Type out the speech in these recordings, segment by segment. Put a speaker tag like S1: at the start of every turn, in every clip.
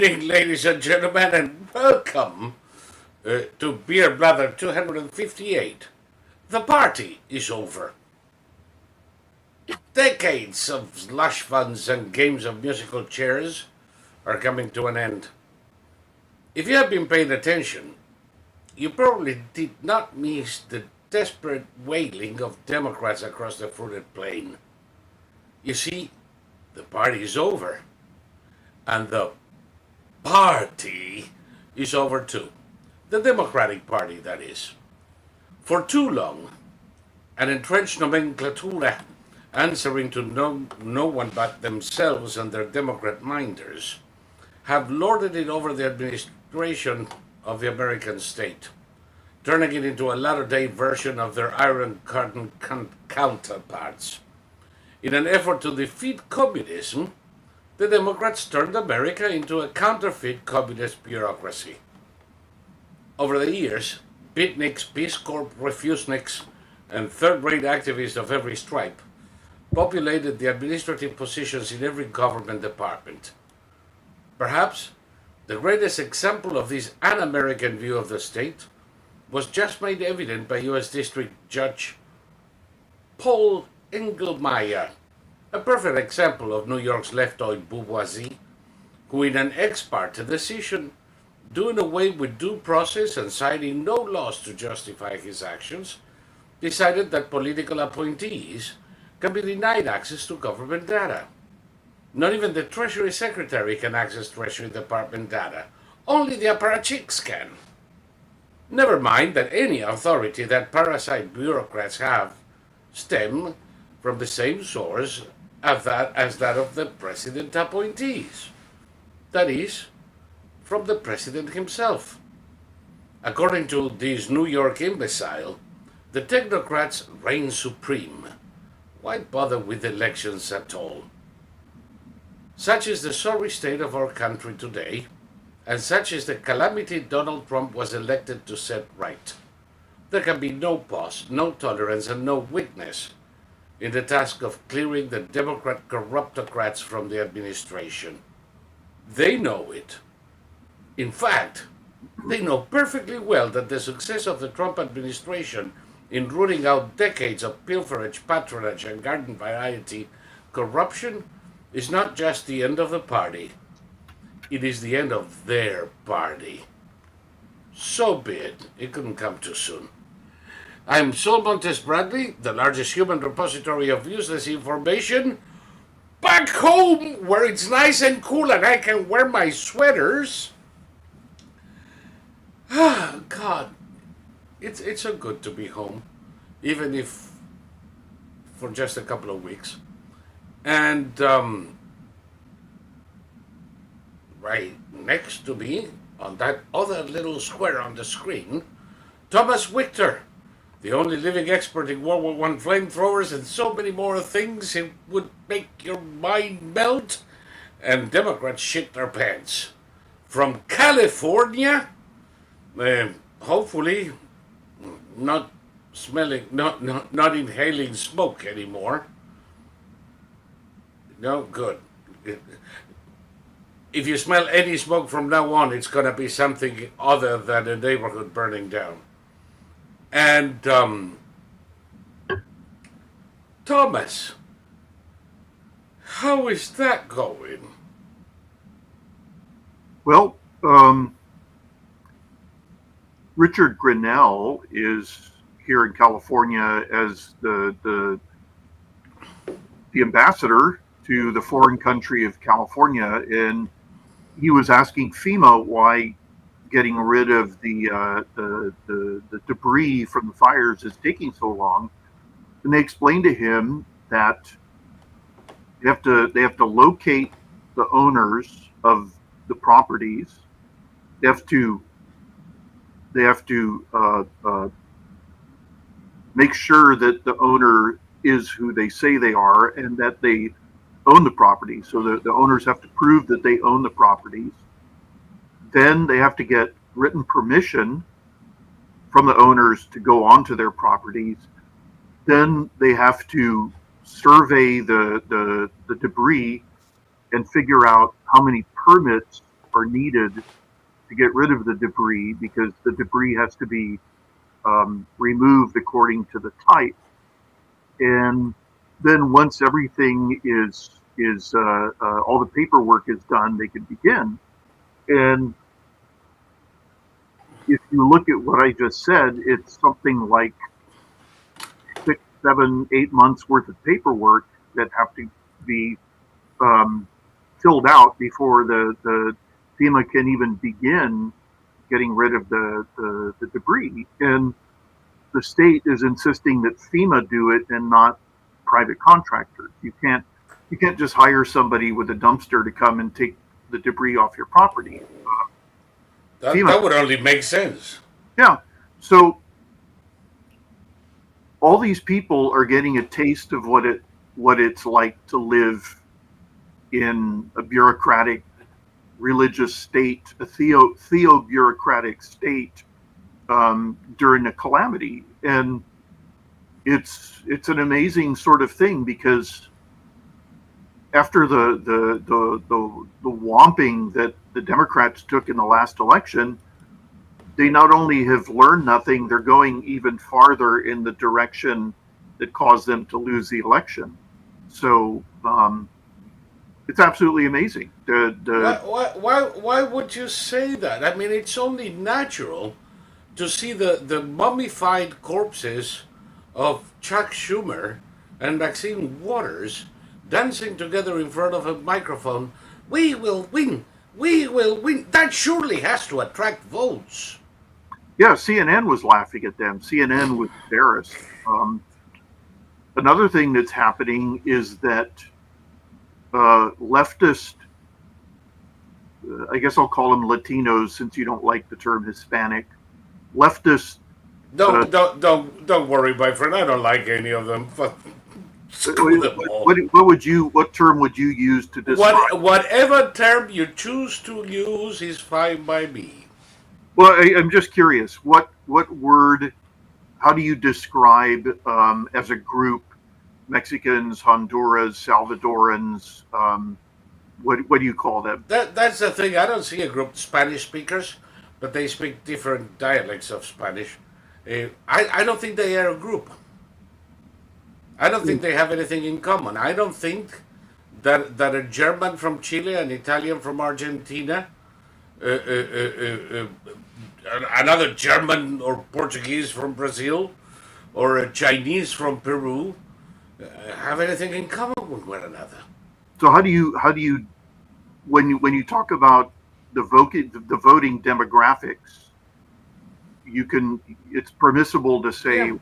S1: evening, ladies and gentlemen, and welcome to Beer Blather 258. The party is over. Decades of slush funds and games of musical chairs are coming to an end. If you have been paying attention, you probably did not miss the desperate wailing of Democrats across the fruited plain. You see, the party is over, and the party is over too. The Democratic Party, that is. For too long, an entrenched nomenklatura answering to no one but themselves and their Democrat minders have lorded it over the administration of the American state, turning it into a latter-day version of their iron curtain counterparts. In an effort to defeat communism, the Democrats turned America into a counterfeit communist bureaucracy. Over the years, beatniks, Peace Corps, refuseniks, and third-rate activists of every stripe populated the administrative positions in every government department. Perhaps the greatest example of this un-American view of the state was just made evident by U.S. District Judge Paul Engelmayer, a perfect example of New York's leftoid booboisie, who in an ex-parte decision, doing away with due process and citing no laws to justify his actions, decided that political appointees can be denied access to government data. Not even the Treasury Secretary can access Treasury Department data. Only the apartchiks can. Never mind that any authority that parasite bureaucrats have stem from the same source as that of the president appointees. That is, from the president himself. According to this New York imbecile, the technocrats reign supreme. Why bother with elections at all? Such is the sorry state of our country today, and such is the calamity Donald Trump was elected to set right. There can be no pause, no tolerance, and no weakness in the task of clearing the Democrat corruptocrats from the administration. They know it. In fact, they know perfectly well that the success of the Trump administration in rooting out decades of pilferage, patronage, and garden variety corruption is not just the end of the party. It is the end of their party. So be it. It couldn't come too soon. I'm Sol Montes Bradley, the largest human repository of useless information, back home where it's nice and cool and I can wear my sweaters. Ah, God, it's so good to be home, even if for just a couple of weeks. And right next to me, on that other little square on the screen, Thomas Victor, the only living expert in World War I flamethrowers and so many more things it would make your mind melt, and Democrats shit their pants. From California, hopefully not inhaling smoke anymore. No, good. If you smell any smoke from now on, it's going to be something other than a neighborhood burning down. And, Thomas, how is that going?
S2: Well, Richard Grinnell is here in California as the ambassador to the foreign country of California, and he was asking FEMA why getting rid of the debris from the fires is taking so long, and they explained to him that they have to locate the owners of the properties. They have to make sure that the owner is who they say they are and that they own the property. So the owners have to prove that they own the properties. Then they have to get written permission from the owners to go onto their properties. Then they have to survey the debris and figure out how many permits are needed to get rid of the debris, because the debris has to be removed according to the type. And then once everything is all the paperwork is done, they can begin. And if you look at what I just said, it's something like 6, 7, 8 months worth of paperwork that have to be filled out before the FEMA can even begin getting rid of the debris. And the state is insisting that FEMA do it and not private contractors. You can't just hire somebody with a dumpster to come and take the debris off your property.
S1: That would only make sense.
S2: Yeah. So all these people are getting a taste of what it's like to live in a bureaucratic, religious state, a theo-bureaucratic state during a calamity. And it's an amazing sort of thing, because after the whomping that the Democrats took in the last election, they not only have learned nothing, they're going even farther in the direction that caused them to lose the election. So it's absolutely amazing.
S1: Why would you say that? I mean, it's only natural to see the mummified corpses of Chuck Schumer and Maxine Waters dancing together in front of a microphone. We will win. We will win. That surely has to attract votes.
S2: Yeah, CNN was laughing at them. CNN was embarrassed. Another thing that's happening is that leftist, I guess I'll call them Latinos since you don't like the term Hispanic, leftist.
S1: Don't worry, my friend. I don't like any of them.
S2: What term would you use to describe?
S1: Whatever term you choose to use is fine by me.
S2: Well, I'm just curious. What word? How do you describe as a group Mexicans, Honduras, Salvadorans? What do you call them?
S1: That's the thing. I don't see a group Spanish speakers, but they speak different dialects of Spanish. I don't think they are a group. I don't think they have anything in common. I don't think that a German from Chile, an Italian from Argentina, another German or Portuguese from Brazil, or a Chinese from Peru have anything in common with one another.
S2: So how do you when you talk about the voting demographics, it's permissible to say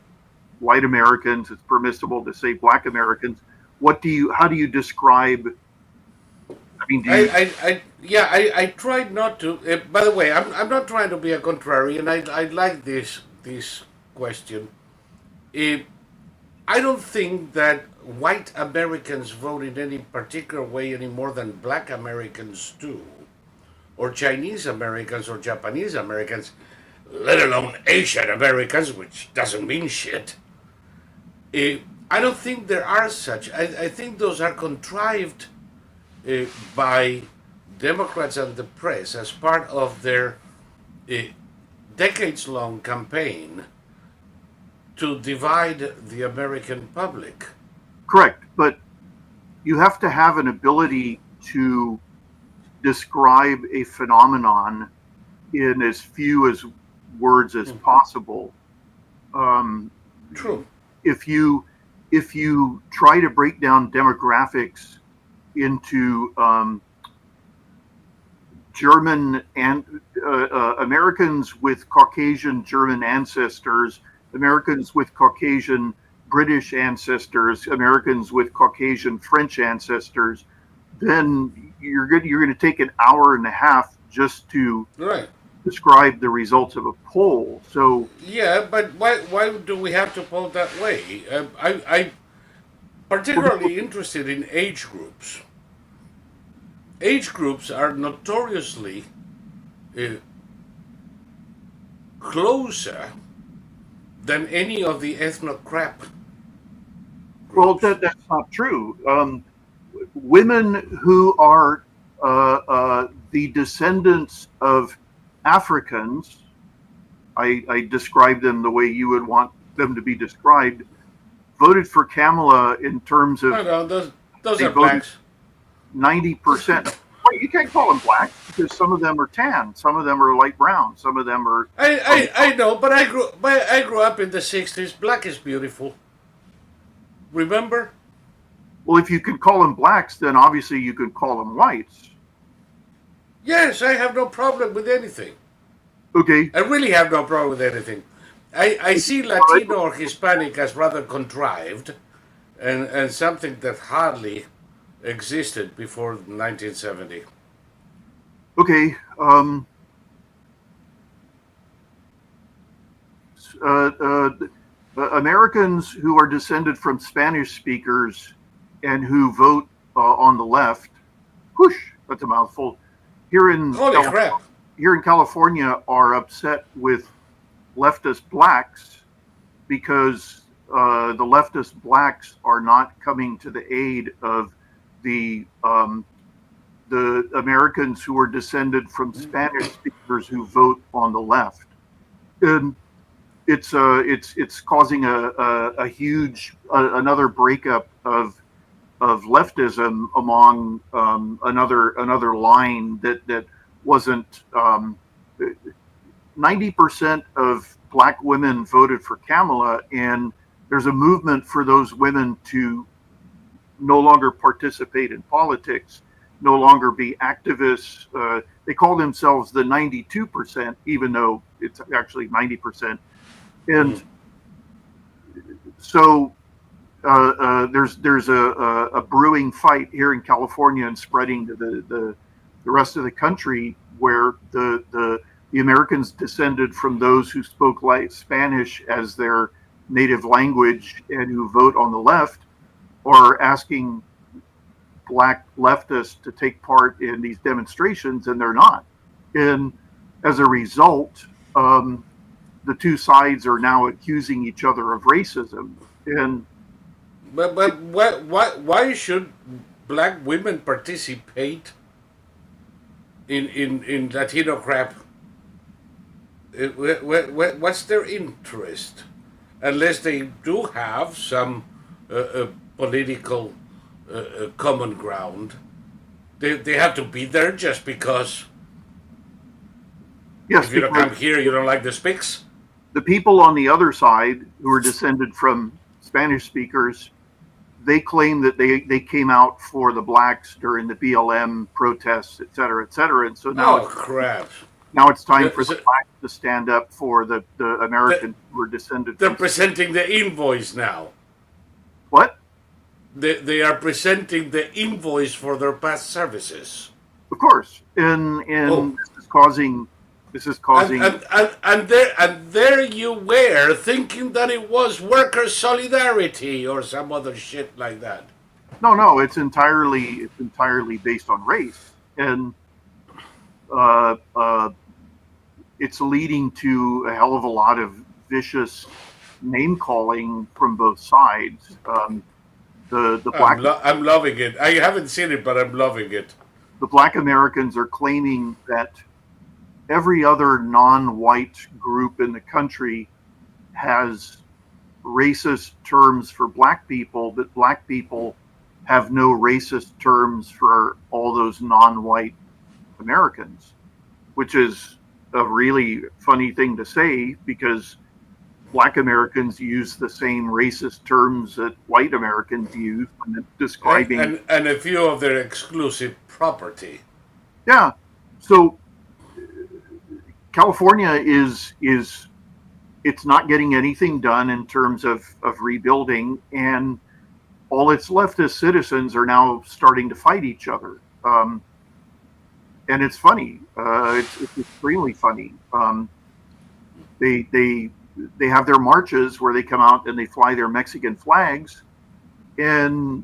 S2: white Americans, it's permissible to say black Americans. How do you describe? I mean,
S1: I tried not to. By the way, I'm not trying to be a contrarian. I like this question. I don't think that white Americans vote in any particular way any more than black Americans do, or Chinese Americans or Japanese Americans, let alone Asian Americans, which doesn't mean shit. I don't think there are such. I think those are contrived by Democrats and the press as part of their decades-long campaign to divide the American public.
S2: Correct, but you have to have an ability to describe a phenomenon in as few as words as possible.
S1: True.
S2: If you try to break down demographics into German and Americans with Caucasian German ancestors, Americans with Caucasian British ancestors, Americans with Caucasian French ancestors, then you're going to take an hour and a half just to describe the results of a poll. So
S1: yeah, but why do we have to poll that way? I'm particularly interested in age groups. Age groups are notoriously closer than any of the ethno-crap groups.
S2: Well, that's not true. Women who are the descendants of Africans, I describe them the way you would want them to be described, voted for Kamala in terms of
S1: I know, those
S2: they
S1: are
S2: voted
S1: blacks.
S2: 90%. Well, you can't call them black because some of them are tan, some of them are light brown, some of them are.
S1: I know, but I grew up in the 60s. Black is beautiful. Remember?
S2: Well, if you can call them blacks, then obviously you could call them whites.
S1: Yes, I have no problem with anything.
S2: Okay.
S1: I really have no problem with anything. I see Latino or Hispanic as rather contrived and something that hardly existed before 1970.
S2: Okay. Americans who are descended from Spanish speakers and who vote on the left, whoosh, that's a mouthful.
S1: Holy crap!
S2: Here in California, are upset with leftist blacks because the leftist blacks are not coming to the aid of the Americans who are descended from Spanish speakers who vote on the left, and it's causing a huge another breakup of leftism among another line that wasn't 90% of black women voted for Kamala, and there's a movement for those women to no longer participate in politics, no longer be activists. They call themselves the 92%, even though it's actually 90%. And so there's a brewing fight here in California and spreading to the rest of the country, where the Americans descended from those who spoke like Spanish as their native language and who vote on the left are asking black leftists to take part in these demonstrations, and they're not. And as a result, the two sides are now accusing each other of racism. And
S1: But why should black women participate in Latino crap? What's their interest? Unless they do have some political common ground, they have to be there just because.
S2: yes,
S1: If you don't come here, you don't like the Spics.
S2: the people on the other side who are descended from Spanish speakers, they claim that they came out for the blacks during the BLM protests, et cetera, et cetera. And so now,
S1: Crap!
S2: now it's time for the blacks to stand up for the Americans who were descended
S1: They're
S2: from.
S1: presenting the invoice now.
S2: What?
S1: They are presenting the invoice for their past services.
S2: Of course. And this is causing
S1: And there you were thinking that it was worker solidarity or some other shit like that.
S2: no, it's entirely based on race. And it's leading to a hell of a lot of vicious name calling from both sides. The black
S1: I'm loving it. I haven't seen it, but I'm loving it.
S2: The black Americans are claiming that every other non-white group in the country has racist terms for black people, but black people have no racist terms for all those non-white Americans, which is a really funny thing to say because black Americans use the same racist terms that white Americans use when describing
S1: and a few of their exclusive property.
S2: Yeah. So California is it's not getting anything done in terms of rebuilding, and all its leftist citizens are now starting to fight each other. And it's funny. It's extremely funny. They have their marches where they come out and they fly their Mexican flags, and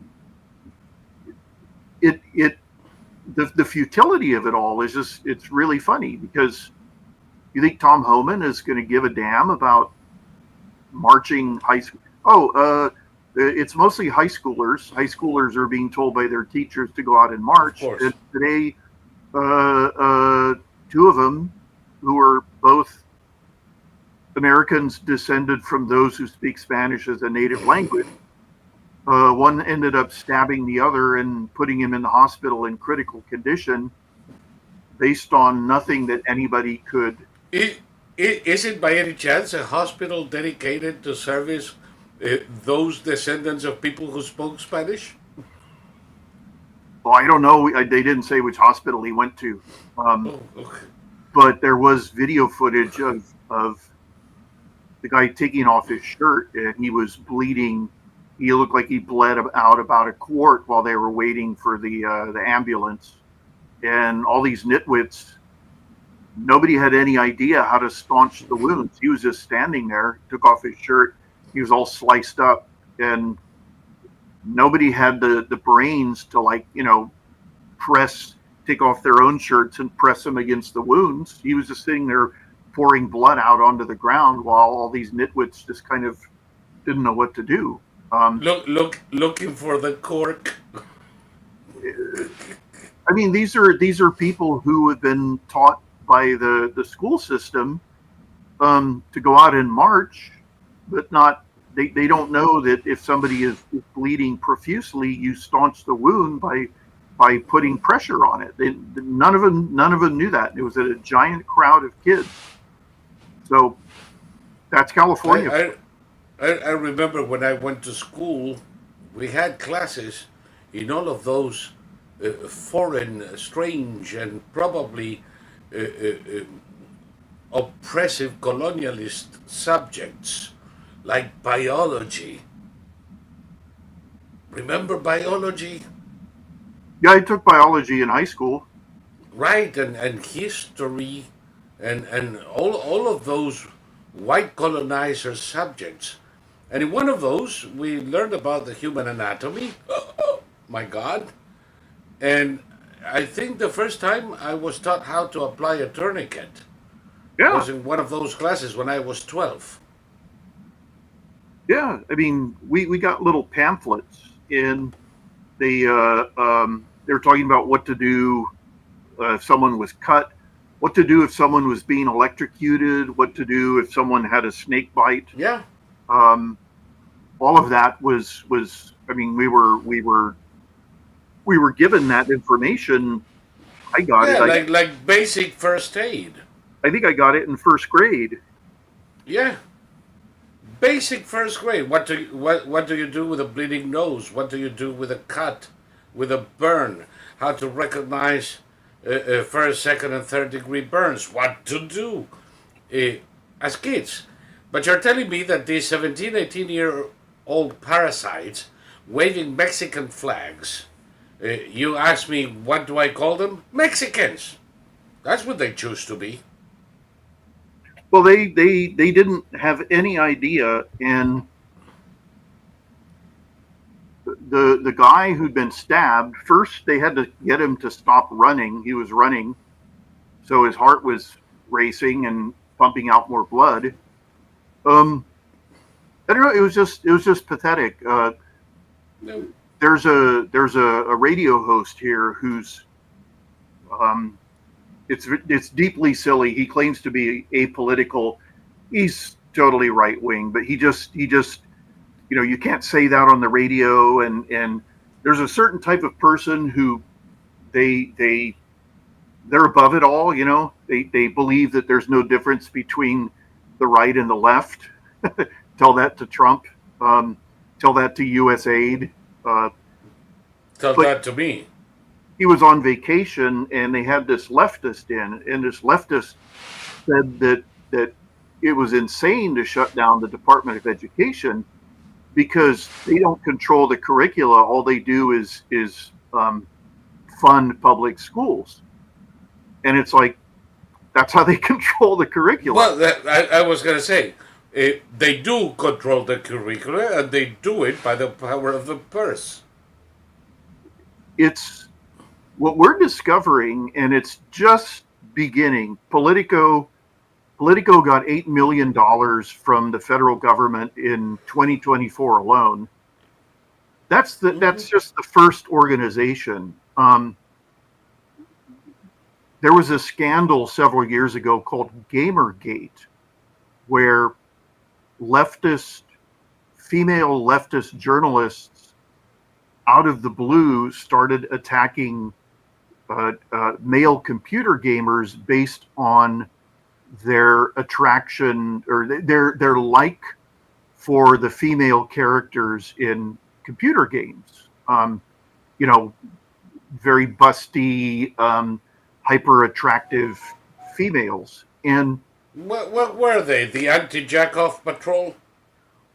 S2: the futility of it all is just, it's really funny because you think Tom Homan is going to give a damn about marching high school? It's mostly high schoolers. High schoolers are being told by their teachers to go out and march. And today, Two of them, who were both Americans descended from those who speak Spanish as a native language. One ended up stabbing the other and putting him in the hospital in critical condition based on nothing that anybody could.
S1: Is it by any chance a hospital dedicated to service those descendants of people who spoke Spanish?
S2: Well, I don't know. They didn't say which hospital he went to.
S1: Okay.
S2: But there was video footage of the guy taking off his shirt, and he was bleeding. He looked like he bled out about a quart while they were waiting for the ambulance. And all these nitwits, nobody had any idea how to staunch the wounds. He was just standing there, took off his shirt. He was all sliced up, and nobody had the brains to take off their own shirts and press them against the wounds. He was just sitting there pouring blood out onto the ground while all these nitwits just kind of didn't know what to do.
S1: Looking for the cork.
S2: I mean, these are people who have been taught by the school system to go out and march, but not. They don't know that if somebody is bleeding profusely, you staunch the wound by putting pressure on it. None of them knew that. It was a giant crowd of kids. So that's California.
S1: I remember when I went to school, we had classes in all of those foreign, strange, and probably oppressive colonialist subjects like biology. Remember biology?
S2: Yeah, I took biology in high school.
S1: Right, and history, and all of those white colonizer subjects. And in one of those, we learned about the human anatomy. Oh, my God. And I think the first time I was taught how to apply a tourniquet was in one of those classes when I was 12.
S2: Yeah, I mean, we got little pamphlets, and they were talking about what to do if someone was cut, what to do if someone was being electrocuted, what to do if someone had a snake bite.
S1: Yeah.
S2: All of that was. I mean, we were given that information. I got it.
S1: Like basic first aid.
S2: I think I got it in first grade.
S1: Yeah. Basic first grade. What do you do with a bleeding nose? What do you do with a cut, with a burn? How to recognize first, second, and third degree burns? What to do as kids? But you're telling me that these 17, 18-year-old parasites waving Mexican flags. You ask me, what do I call them? Mexicans. That's what they choose to be.
S2: Well, they didn't have any idea, and the guy who'd been stabbed, first they had to get him to stop running. He was running, so his heart was racing and pumping out more blood. I don't know. It was just pathetic.
S1: No.
S2: There's a radio host here who's it's deeply silly. He claims to be apolitical. He's totally right wing, but he just you can't say that on the radio. And there's a certain type of person who they're above it all. They believe that there's no difference between the right and the left. Tell that to Trump. Tell that to USAID.
S1: Tell that to me.
S2: He was on vacation, and they had this leftist in, and this leftist said that it was insane to shut down the Department of Education because they don't control the curricula. All they do is fund public schools, and it's like that's how they control the curricula.
S1: Well, I was going to say they do control the curricula, and they do it by the power of the purse.
S2: It's what we're discovering, and it's just beginning. Politico got $8 million from the federal government in 2024 alone. That's just the first organization. there was a scandal several years ago called Gamergate, where female leftist journalists out of the blue started attacking male computer gamers based on their attraction or their like for the female characters in computer games. You know, very busty, hyper attractive females. And
S1: What were they? The anti-jack-off patrol?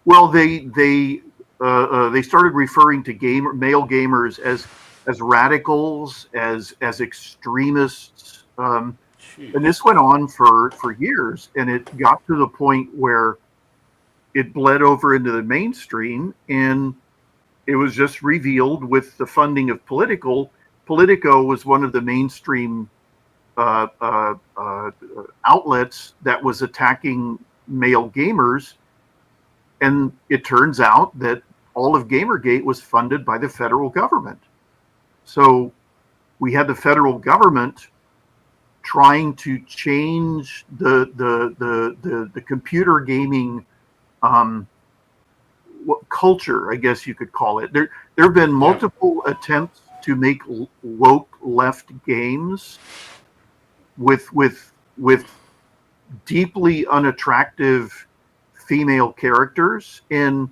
S2: well, they started referring to male gamers as radicals, as extremists, and this went on for years, and it got to the point where it bled over into the mainstream, and it was just revealed with the funding of Politico. Politico was one of the mainstream outlets that was attacking male gamers, and it turns out that all of Gamergate was funded by the federal government. So we had the federal government trying to change the computer gaming culture, I guess you could call it. There have been multiple attempts to make woke left games with deeply unattractive female characters, and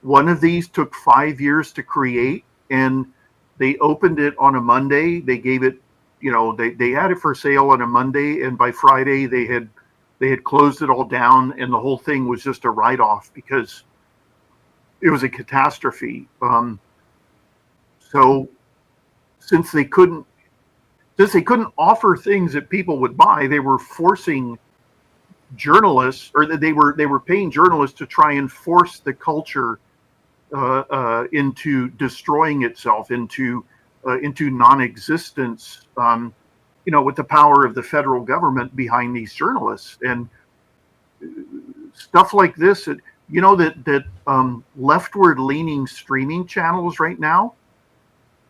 S2: one of these took 5 years to create, and they opened it on a Monday. They gave it, they had it for sale on a Monday, and by Friday they had closed it all down, and the whole thing was just a write-off because it was a catastrophe. So since they couldn't offer things that people would buy, they were forcing journalists, or they were paying journalists to try and force the culture into destroying itself, into non-existence, with the power of the federal government behind these journalists and stuff like this. That leftward leaning streaming channels right now,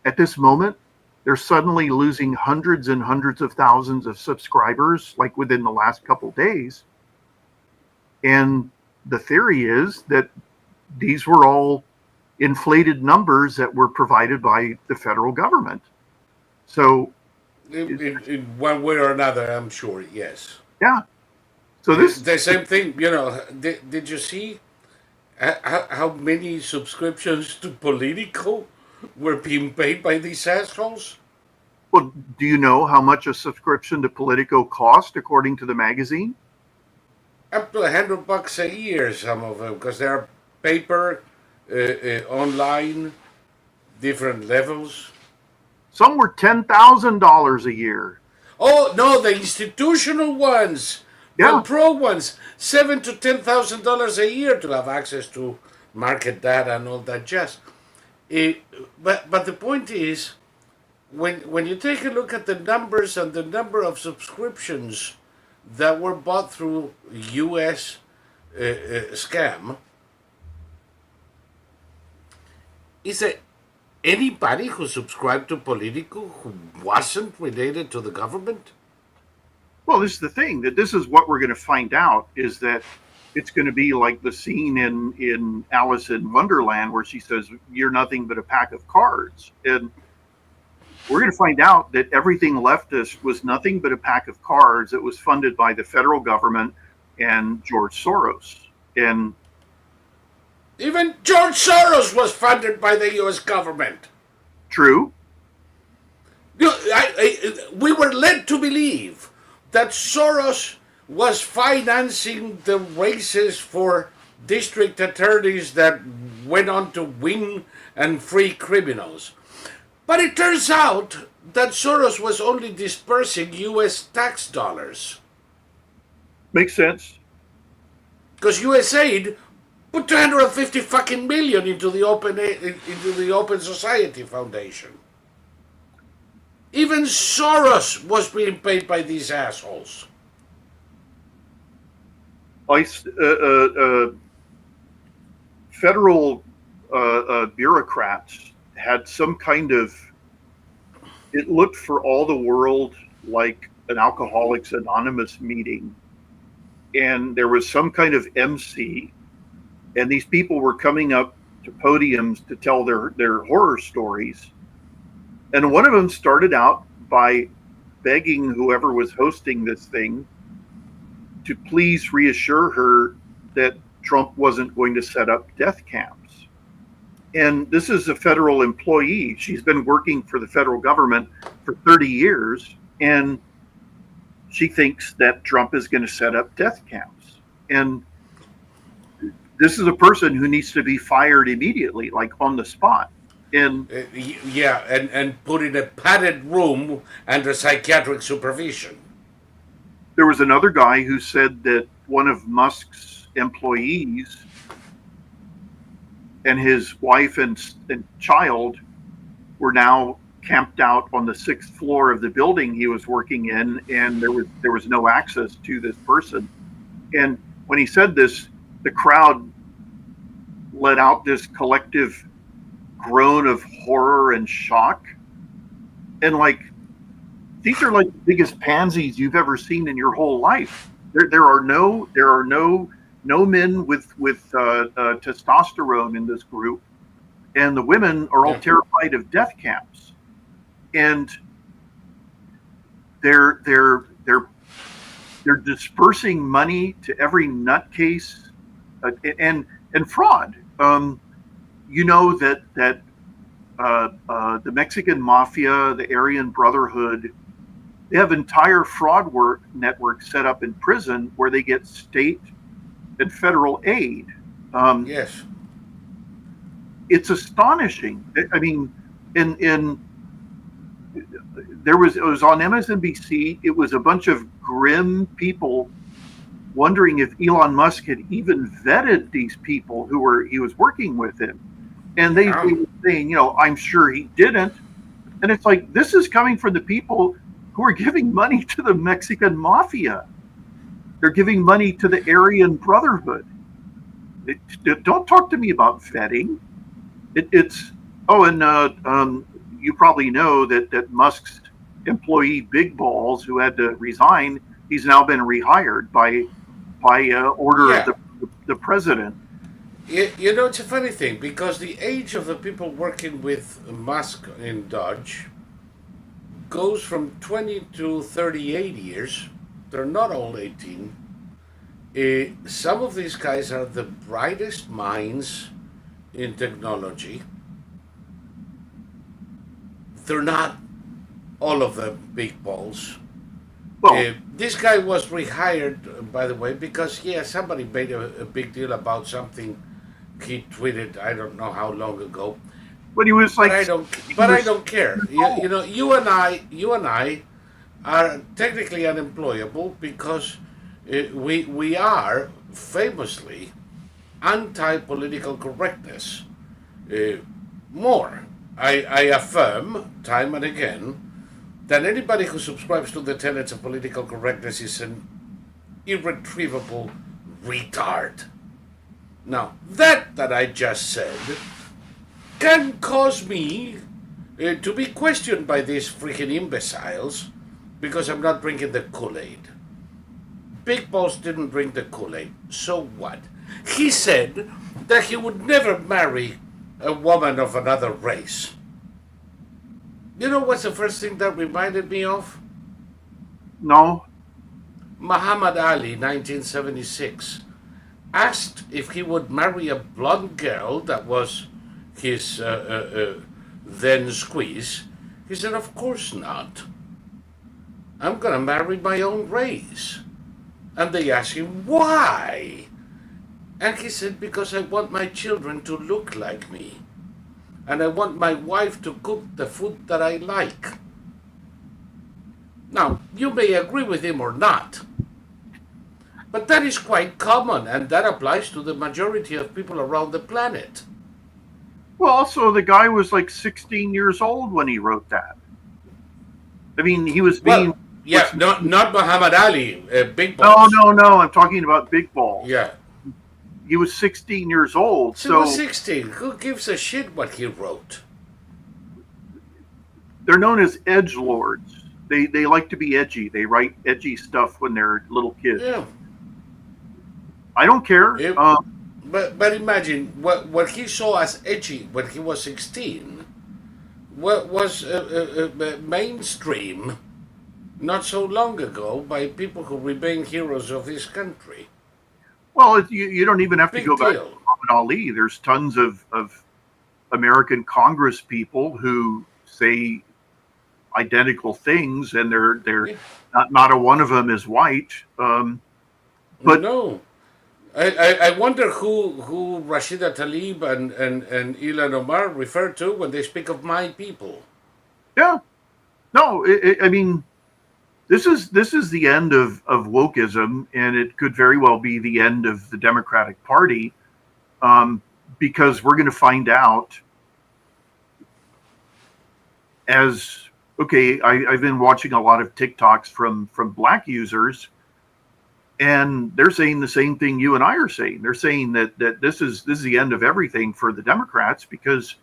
S2: at this moment, they're suddenly losing hundreds and hundreds of thousands of subscribers, like within the last couple days. And the theory is that these were all inflated numbers that were provided by the federal government. So,
S1: in one way or another, I'm sure, yes.
S2: Yeah. So
S1: the same thing, did you see how many subscriptions to Politico were being paid by these assholes?
S2: Well, do you know how much a subscription to Politico cost, according to the magazine?
S1: Up to $100 a year, some of them, because they're paper, online, different levels.
S2: Some were $10,000 a year.
S1: Oh no, the institutional ones, the pro ones, $7,000 to $10,000 a year to have access to market data and all that jazz. But the point is, when you take a look at the numbers and the number of subscriptions that were bought through U.S. Scam, is there anybody who subscribed to Politico who wasn't related to the government?
S2: Well, this is the thing, that this is what we're going to find out, is that it's going to be like the scene in Alice in Wonderland where she says, "You're nothing but a pack of cards." And we're going to find out that everything leftist was nothing but a pack of cards that was funded by the federal government and George Soros. And
S1: even George Soros was funded by the U.S. government.
S2: True.
S1: We were led to believe that Soros was financing the races for district attorneys that went on to win and free criminals. But it turns out that Soros was only dispersing U.S. tax dollars.
S2: Makes sense.
S1: Because USAID put 250 fucking million into the Open Society Foundation. Even Soros was being paid by these assholes.
S2: Federal bureaucrats had some kind of it looked for all the world like an Alcoholics Anonymous meeting. And there was some kind of MC, and these people were coming up to podiums to tell their horror stories. And one of them started out by begging whoever was hosting this thing to please reassure her that Trump wasn't going to set up death camps. And this is a federal employee. She's been working for the federal government for 30 years, and she thinks that Trump is going to set up death camps. And this is a person who needs to be fired immediately, like on the spot. And
S1: and put in a padded room under psychiatric supervision.
S2: there was another guy who said that one of Musk's employees and his wife and child were now camped out on the 6th floor of the building he was working in, and there was no access to this person. And when he said this, the crowd let out this collective groan of horror and shock. And like, these are like the biggest pansies you've ever seen in your whole life. There are no men with testosterone in this group, and the women are all terrified of death camps. And they're dispersing money to every nutcase and fraud. You know that the Mexican mafia, the Aryan Brotherhood, they have entire fraud networks set up in prison where they get state and federal aid.
S1: Yes,
S2: it's astonishing. I mean, it was on MSNBC. It was a bunch of grim people wondering if Elon Musk had even vetted these people he was working with him. And they were saying, I'm sure he didn't. And it's like, this is coming from the people who are giving money to the Mexican mafia. They're giving money to the Aryan Brotherhood. Don't talk to me about vetting. You probably know that Musk's employee Big Balls, who had to resign, he's now been rehired by order of the president.
S1: It's a funny thing, because the age of the people working with Musk in Dodge goes from 20 to 38 years. They're not all 18. Some of these guys are the brightest minds in technology. They're not all of them big balls. Well, this guy was rehired, by the way, because somebody made a big deal about something he tweeted. I don't know how long ago.
S2: But he was like,
S1: I don't care. You and I are technically unemployable because we are famously anti-political correctness. I affirm time and again that anybody who subscribes to the tenets of political correctness is an irretrievable retard. Now, that I just said can cause me to be questioned by these freaking imbeciles because I'm not drinking the Kool-Aid. Big Boss didn't drink the Kool-Aid, so what? He said that he would never marry a woman of another race. You know what's the first thing that reminded me of?
S2: No.
S1: Muhammad Ali, 1976, asked if he would marry a blonde girl that was his then squeeze. He said, of course not. I'm going to marry my own race. And they asked him, why? And he said, because I want my children to look like me. And I want my wife to cook the food that I like. Now, you may agree with him or not, but that is quite common, and that applies to the majority of people around the planet.
S2: Well, also, the guy was like 16 years old when he wrote that. I mean, he was being...
S1: Well, yeah, not Muhammad Ali, Big Balls.
S2: No, I'm talking about Big Balls.
S1: Yeah.
S2: He was 16 years old.
S1: So he was 16. Who gives a shit what he wrote?
S2: They're known as edge lords. They like to be edgy. They write edgy stuff when they're little kids.
S1: Yeah.
S2: I don't care.
S1: It, but imagine what he saw as edgy when he was 16. What was mainstream not so long ago by people who remain heroes of this country.
S2: Well, you don't even have to
S1: Big
S2: go back to
S1: deal.
S2: Muhammad Ali. There's tons of American Congress people who say identical things, and they're
S1: Yeah.
S2: not a one of them is white. But
S1: No. I wonder who Rashida Tlaib and Ilan Omar refer to when they speak of my people.
S2: yeah, no, I mean, this is the end of wokeism, and it could very well be the end of the Democratic Party, because we're going to find out as okay. I've been watching a lot of TikToks from black users, and they're saying the same thing you and I are saying. They're saying that this is the end of everything for the Democrats because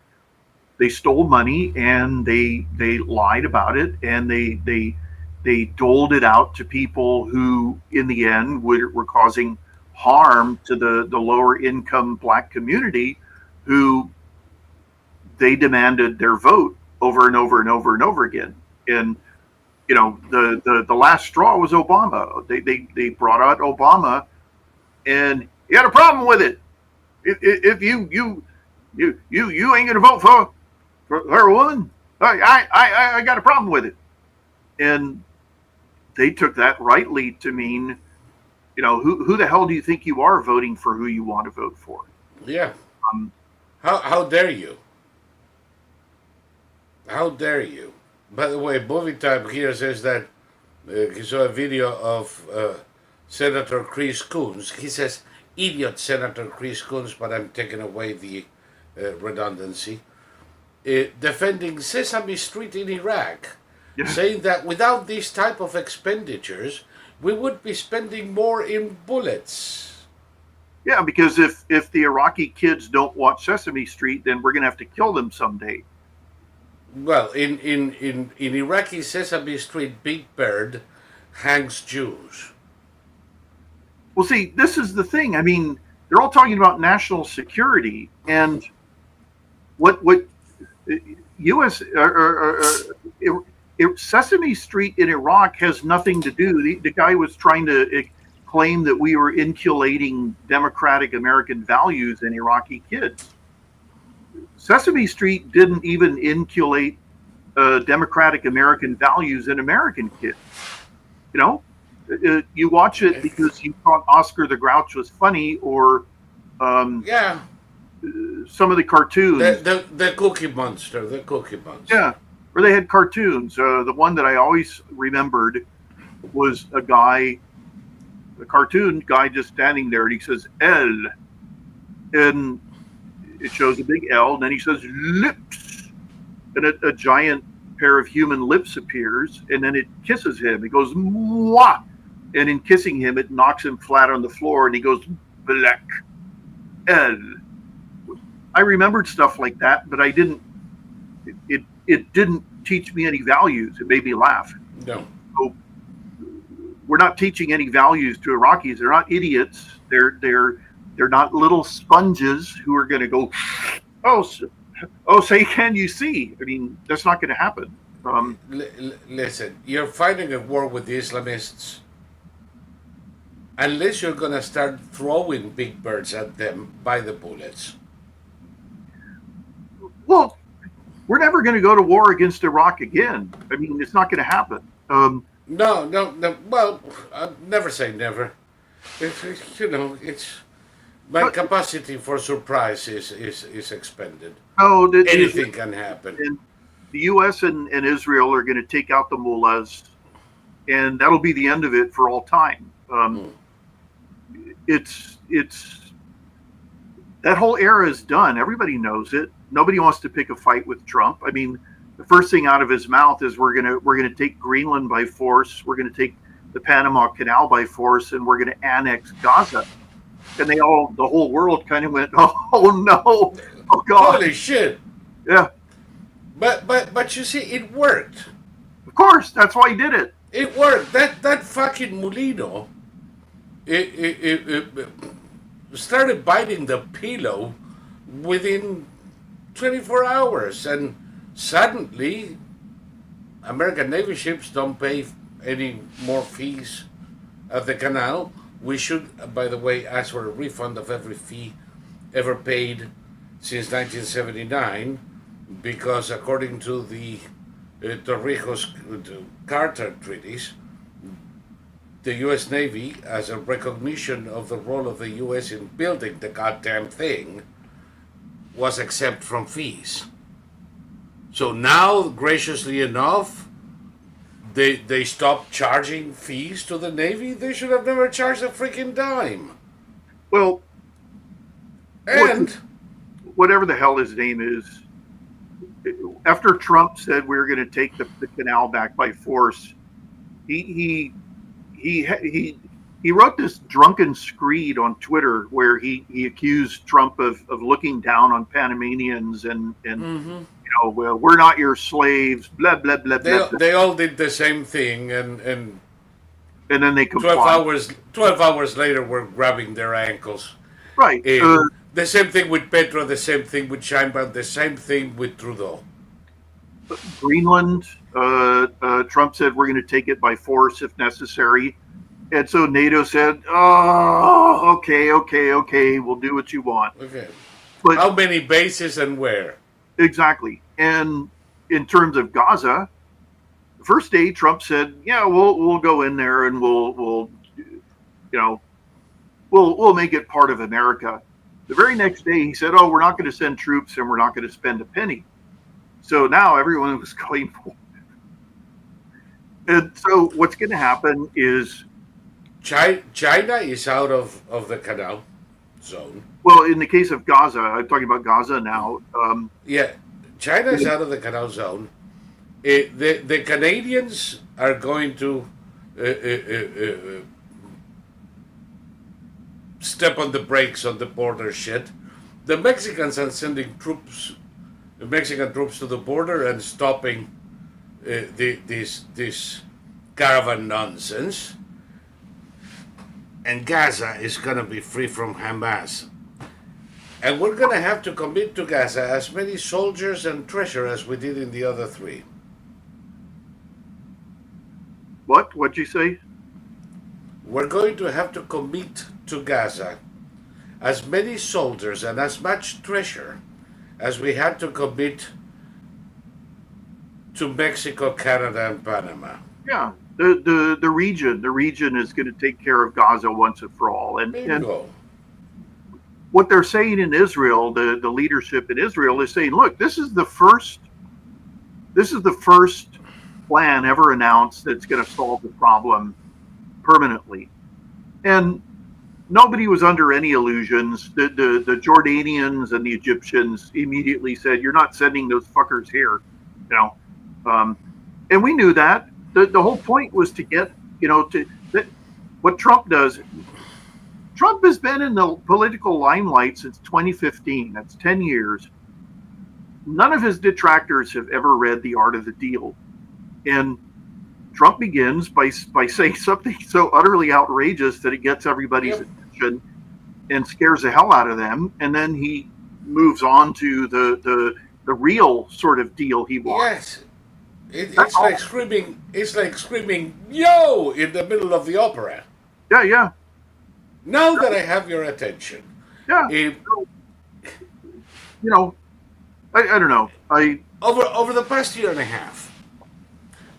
S2: they stole money and they lied about it, and they doled it out to people who in the end were causing harm to the lower income black community, who they demanded their vote over and over and over and over again. And you know, the last straw was Obama. They brought out Obama, and he had a problem with it. If you ain't gonna vote for a woman, I got a problem with it. And they took that rightly to mean, you know, who the hell do you think you are voting for who you want to vote for?
S1: Yeah.
S2: Um,
S1: How dare you? How dare you? By the way, Movie Time here says that he saw a video of Senator Chris Coons. He says, idiot Senator Chris Coons, but I'm taking away the redundancy. Defending Sesame Street in Iraq,
S2: yeah.
S1: saying that without these type of expenditures, we would be spending more in bullets.
S2: Yeah, because if the Iraqi kids don't watch Sesame Street, then we're going to have to kill them someday.
S1: Well, in Iraqi Sesame Street, Big Bird hangs Jews.
S2: Well, see, this is the thing. I mean, they're all talking about national security, and what U.S. Sesame Street in Iraq has nothing to do. The guy was trying to claim that we were inculating democratic American values in Iraqi kids. Sesame Street didn't even inculate democratic American values in American kids. You know, you watch it because you thought Oscar the Grouch was funny, or
S1: Yeah,
S2: some of the cartoons.
S1: the Cookie Monster, the Cookie Monster.
S2: Yeah, where they had cartoons. The one that I always remembered was a cartoon guy just standing there, and he says L, and it shows a big L, and then he says lips, and a giant pair of human lips appears, and then it kisses him. It goes mwah, and in kissing him, it knocks him flat on the floor, and he goes black L. I remembered stuff like that, but I didn't. It didn't teach me any values. It made me laugh.
S1: No.
S2: So we're not teaching any values to Iraqis. They're not idiots. They're not little sponges who are going to go, say, can you see? I mean, that's not going to happen.
S1: Listen, you're fighting a war with the Islamists. Unless you're going to start throwing big birds at them by the bullets.
S2: Well, we're never going to go to war against Iraq again. I mean, it's not going to happen.
S1: No. Well, never say never. It's my capacity for surprise is expended.
S2: No,
S1: anything can happen.
S2: And the U.S. and Israel are going to take out the mullahs, and that'll be the end of it for all time. It's that whole era is done. Everybody knows it. Nobody wants to pick a fight with Trump. I mean, the first thing out of his mouth is we're gonna take Greenland by force. We're gonna take the Panama Canal by force, and we're gonna annex Gaza. And the whole world kind of went, oh no, oh God,
S1: Holy shit!
S2: Yeah.
S1: But you see, it worked.
S2: Of course, that's why he did it.
S1: It worked. That fucking Molino, it started biting the pillow within 24 hours, and suddenly American Navy ships don't pay any more fees at the canal. We should, by the way, ask for a refund of every fee ever paid since 1979, because according to the Torrijos Carter treaties, the U.S. Navy, as a recognition of the role of the U.S. in building the goddamn thing, was exempt from fees. So now, graciously enough, they stopped charging fees to the Navy. They should have never charged a freaking dime.
S2: Well,
S1: And
S2: whatever the hell his name is, after Trump said we were going to take the canal back by force, he wrote this drunken screed on Twitter where he accused Trump of looking down on Panamanians and well, we're not your slaves, blah blah blah blah.
S1: they all did the same thing, and
S2: then they
S1: 12 hours later we're grabbing their ankles.
S2: Right.
S1: The same thing with Petro, the same thing with Sheinbaum, the same thing with Trudeau.
S2: Greenland, Trump said we're going to take it by force if necessary. And so NATO said, oh, okay, we'll do what you want.
S1: Okay.
S2: But
S1: how many bases and where?
S2: Exactly. And in terms of Gaza, the first day Trump said, yeah, we'll go in there and we'll make it part of America. The very next day he said, oh, we're not going to send troops and we're not going to spend a penny. So now everyone was going for it. And so what's going to happen is
S1: China is out of the canal zone.
S2: Well, in the case of Gaza, I'm talking about Gaza now.
S1: Yeah, China is out of the canal zone. The Canadians are going to step on the brakes on the border shit. The Mexicans are sending Mexican troops to the border and stopping this caravan nonsense. And Gaza is going to be free from Hamas. And we're going to have to commit to Gaza as many soldiers and treasure as we did in the other three.
S2: What? What'd you say?
S1: We're going to have to commit to Gaza as many soldiers and as much treasure as we had to commit to Mexico, Canada, and Panama.
S2: Yeah, the region is going to take care of Gaza once and for all. And what they're saying in Israel, the leadership in Israel is saying, look, this is the first plan ever announced that's going to solve the problem permanently. And nobody was under any illusions. The Jordanians and the Egyptians immediately said, you're not sending those fuckers here, and we knew that. The whole point was to get, what Trump does. Trump has been in the political limelight since 2015. That's 10 years. None of his detractors have ever read The Art of the Deal. And Trump begins by saying something so utterly outrageous that it gets everybody's attention and scares the hell out of them. And then he moves on to the real sort of deal he wants.
S1: Yes. It's like screaming, yo, in the middle of the opera.
S2: Yeah.
S1: Now that I have your attention.
S2: Yeah. I don't know.
S1: Over the past year and a half,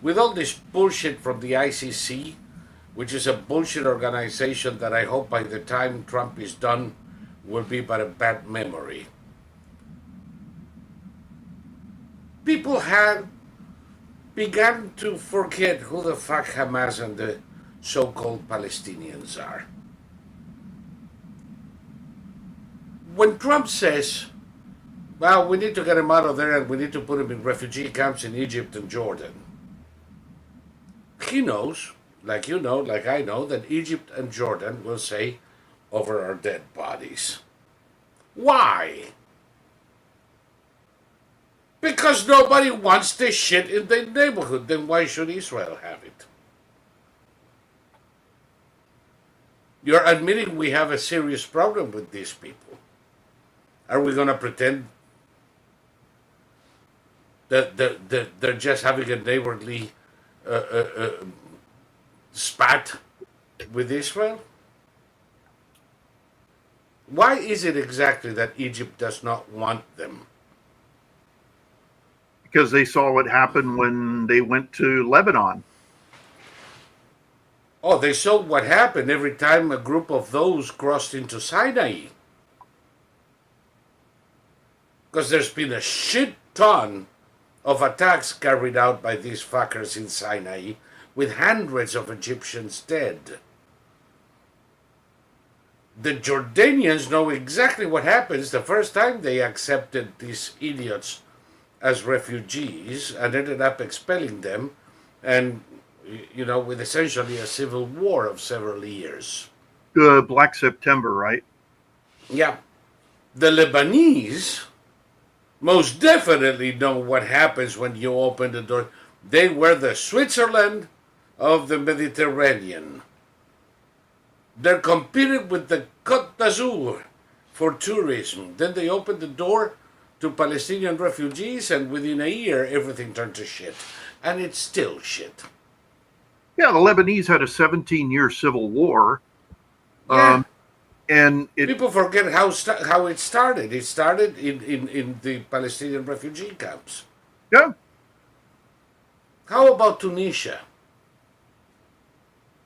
S1: with all this bullshit from the ICC, which is a bullshit organization that I hope by the time Trump is done will be but a bad memory. People had began to forget who the fuck Hamas and the so-called Palestinians are. When Trump says, well, we need to get him out of there and we need to put him in refugee camps in Egypt and Jordan, he knows, like you know, like I know, that Egypt and Jordan will say, over our dead bodies. Why? Because nobody wants this shit in their neighborhood. Then why should Israel have it? You're admitting we have a serious problem with these people. Are we going to pretend that they're just having a neighborly spat with Israel? Why is it exactly that Egypt does not want them?
S2: Because they saw what happened when they went to Lebanon.
S1: Oh, they saw what happened every time a group of those crossed into Sinai. Because there's been a shit ton of attacks carried out by these fuckers in Sinai with hundreds of Egyptians dead. The Jordanians know exactly what happens the first time they accepted these idiots as refugees and ended up expelling them, and with essentially a civil war of several years.
S2: Black September, right?
S1: Yeah. The Lebanese most definitely know what happens when you open the door. They were the Switzerland of the Mediterranean. They're competing with the Côte d'Azur for tourism. Then they opened the door to Palestinian refugees, and within a year, everything turned to shit. And it's still shit.
S2: Yeah, the Lebanese had a 17-year civil war.
S1: Yeah.
S2: And
S1: people forget how it started. It started in the Palestinian refugee camps.
S2: Yeah.
S1: How about Tunisia?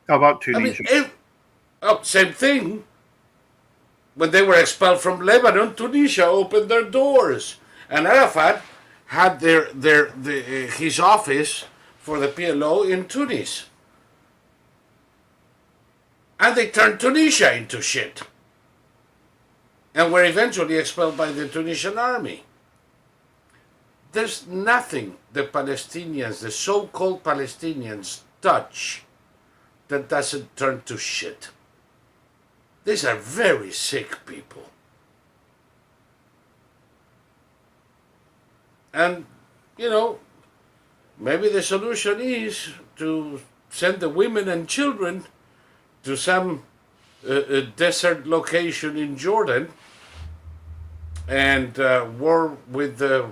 S2: How about Tunisia?
S1: Same thing. When they were expelled from Lebanon, Tunisia opened their doors, and Arafat had his office for the PLO in Tunis. And they turned Tunisia into shit. And were eventually expelled by the Tunisian army. There's nothing the Palestinians, the so-called Palestinians, touch that doesn't turn to shit. These are very sick people. And, maybe the solution is to send the women and children to some desert location in Jordan and war with the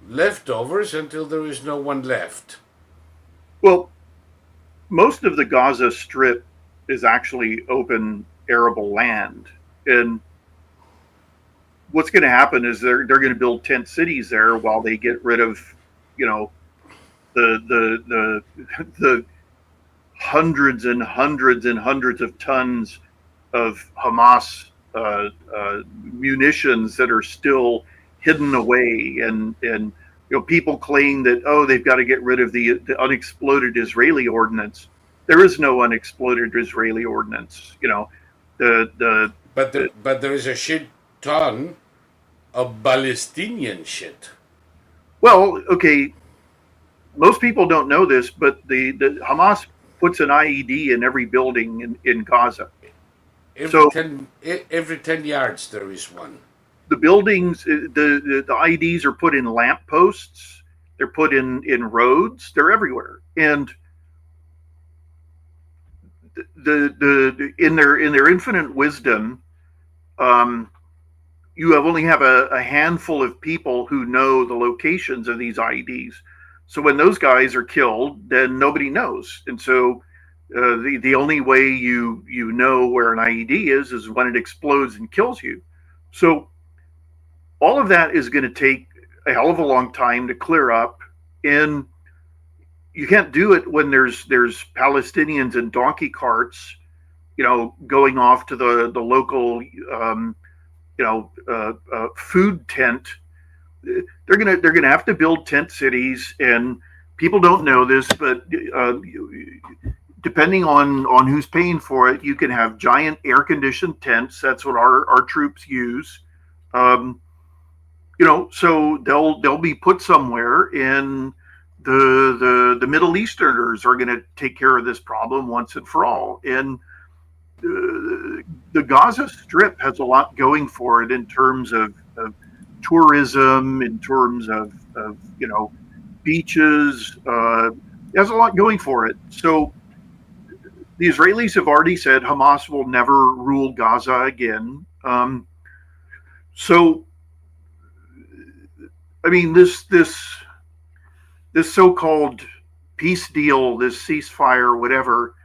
S1: leftovers until there is no one left.
S2: Well, most of the Gaza Strip is actually open arable land, and what's going to happen is they're going to build tent cities there while they get rid of, the hundreds and hundreds and hundreds of tons of Hamas munitions that are still hidden away, and people claim that they've got to get rid of the unexploded Israeli ordnance. There is no unexploded Israeli ordnance.
S1: But there is a shit ton of Palestinian shit.
S2: Well, okay, most people don't know this, but the Hamas puts an IED in every building in Gaza.
S1: Every 10 yards there is one.
S2: The buildings, the IEDs are put in lampposts. They're put in roads. They're everywhere. And in their infinite wisdom, you only have a handful of people who know the locations of these IEDs. So when those guys are killed, then nobody knows. And so the only way you know where an IED is when it explodes and kills you. So all of that is going to take a hell of a long time to clear up, and you can't do it when there's Palestinians in donkey carts, going off to the local food tent. They're gonna have to build tent cities, and people don't know this, but depending on who's paying for it, you can have giant air conditioned tents. That's what our troops use. So they'll be put somewhere, and the Middle Easterners are going to take care of this problem once and for all. And the Gaza Strip has a lot going for it in terms of tourism, in terms of beaches. It has a lot going for it. So the Israelis have already said Hamas will never rule Gaza again. So, I mean, this so-called peace deal, this ceasefire, whatever,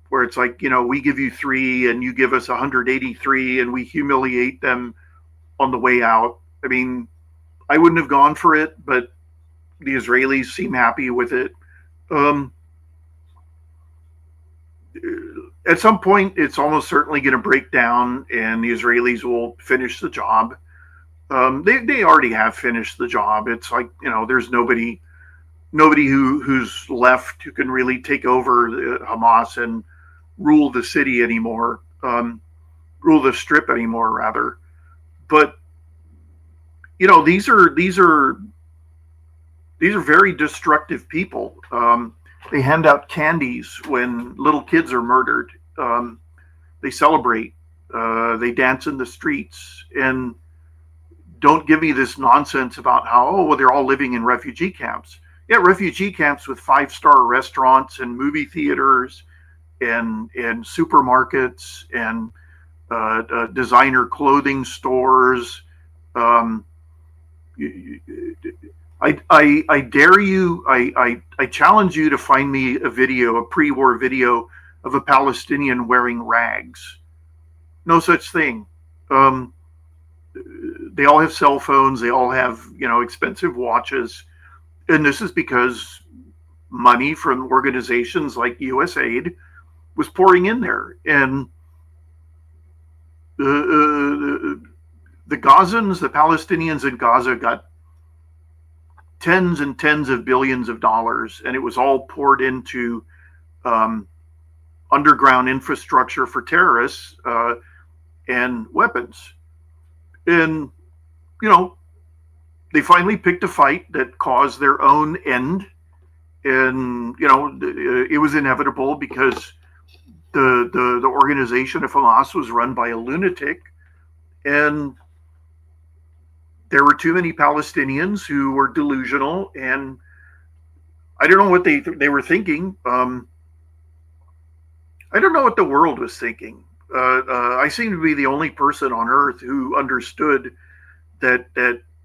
S2: where it's like, we give you 3 and you give us 183 and we humiliate them on the way out. I mean, I wouldn't have gone for it, but the Israelis seem happy with it. At some point, it's almost certainly going to break down, and the Israelis will finish the job. They already have finished the job. It's like, there's nobody who's left who can really take over Hamas and rule the city anymore, rule the strip anymore, rather. But these are very destructive people. They hand out candies when little kids are murdered. They celebrate. They dance in the streets. And don't give me this nonsense about how, they're all living in refugee camps. Yeah, refugee camps with 5-star restaurants and movie theaters and supermarkets and designer clothing stores. I dare you, I challenge you to find me a pre-war video of a Palestinian wearing rags. No such thing. They all have cell phones. They all have, expensive watches. And this is because money from organizations like USAID was pouring in there. And the Gazans, the Palestinians in Gaza got tens and tens of billions of dollars, and it was all poured into underground infrastructure for terrorists and weapons. And, they finally picked a fight that caused their own end. And, it was inevitable because the organization of Hamas was run by a lunatic, and there were too many Palestinians who were delusional, and I don't know what they were thinking. I don't know what the world was thinking. I seem to be the only person on earth who understood that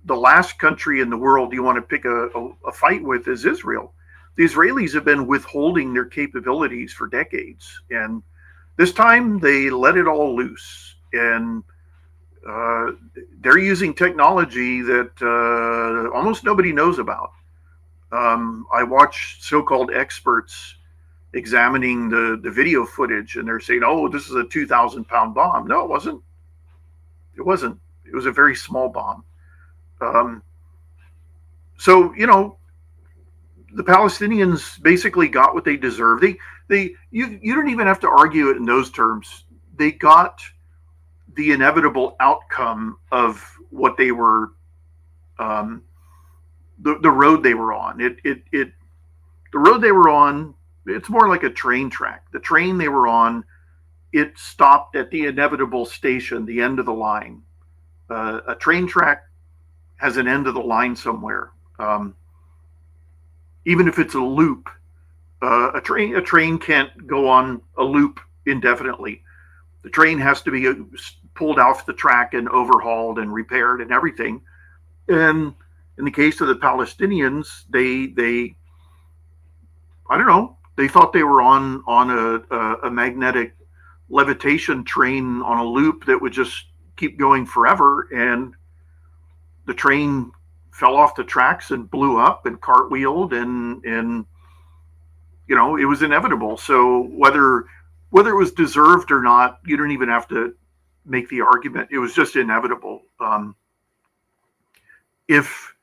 S2: the last country in the world you want to pick a fight with is Israel. The Israelis have been withholding their capabilities for decades, and this time they let it all loose. And they're using technology that almost nobody knows about. I watched so-called experts examining the video footage, and they're saying, this is a 2,000-pound bomb. No, it wasn't. It wasn't. It was a very small bomb. So, the Palestinians basically got what they deserved. You don't even have to argue it in those terms. They got the inevitable outcome of what they were, the road they were on. The road they were on, it's more like a train track. The train they were on, it stopped at the inevitable station, the end of the line. A train track has an end of the line somewhere. Even if it's a loop, a train can't go on a loop indefinitely. The train has to be pulled off the track and overhauled and repaired and everything. And in the case of the Palestinians, they I don't know, they thought they were on a magnetic levitation train on a loop that would just keep going forever, and the train fell off the tracks and blew up and cartwheeled, and it was inevitable. So whether it was deserved or not, you don't even have to make the argument. It was just inevitable. If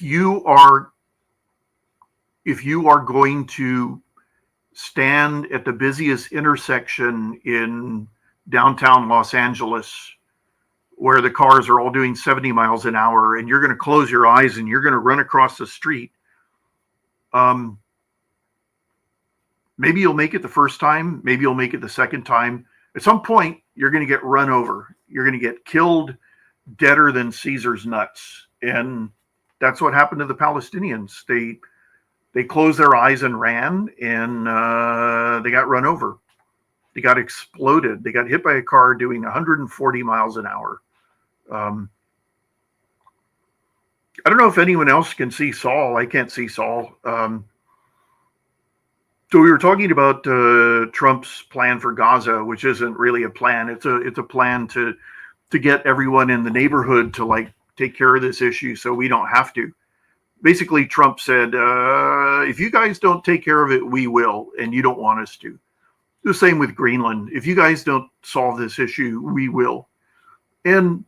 S2: you are going to stand at the busiest intersection in downtown Los Angeles, where the cars are all doing 70 miles an hour, and you're going to close your eyes and you're going to run across the street, maybe you'll make it the first time, maybe you'll make it the second time. At some point, you're going to get run over. You're going to get killed deader than Caesar's nuts. And that's what happened to the Palestinians. They closed their eyes and ran, and they got run over. They got exploded. They got hit by a car doing 140 miles an hour. I don't know if anyone else can see Saul. I can't see Saul. So we were talking about Trump's plan for Gaza, which isn't really a plan. It's a plan to get everyone in the neighborhood to like take care of this issue so we don't have to. Basically, Trump said, if you guys don't take care of it, we will, and you don't want us to. The same with Greenland. If you guys don't solve this issue, we will. And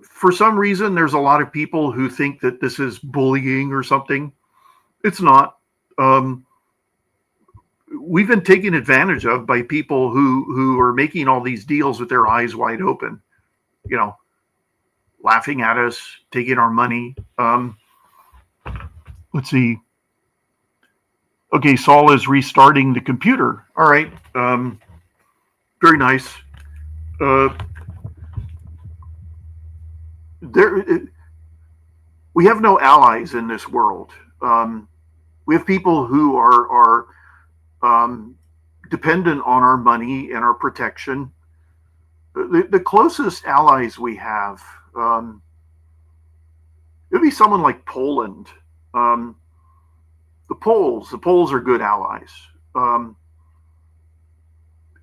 S2: for some reason, there's a lot of people who think that this is bullying or something. It's not. We've been taken advantage of by people who are making all these deals with their eyes wide open, you know, laughing at us, taking our money. Let's see. Okay, Saul is restarting the computer. All right. Very nice. We have no allies in this world. We have people who are dependent on our money and our protection. The closest allies we have, it would be someone like Poland. The Poles are good allies.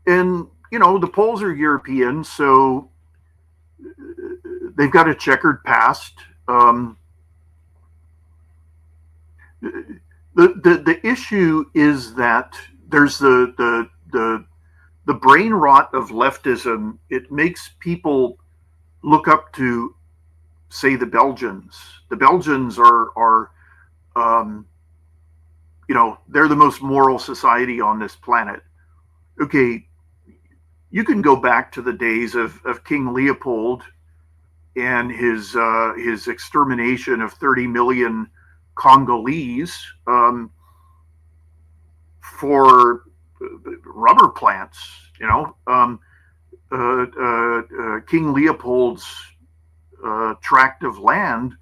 S2: And, you know, the Poles are European, so they've got a checkered past. The issue is that there's the brain rot of leftism. It makes people look up to, say, the Belgians. The Belgians are you know, they're the most moral society on this planet. Okay, you can go back to the days of King Leopold and his extermination of 30 million Congolese for rubber plants. You know, King Leopold's tract of land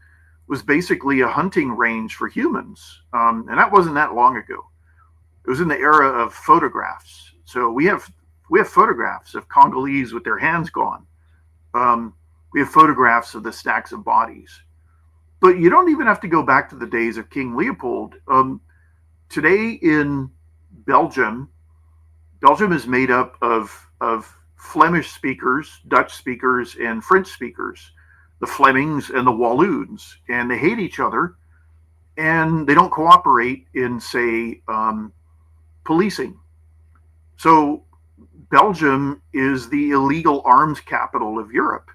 S2: was basically a hunting range for humans, and that wasn't that long ago. It was in the era of photographs. So we have photographs of Congolese with their hands gone. We have photographs of the stacks of bodies. But you don't even have to go back to the days of King Leopold. Today in Belgium is made up of Flemish speakers, Dutch speakers, and French speakers, the Flemings and the Walloons, and they hate each other, and they don't cooperate in, say, policing. So Belgium is the illegal arms capital of Europe,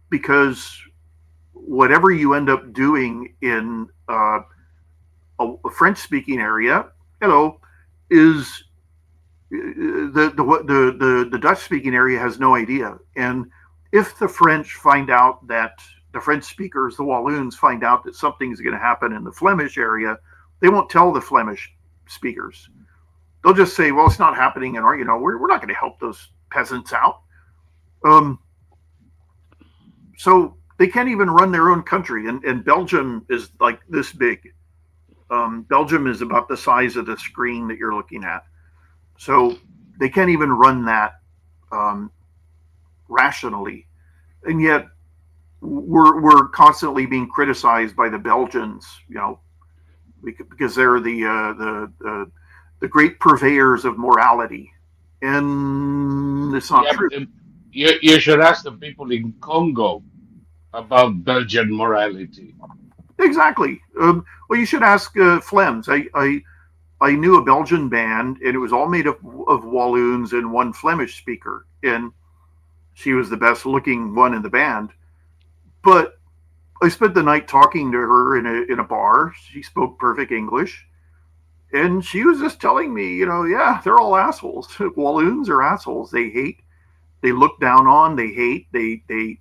S2: because whatever you end up doing in a French-speaking area, is the Dutch-speaking area has no idea. And if the French find out that the French speakers, the Walloons, find out that something's going to happen in the Flemish area, they won't tell the Flemish speakers. They'll just say, well, it's not happening in our, we're not going to help those peasants out. So they can't even run their own country. And Belgium is like this big. Belgium is about the size of the screen that you're looking at. So they can't even run that rationally. And yet we're constantly being criticized by the Belgians, because they're the great purveyors of morality. And it's not true.
S1: You should ask the people in Congo about Belgian morality.
S2: Exactly. Well, you should ask Flems. I knew a Belgian band, and it was all made up of Walloons and one Flemish speaker, and she was the best looking one in the band. But I spent the night talking to her in a bar. She spoke perfect English, and she was just telling me, yeah, they're all assholes. Walloons are assholes. They hate. They look down on. They hate. They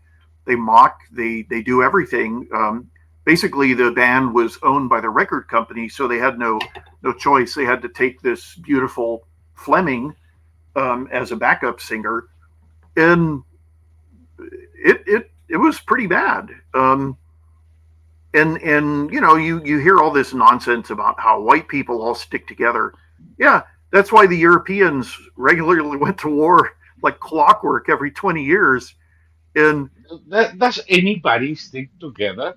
S2: mock. They do everything. Basically, the band was owned by the record company, so they had no choice. They had to take this beautiful Fleming as a backup singer. And it was pretty bad. And you hear all this nonsense about how white people all stick together. Yeah, that's why the Europeans regularly went to war like clockwork every 20 years. And
S1: Does anybody stick together?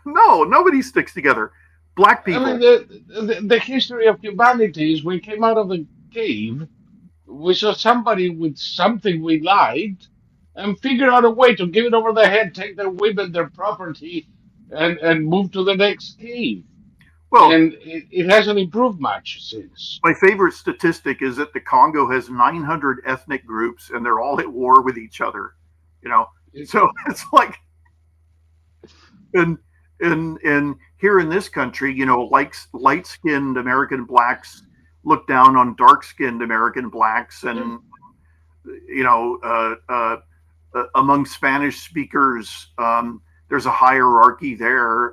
S2: no, nobody sticks together. Black
S1: I mean,
S2: people.
S1: the history of humanity is we came out of a cave, we saw somebody with something we liked, and figured out a way to give it over their head, take their women, their property, and move to the next cave.
S2: Well,
S1: And it hasn't improved much since.
S2: my favorite statistic is that the Congo has 900 ethnic groups and they're all at war with each other. You know,
S1: It,
S2: so it's like, and here in this country, like light skinned American blacks look down on dark skinned American blacks, and you know, among Spanish speakers, there's a hierarchy there.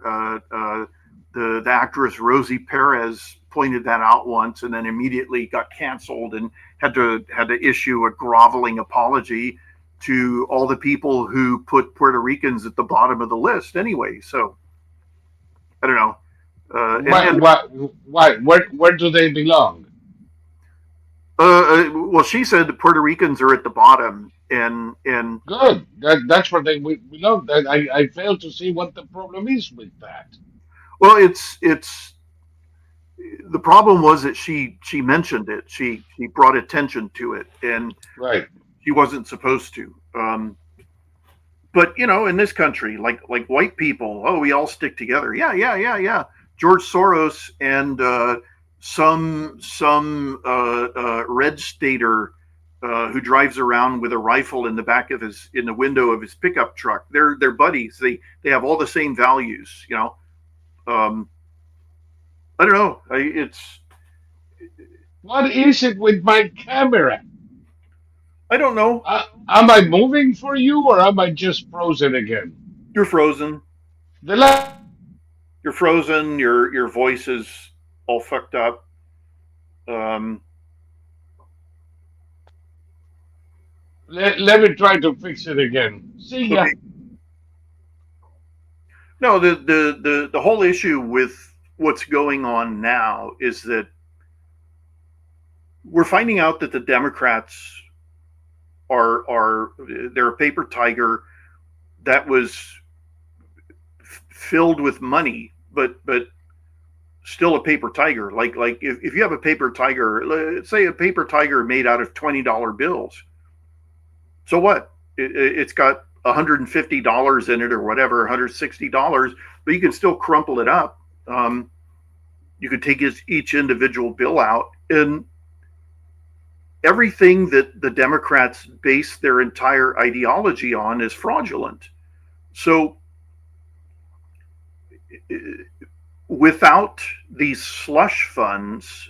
S2: The actress Rosie Perez pointed that out once, and then immediately got canceled and had to issue a groveling apology to all the people who put Puerto Ricans at the bottom of the list. Anyway, so I don't know.
S1: why, where do they belong?
S2: Well, she said the Puerto Ricans are at the bottom, and
S1: Good. That's where they belong. I fail to see what the problem is with that.
S2: well, it's the problem was that she mentioned it. She brought attention to it, and
S1: Right.
S2: she wasn't supposed to. But in this country, like white people, oh, we all stick together. Yeah, yeah, yeah, yeah. George Soros and some red stater who drives around with a rifle in the window of his pickup truck. They're buddies. They have all the same values. Um, I don't know.
S1: What is it with my camera?
S2: I don't know.
S1: Am I moving for you or am I just frozen again?
S2: You're frozen.
S1: The la-
S2: You're frozen. Your voice is all fucked up. Um,
S1: let me try to fix it again. See ya.
S2: okay. No, the whole issue with what's going on now is that we're finding out that the Democrats they're a paper tiger that was filled with money, but still a paper tiger. Like if you have a paper tiger, let's say a paper tiger made out of $20 bills. So what? It's got $150 in it or whatever, $160, but you can still crumple it up. You could take each individual bill out, and everything that the Democrats base their entire ideology on is fraudulent. So without these slush funds,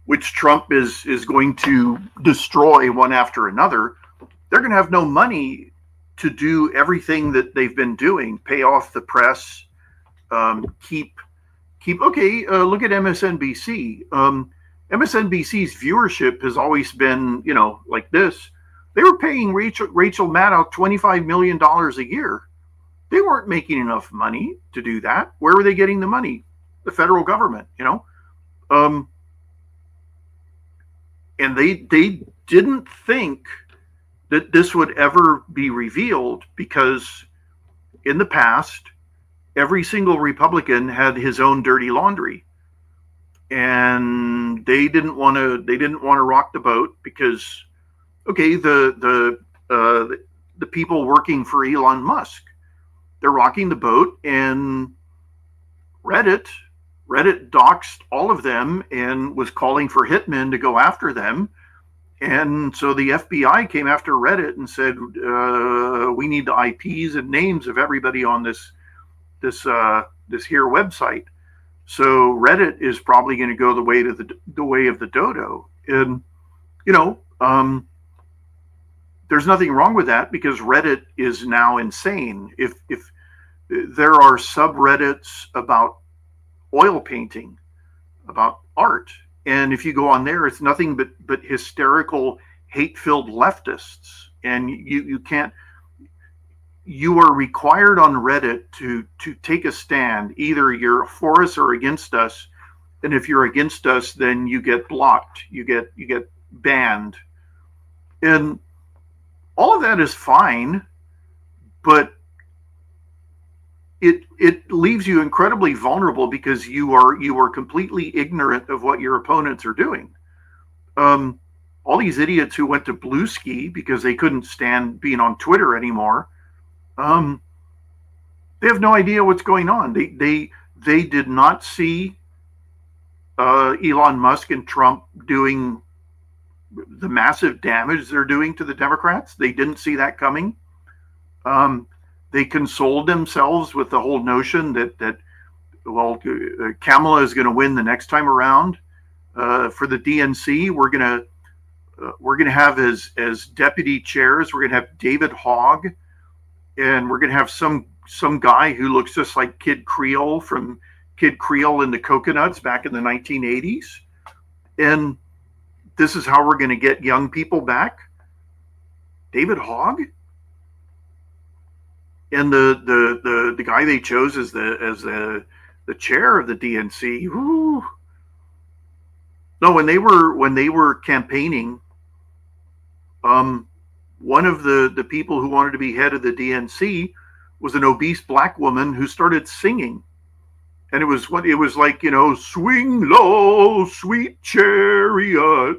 S2: which Trump is going to destroy one after another, they're going to have no money to do everything that they've been doing. Pay off the press, keep. Okay, look at MSNBC. MSNBC's viewership has always been, like this. They were paying Rachel Maddow $25 million a year. They weren't making enough money to do that. Where were they getting the money? The federal government, and they didn't think that this would ever be revealed, because in the past, every single Republican had his own dirty laundry, and they didn't want to rock the boat, because okay, the people working for Elon Musk, they're rocking the boat, and Reddit doxed all of them and was calling for hitmen to go after them. And so the FBI came after Reddit and said, we need the IPs and names of everybody on this here website. So Reddit is probably going to go the way of the dodo. And there's nothing wrong with that, because Reddit is now insane. If there are subreddits about oil painting, about art, and if you go on there, it's nothing but hysterical, hate-filled leftists and you can't. You are required on Reddit to take a stand. Either you're for us or against us, and if you're against us, then you get blocked. You get banned, and all of that is fine, but it leaves you incredibly vulnerable because you are completely ignorant of what your opponents are doing. All these idiots who went to Blue Ski because they couldn't stand being on Twitter anymore, they have no idea what's going on. They did not see Elon Musk and Trump doing the massive damage they're doing to the Democrats. They didn't see that coming. They consoled themselves with the whole notion that Kamala is going to win the next time around. For the DNC, we're going to have as deputy chairs, we're going to have David Hogg, and we're going to have some guy who looks just like Kid Creole from Kid Creole and the Coconuts back in the 1980s. And this is how we're going to get young people back. David Hogg? And the guy they chose as the chair of the DNC. Whoo. No, when they were campaigning, one of the people who wanted to be head of the DNC was an obese black woman who started singing, and it was like, swing low, sweet chariot,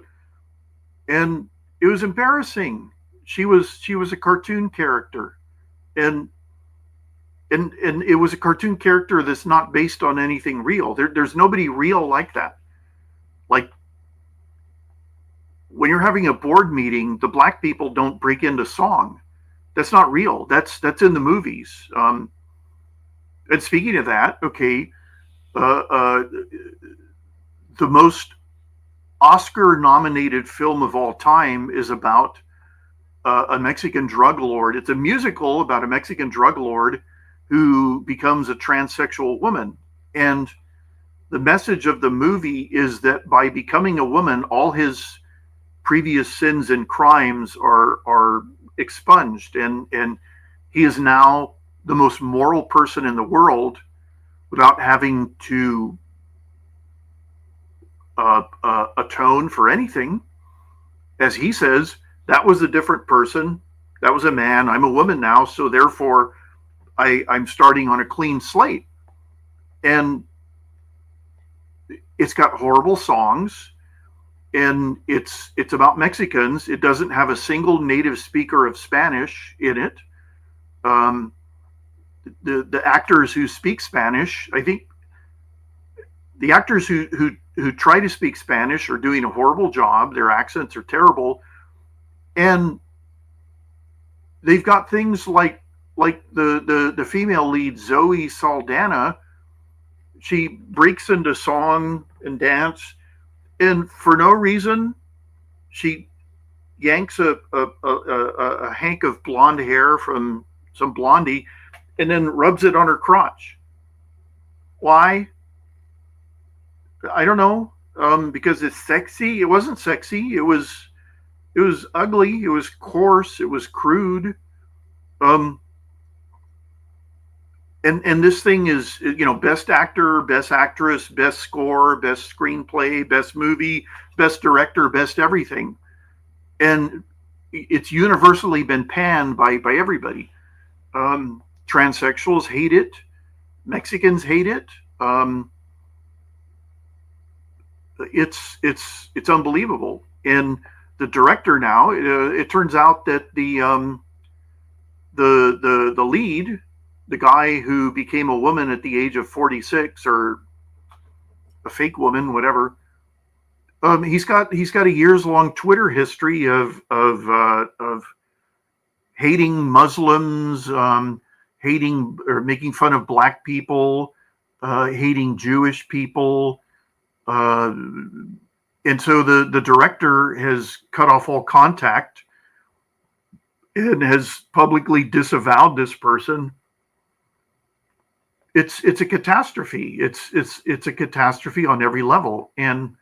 S2: and it was embarrassing. She was a cartoon character, and it was a cartoon character that's not based on anything real. There's nobody real like that. Like, when you're having a board meeting, the black people don't break into song. That's not real. That's in the movies. And speaking of that, okay, the most Oscar-nominated film of all time is about a Mexican drug lord. It's a musical about a Mexican drug lord who becomes a transsexual woman. And the message of the movie is that by becoming a woman, all his previous sins and crimes are expunged, and he is now the most moral person in the world without having to atone for anything. As he says, that was a different person. That was a man. I'm a woman now, so therefore I'm starting on a clean slate. And it's got horrible songs, and it's about Mexicans. It doesn't have a single native speaker of Spanish in it. The actors who speak Spanish, I think the actors who try to speak Spanish are doing a horrible job. Their accents are terrible, and they've got things like the female lead, Zoe Saldana. She breaks into song and dance, and for no reason, she yanks a hank of blonde hair from some blondie and then rubs it on her crotch. Why? I don't know. Because it's sexy. It wasn't sexy. It was ugly. It was coarse. It was crude. And this thing is, best actor, best actress, best score, best screenplay, best movie, best director, best everything. And it's universally been panned by everybody. Transsexuals hate it. Mexicans hate it. It's unbelievable. And the director now, it turns out that the lead, the guy who became a woman at the age of 46, or a fake woman, whatever, he's got a years-long Twitter history of hating Muslims, hating or making fun of black people, hating Jewish people, and so the director has cut off all contact and has publicly disavowed this person. It's a catastrophe. It's a catastrophe on every level. And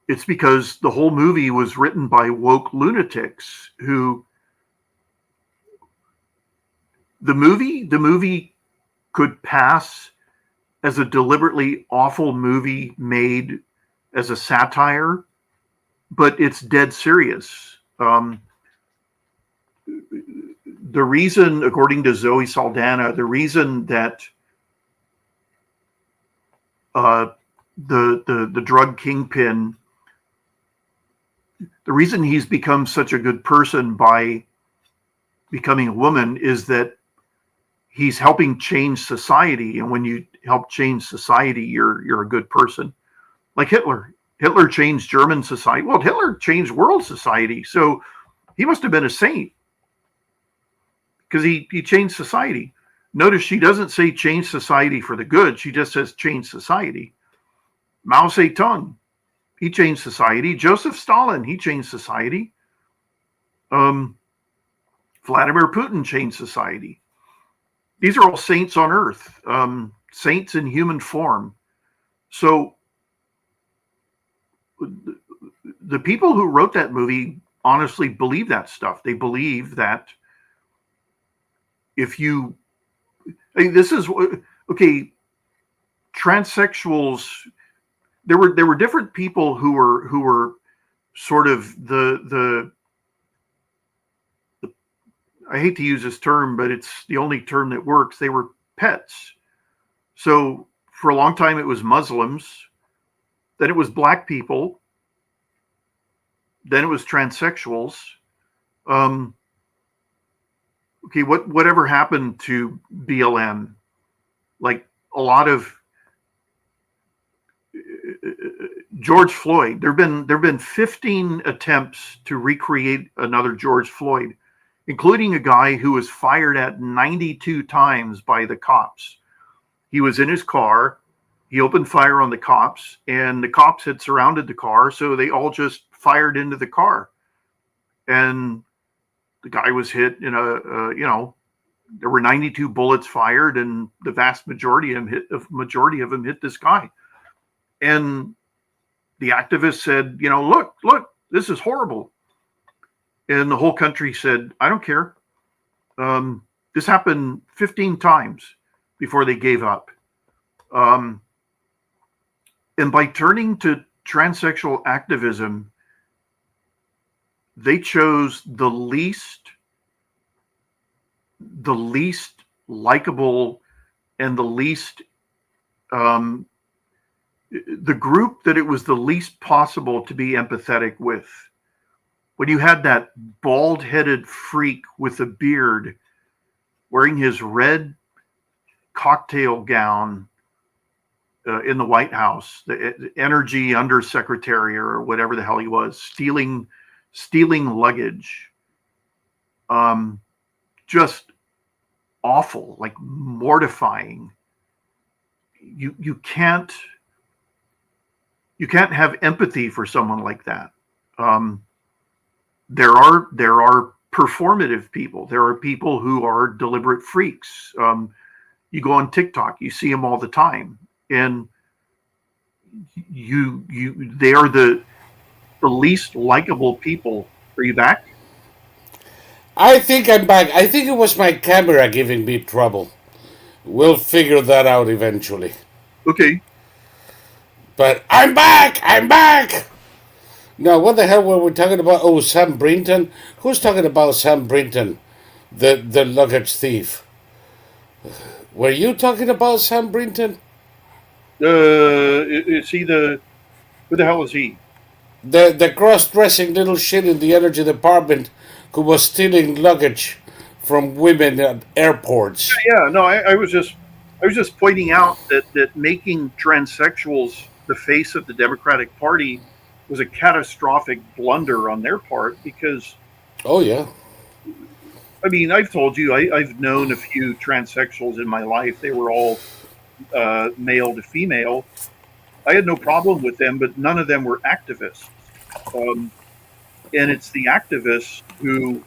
S2: It's because the whole movie was written by woke lunatics who the movie could pass as a deliberately awful movie made as a satire, but it's dead serious. The reason, according to Zoe Saldana, the reason that the drug kingpin, the reason he's become such a good person by becoming a woman is that he's helping change society. And when you help change society, you're a good person. Like Hitler. Hitler changed German society. Well, Hitler changed world society. So he must have been a saint because he changed society. Notice she doesn't say change society for the good. She just says change society. Mao Zedong, he changed society. Joseph Stalin, he changed society. Vladimir Putin changed society. These are all saints on earth, saints in human form. So the people who wrote that movie honestly believe that stuff. They believe that if you, this is okay. Transsexuals. There were different people who were sort of the I hate to use this term, but it's the only term that works. They were pets. So for a long time it was Muslims, then it was black people, then it was transsexuals. Okay, whatever happened to BLM? Like a lot of George Floyd. There've been 15 attempts to recreate another George Floyd, including a guy who was fired at 92 times by the cops. He was in his car. He opened fire on the cops, and the cops had surrounded the car, so they all just fired into the car. And the guy was hit in there were 92 bullets fired, and the vast majority of them hit this guy. And the activist said, look, this is horrible. And the whole country said, I don't care. This happened 15 times before they gave up. And by turning to transsexual activism, they chose the least likable and the least the group that it was the least possible to be empathetic with. When you had that bald-headed freak with a beard wearing his red cocktail gown in the White House, the energy undersecretary or whatever the hell he was, stealing luggage, just awful, like mortifying. You can't have empathy for someone like that. There are performative people. There are people who are deliberate freaks. You go on TikTok, you see them all the time, and they are the least likable people. Are you back?
S1: I think I'm back. I think it was my camera giving me trouble. We'll figure that out eventually.
S2: Okay.
S1: But I'm back! I'm back! Now, what the hell were we talking about? Oh, Sam Brinton? Who's talking about Sam Brinton, the luggage thief? Were you talking about Sam Brinton?
S2: Is he who the hell is he?
S1: The cross-dressing little shit in the Energy Department who was stealing luggage from women at airports.
S2: Yeah, no, I was just pointing out that making transsexuals the face of the Democratic Party was a catastrophic blunder on their part because,
S1: oh yeah,
S2: I mean, I've told you I've known a few transsexuals in my life. They were all male to female. I had no problem with them, but none of them were activists. And it's the activists who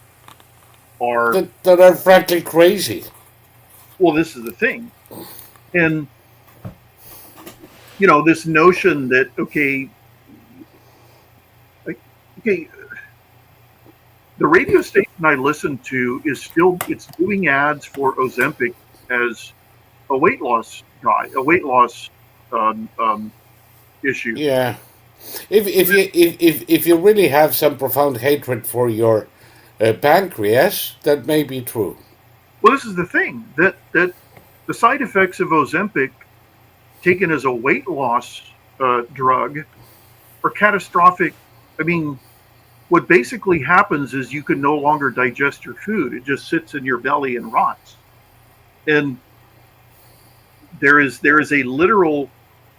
S2: are
S1: that are frankly crazy.
S2: Well, this is the thing, and this notion that okay, Okay, the radio station I listen to is still it's doing ads for Ozempic as a weight loss a weight loss um, um, issue.
S1: Yeah. If you really have some profound hatred for your pancreas, that may be true.
S2: Well, this is the thing that the side effects of Ozempic taken as a weight loss drug are catastrophic. I mean, what basically happens is you can no longer digest your food; it just sits in your belly and rots. And there is a literal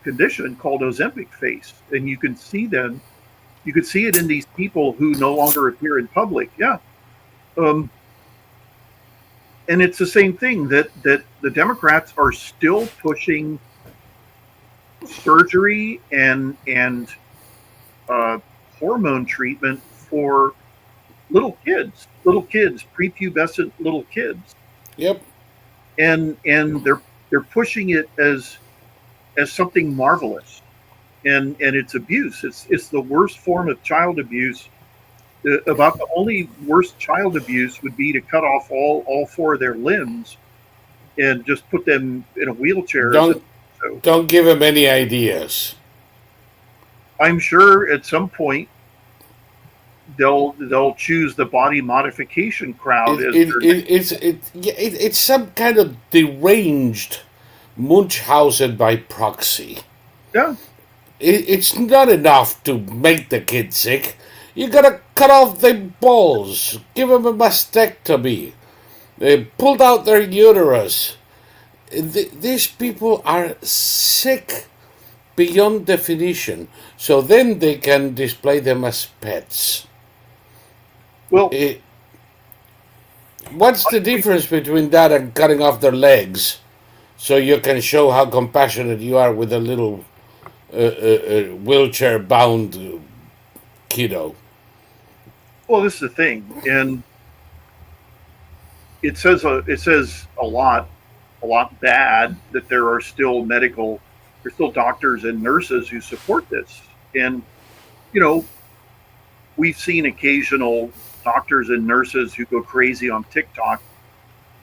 S2: condition called Ozempic face, and you can see it in these people who no longer appear in public. Yeah, um, and it's the same thing that the Democrats are still pushing surgery and uh, hormone treatment for little kids, prepubescent little kids,
S1: Yep.
S2: and they're pushing it as something marvelous, and it's abuse. It's the worst form of child abuse. About the only worst child abuse would be to cut off all four of their limbs and just put them in a wheelchair.
S1: Don't
S2: So
S1: don't give him any ideas.
S2: I'm sure at some point they'll choose the body modification crowd as their next.
S1: It's some kind of deranged Munchausen by proxy.
S2: Yeah.
S1: It's not enough to make the kid sick. You gotta cut off their balls, give them a mastectomy, pulled out their uterus. These people are sick beyond definition. So then they can display them as pets.
S2: Well,
S1: What's the difference between that and cutting off their legs so you can show how compassionate you are with a little wheelchair bound kiddo?
S2: well, this is the thing, and it says a lot bad that there's still doctors and nurses who support this, and you know we've seen occasional doctors and nurses who go crazy on TikTok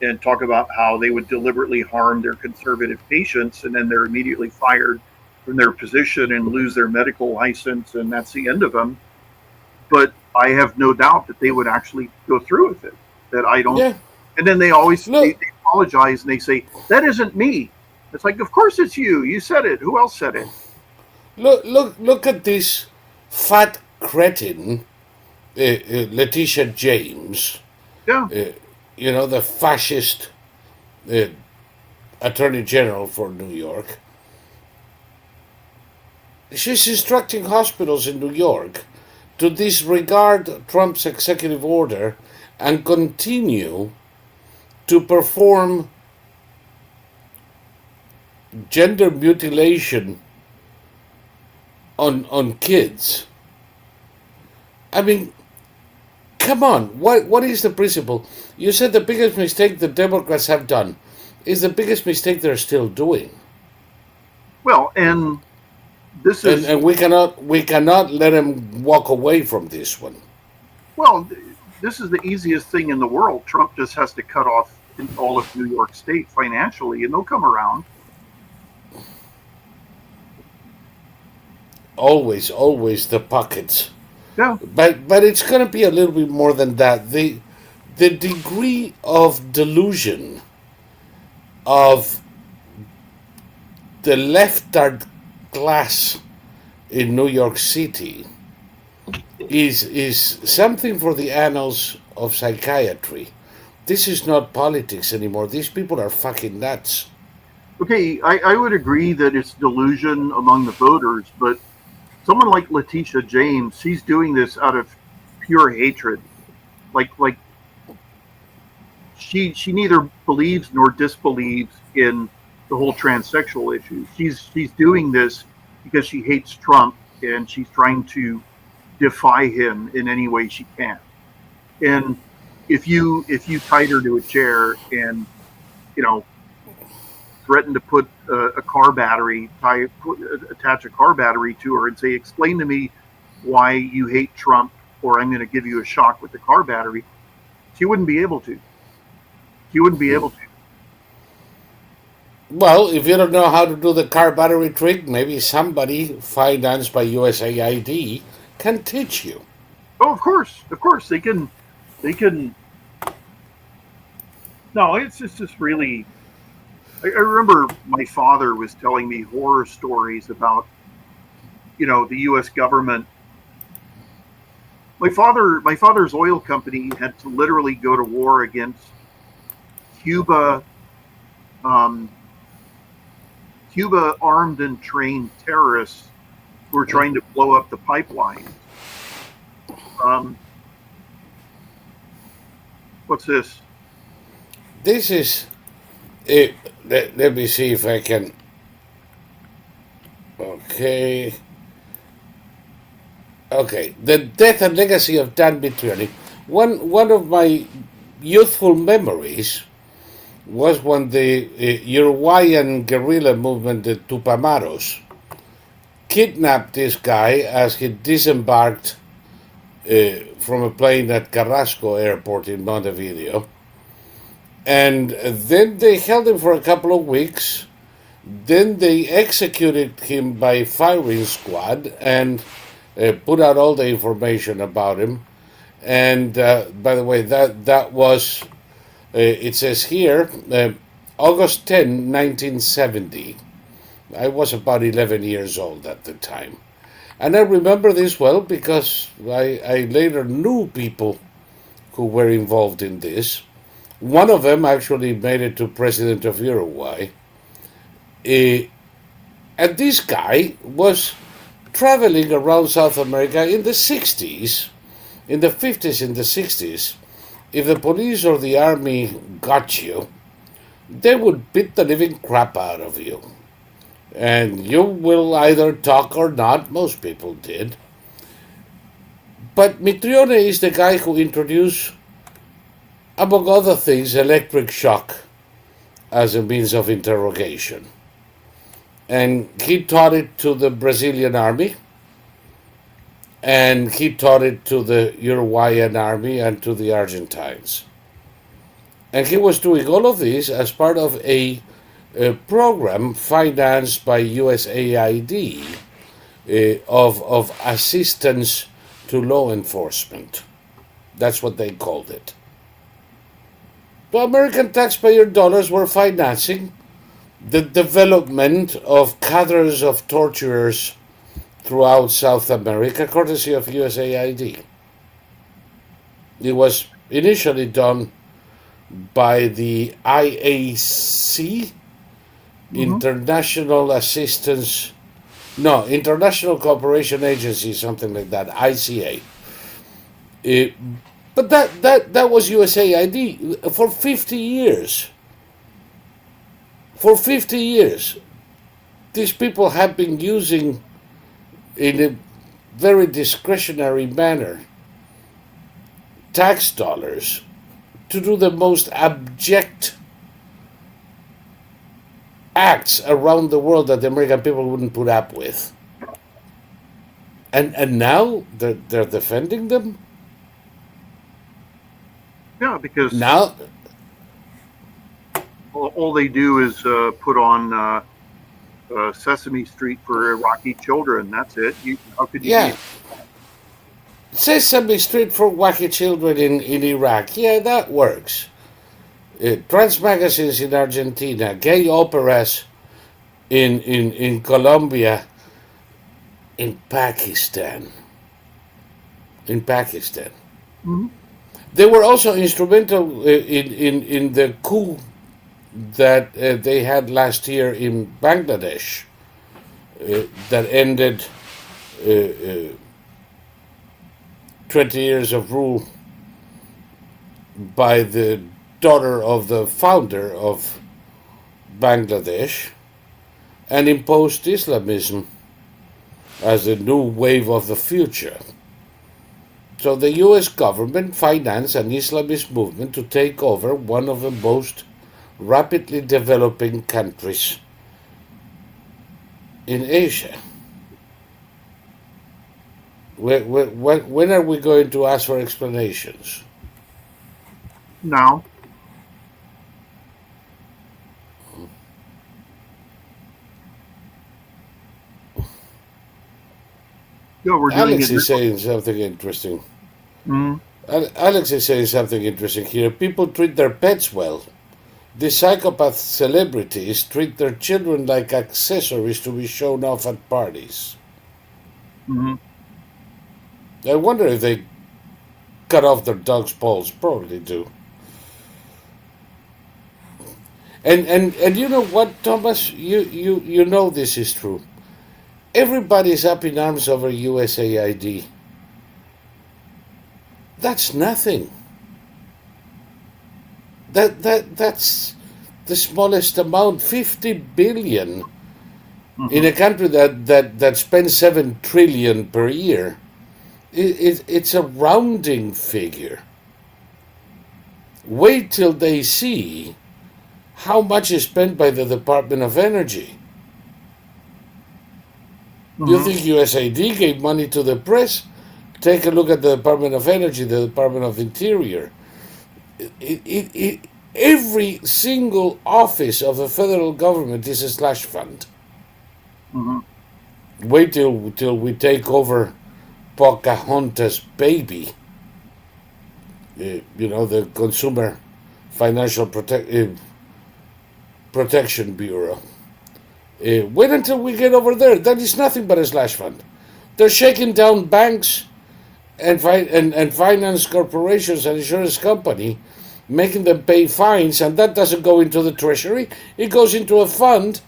S2: and talk about how they would deliberately harm their conservative patients, and then they're immediately fired from their position and lose their medical license, and that's the end of them. But I have no doubt that they would actually go through with it. That I don't.
S1: Yeah.
S2: And then they always
S1: Look,
S2: they apologize and they say that isn't me. It's like, of course it's you. You said it. Who else said it?
S1: look at this fat cretin, Letitia James.
S2: Yeah.
S1: The fascist uh, attorney general for New York. She's instructing hospitals in New York to disregard Trump's executive order and continue to perform gender mutilation on kids. I mean, come on, what is the principle? You said the biggest mistake the Democrats have done is the biggest mistake they're still doing.
S2: Well, and this is
S1: And we cannot let them walk away from this one.
S2: well, this is the easiest thing in the world. Trump just has to cut off in all of New York State financially, and they'll come around.
S1: Always the pockets.
S2: Yeah.
S1: But it's gonna be a little bit more than that. The degree of delusion of the leftard class in New York City is something for the annals of psychiatry. This is not politics anymore. These people are fucking nuts.
S2: Okay, I would agree that it's delusion among the voters, but someone like Letitia James, she's doing this out of pure hatred. Like she neither believes nor disbelieves in the whole transsexual issue. She's doing this because she hates Trump and she's trying to defy him in any way she can. And if you tied her to a chair and you know threaten to put a car battery, attach a car battery to her and say, explain to me why you hate Trump or I'm going to give you a shock with the car battery, she wouldn't be able to. She wouldn't be able to.
S1: Well, if you don't know how to do the car battery trick, maybe somebody financed by USAID can teach you.
S2: Oh, of course, they can. No, it's just really. I remember my father was telling me horror stories about, the U.S. government. My father's oil company had to literally go to war against Cuba, Cuba armed and trained terrorists who were trying to blow up the pipeline. What's this?
S1: This is. Let me see if I can. Okay. Okay. The death and legacy of Dan Mitrione. One of my youthful memories was when the Uruguayan guerrilla movement, the Tupamaros, kidnapped this guy as he disembarked from a plane at Carrasco Airport in Montevideo. And then they held him for a couple of weeks. Then they executed him by firing squad and put out all the information about him. And by the way, that was, it says here, August 10, 1970. I was about 11 years old at the time. And I remember this well because I later knew people who were involved in this. One of them actually made it to president of Uruguay. And this guy was traveling around South America in the 60s, in the 50s, in the 60s. If the police or the army got you, they would beat the living crap out of you. And you will either talk or not. Most people did. But Mitrione is the guy who introduced, among other things, electric shock as a means of interrogation. And he taught it to the Brazilian army, and he taught it to the Uruguayan army and to the Argentines. And he was doing all of this as part of a program financed by USAID of assistance to law enforcement. That's what they called it. The American taxpayer dollars were financing the development of cadres of torturers throughout South America, courtesy of USAID. It was initially done by the IAC, International Cooperation Agency, something like that, ICA. But that was USAID for 50 years. For 50 years, these people have been using, in a very discretionary manner, tax dollars to do the most abject acts around the world that the American people wouldn't put up with. And now they're defending them?
S2: Yeah, because
S1: now
S2: all they do is put on Sesame Street for Iraqi children. That's it. How could you?
S1: Yeah. Sesame Street for wacky children in Iraq. Yeah, that works. Trans magazines in Argentina, gay operas in Colombia, in Pakistan. In Pakistan.
S2: Mm-hmm.
S1: They were also instrumental in the coup that they had last year in Bangladesh that ended 20 years of rule by the daughter of the founder of Bangladesh and imposed Islamism as the new wave of the future. So the US government financed an Islamist movement to take over one of the most rapidly developing countries in Asia. When are we going to ask for explanations?
S2: Now, yeah, we're doing
S1: Alex
S2: it
S1: is
S2: now.
S1: saying something interesting.
S2: Mm,
S1: Alex is saying something interesting here. People treat their pets well. The psychopath celebrities treat their children like accessories to be shown off at parties.
S2: mm,
S1: I wonder if they cut off their dog's balls. Probably do. And you know what, Thomas? You know this is true. Everybody's up in arms over USAID. That's nothing. That's the smallest amount, 50 billion in
S2: mm-hmm,
S1: a country that spends 7 trillion per year. It's a rounding figure. Wait till they see how much is spent by the Department of Energy. You
S2: mm-hmm,
S1: think USAID gave money to the press? Take a look at the Department of Energy, the Department of Interior. Every single office of the federal government is a slush fund.
S2: mm-hmm.
S1: Wait till we take over Pocahontas' baby. The Consumer Financial Protection Bureau. Wait until we get over there. That is nothing but a slush fund. They're shaking down banks and finance corporations and insurance company, making them pay fines, and that doesn't go into the treasury. It goes into a fund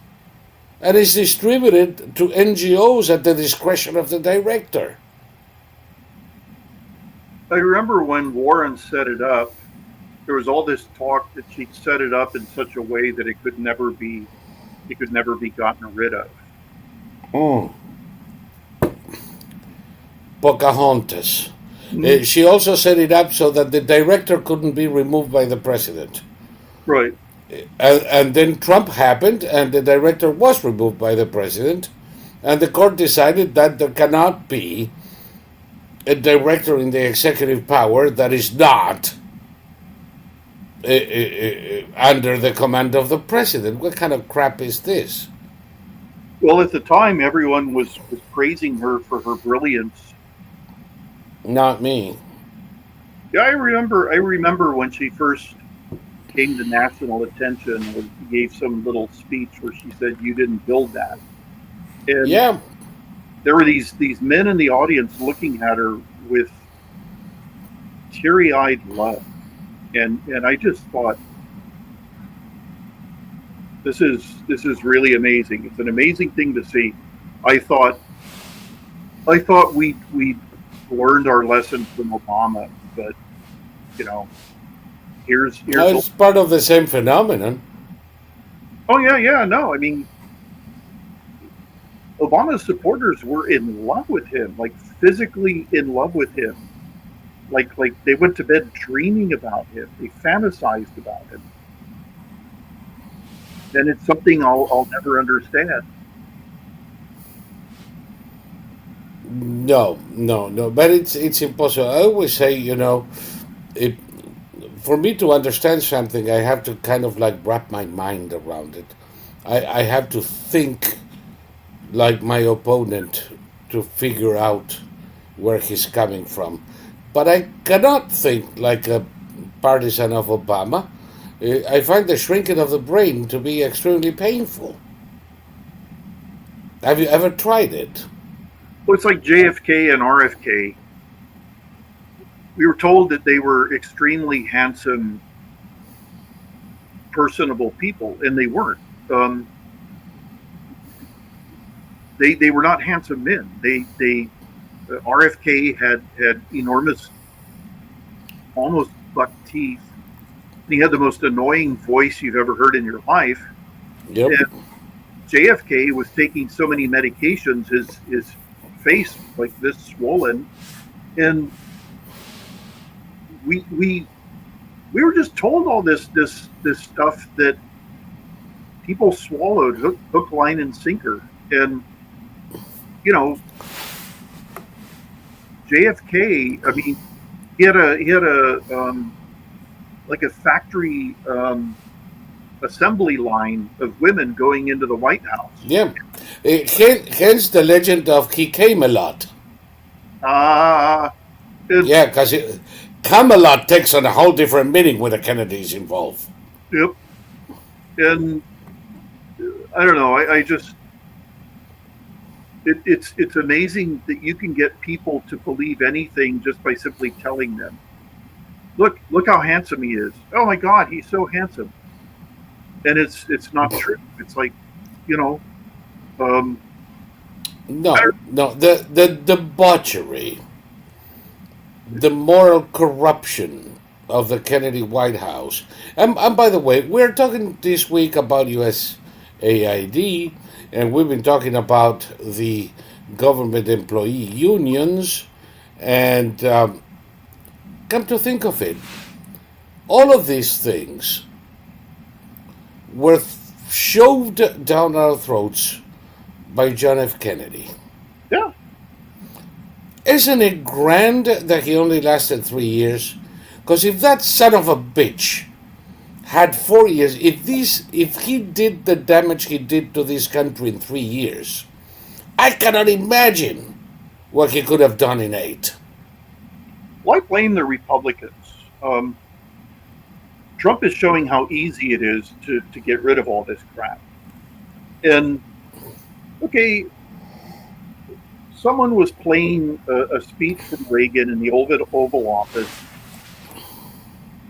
S1: and is distributed to NGOs at the discretion of the director.
S2: I remember when Warren set it up, there was all this talk that she'd set it up in such a way that it could never be gotten rid of.
S1: Mm. Pocahontas.
S2: Mm,
S1: She also set it up so that the director couldn't be removed by the president.
S2: right.
S1: And then Trump happened, and the director was removed by the president, and the court decided that there cannot be a director in the executive power that is not under the command of the president. What kind of crap is this?
S2: Well, at the time, everyone was praising her for her brilliance.
S1: Not me.
S2: Yeah, I remember when she first came to national attention or gave some little speech where she said, "You didn't build that." And
S1: Yeah,
S2: there were these men in the audience looking at her with teary-eyed love. And I just thought, this is really amazing. It's an amazing thing to see. I thought we learned our lesson from Obama, but you know,
S1: no,
S2: here's
S1: it's part of the same phenomenon.
S2: oh yeah, no, I mean, Obama's supporters were in love with him, like physically in love with him. Like they went to bed dreaming about him. They fantasized about him. And it's something I'll never understand.
S1: No, no, no. But it's impossible. I always say, it, for me to understand something, I have to kind of like wrap my mind around it. I have to think like my opponent to figure out where he's coming from. But I cannot think like a partisan of Obama. I find the shrinking of the brain to be extremely painful. Have you ever tried it?
S2: Well, it's like JFK and RFK. We were told that they were extremely handsome, personable people, and they weren't. Um, they were not handsome men. They RFK had enormous, almost buck teeth. He had the most annoying voice you've ever heard in your life.
S1: Yep.
S2: And JFK was taking so many medications, his face like this swollen, and we were just told all this stuff that people swallowed hook, line, and sinker. And you know, JFK. I mean, he had a like a factory assembly line of women going into the White House.
S1: Yeah. Hence the legend of he came a lot.
S2: Uh, and,
S1: Yeah, because Camelot takes on a whole different meaning when the Kennedys involved.
S2: yep. And I don't know. I just it's amazing that you can get people to believe anything just by simply telling them. Look how handsome he is. Oh my God, he's so handsome. And it's not true. It's like, you know, um,
S1: No, no, the debauchery, the moral corruption of the Kennedy White House. And by the way, we're talking this week about USAID, and we've been talking about the government employee unions, and come to think of it, all of these things were shoved down our throats by John F. Kennedy.
S2: yeah.
S1: Isn't it grand that he only lasted 3 years? Because if that son of a bitch had 4 years, if he did the damage he did to this country in 3 years, I cannot imagine what he could have done in 8.
S2: Well, I blame the Republicans. Trump is showing how easy it is to get rid of all this crap. And okay, someone was playing a speech from Reagan in the Oval Office,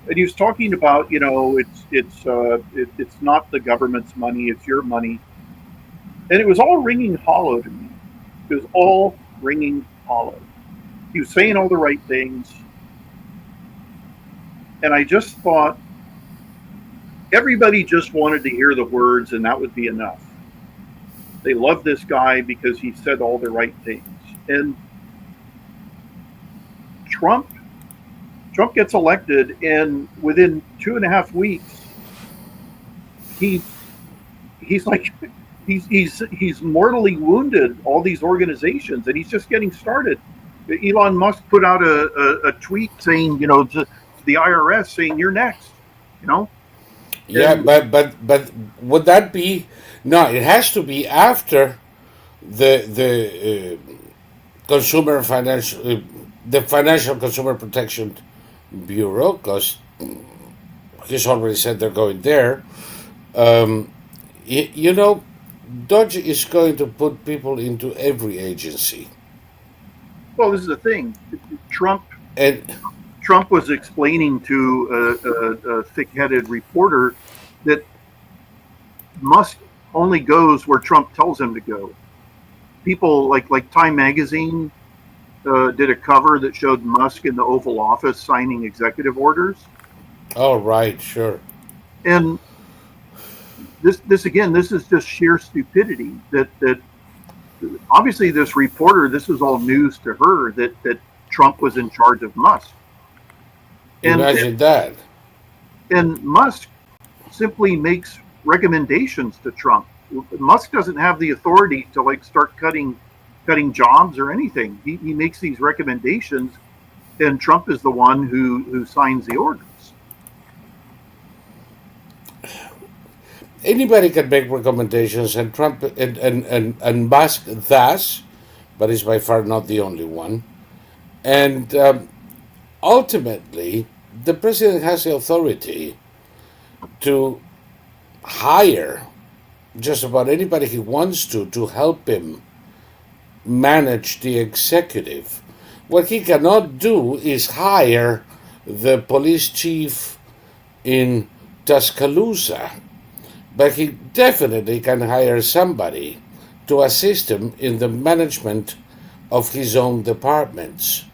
S2: and he was talking about, you know, it's not the government's money, it's your money, and it was all ringing hollow to me. It was all ringing hollow. He was saying all the right things, and I just thought everybody just wanted to hear the words, and that would be enough. They love this guy because he said all the right things. And Trump gets elected, and within 2.5 weeks, he's like he's mortally wounded all these organizations, and he's just getting started. Elon Musk put out a tweet saying, you know, to the IRS saying you're next, you know.
S1: Yeah, but would that be no? It has to be after the consumer financial the Financial Consumer Protection Bureau, because he's already said they're going there. You know, Dodge is going to put people into every agency.
S2: Well, this is the thing. Trump
S1: And
S2: Trump was explaining to a thick-headed reporter that Musk only goes where Trump tells him to go. People like Time Magazine did a cover that showed Musk in the Oval Office signing executive orders,
S1: oh right, sure.
S2: and this again, this is just sheer stupidity. That obviously this reporter, this was all news to her that Trump was in charge of Musk.
S1: Imagine that.
S2: And Musk simply makes recommendations to Trump. Musk doesn't have the authority to like start cutting jobs or anything. He makes these recommendations, and Trump is the one who signs the orders.
S1: Anybody can make recommendations, and Trump and Musk thus, but he's by far not the only one. And ultimately, the president has the authority to hire just about anybody he wants to help him manage the executive. What he cannot do is hire the police chief in Tuscaloosa, but he definitely can hire somebody to assist him in the management of his own departments.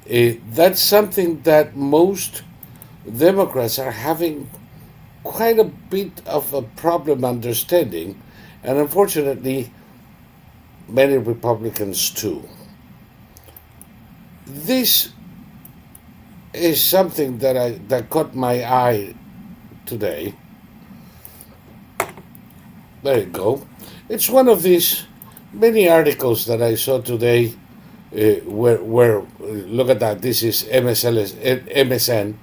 S1: That's something that most Democrats are having quite a bit of a problem understanding, and unfortunately, many Republicans too. This is something that caught my eye today. There you go. It's one of these many articles that I saw today where look at that. This is MSN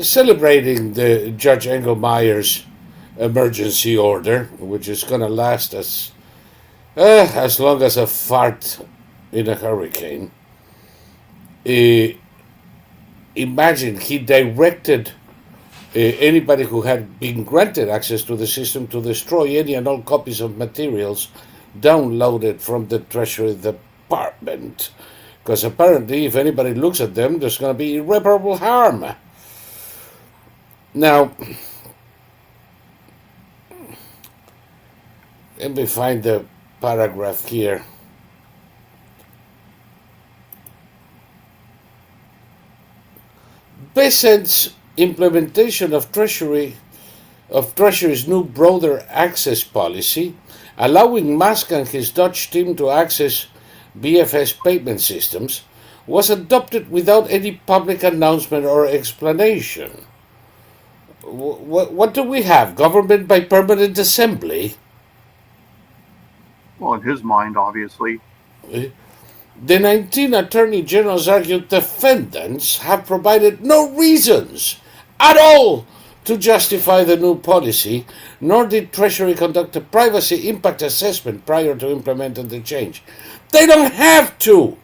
S1: celebrating the Judge Engelmayer's emergency order, which is going to last as long as a fart in a hurricane. Imagine he directed anybody who had been granted access to the system to destroy any and all copies of materials downloaded from the Treasury Department. Because apparently, if anybody looks at them, there's going to be irreparable harm. Now, let me find the paragraph here. Besant's implementation of Treasury's new broader access policy, allowing Musk and his Dutch team to access BFS payment systems, was adopted without any public announcement or explanation. What do we have? Government by permanent assembly?
S2: Well, in his mind, obviously.
S1: The 19 attorney generals argued defendants have provided no reasons at all to justify the new policy, nor did Treasury conduct a privacy impact assessment prior to implementing the change. They don't have to!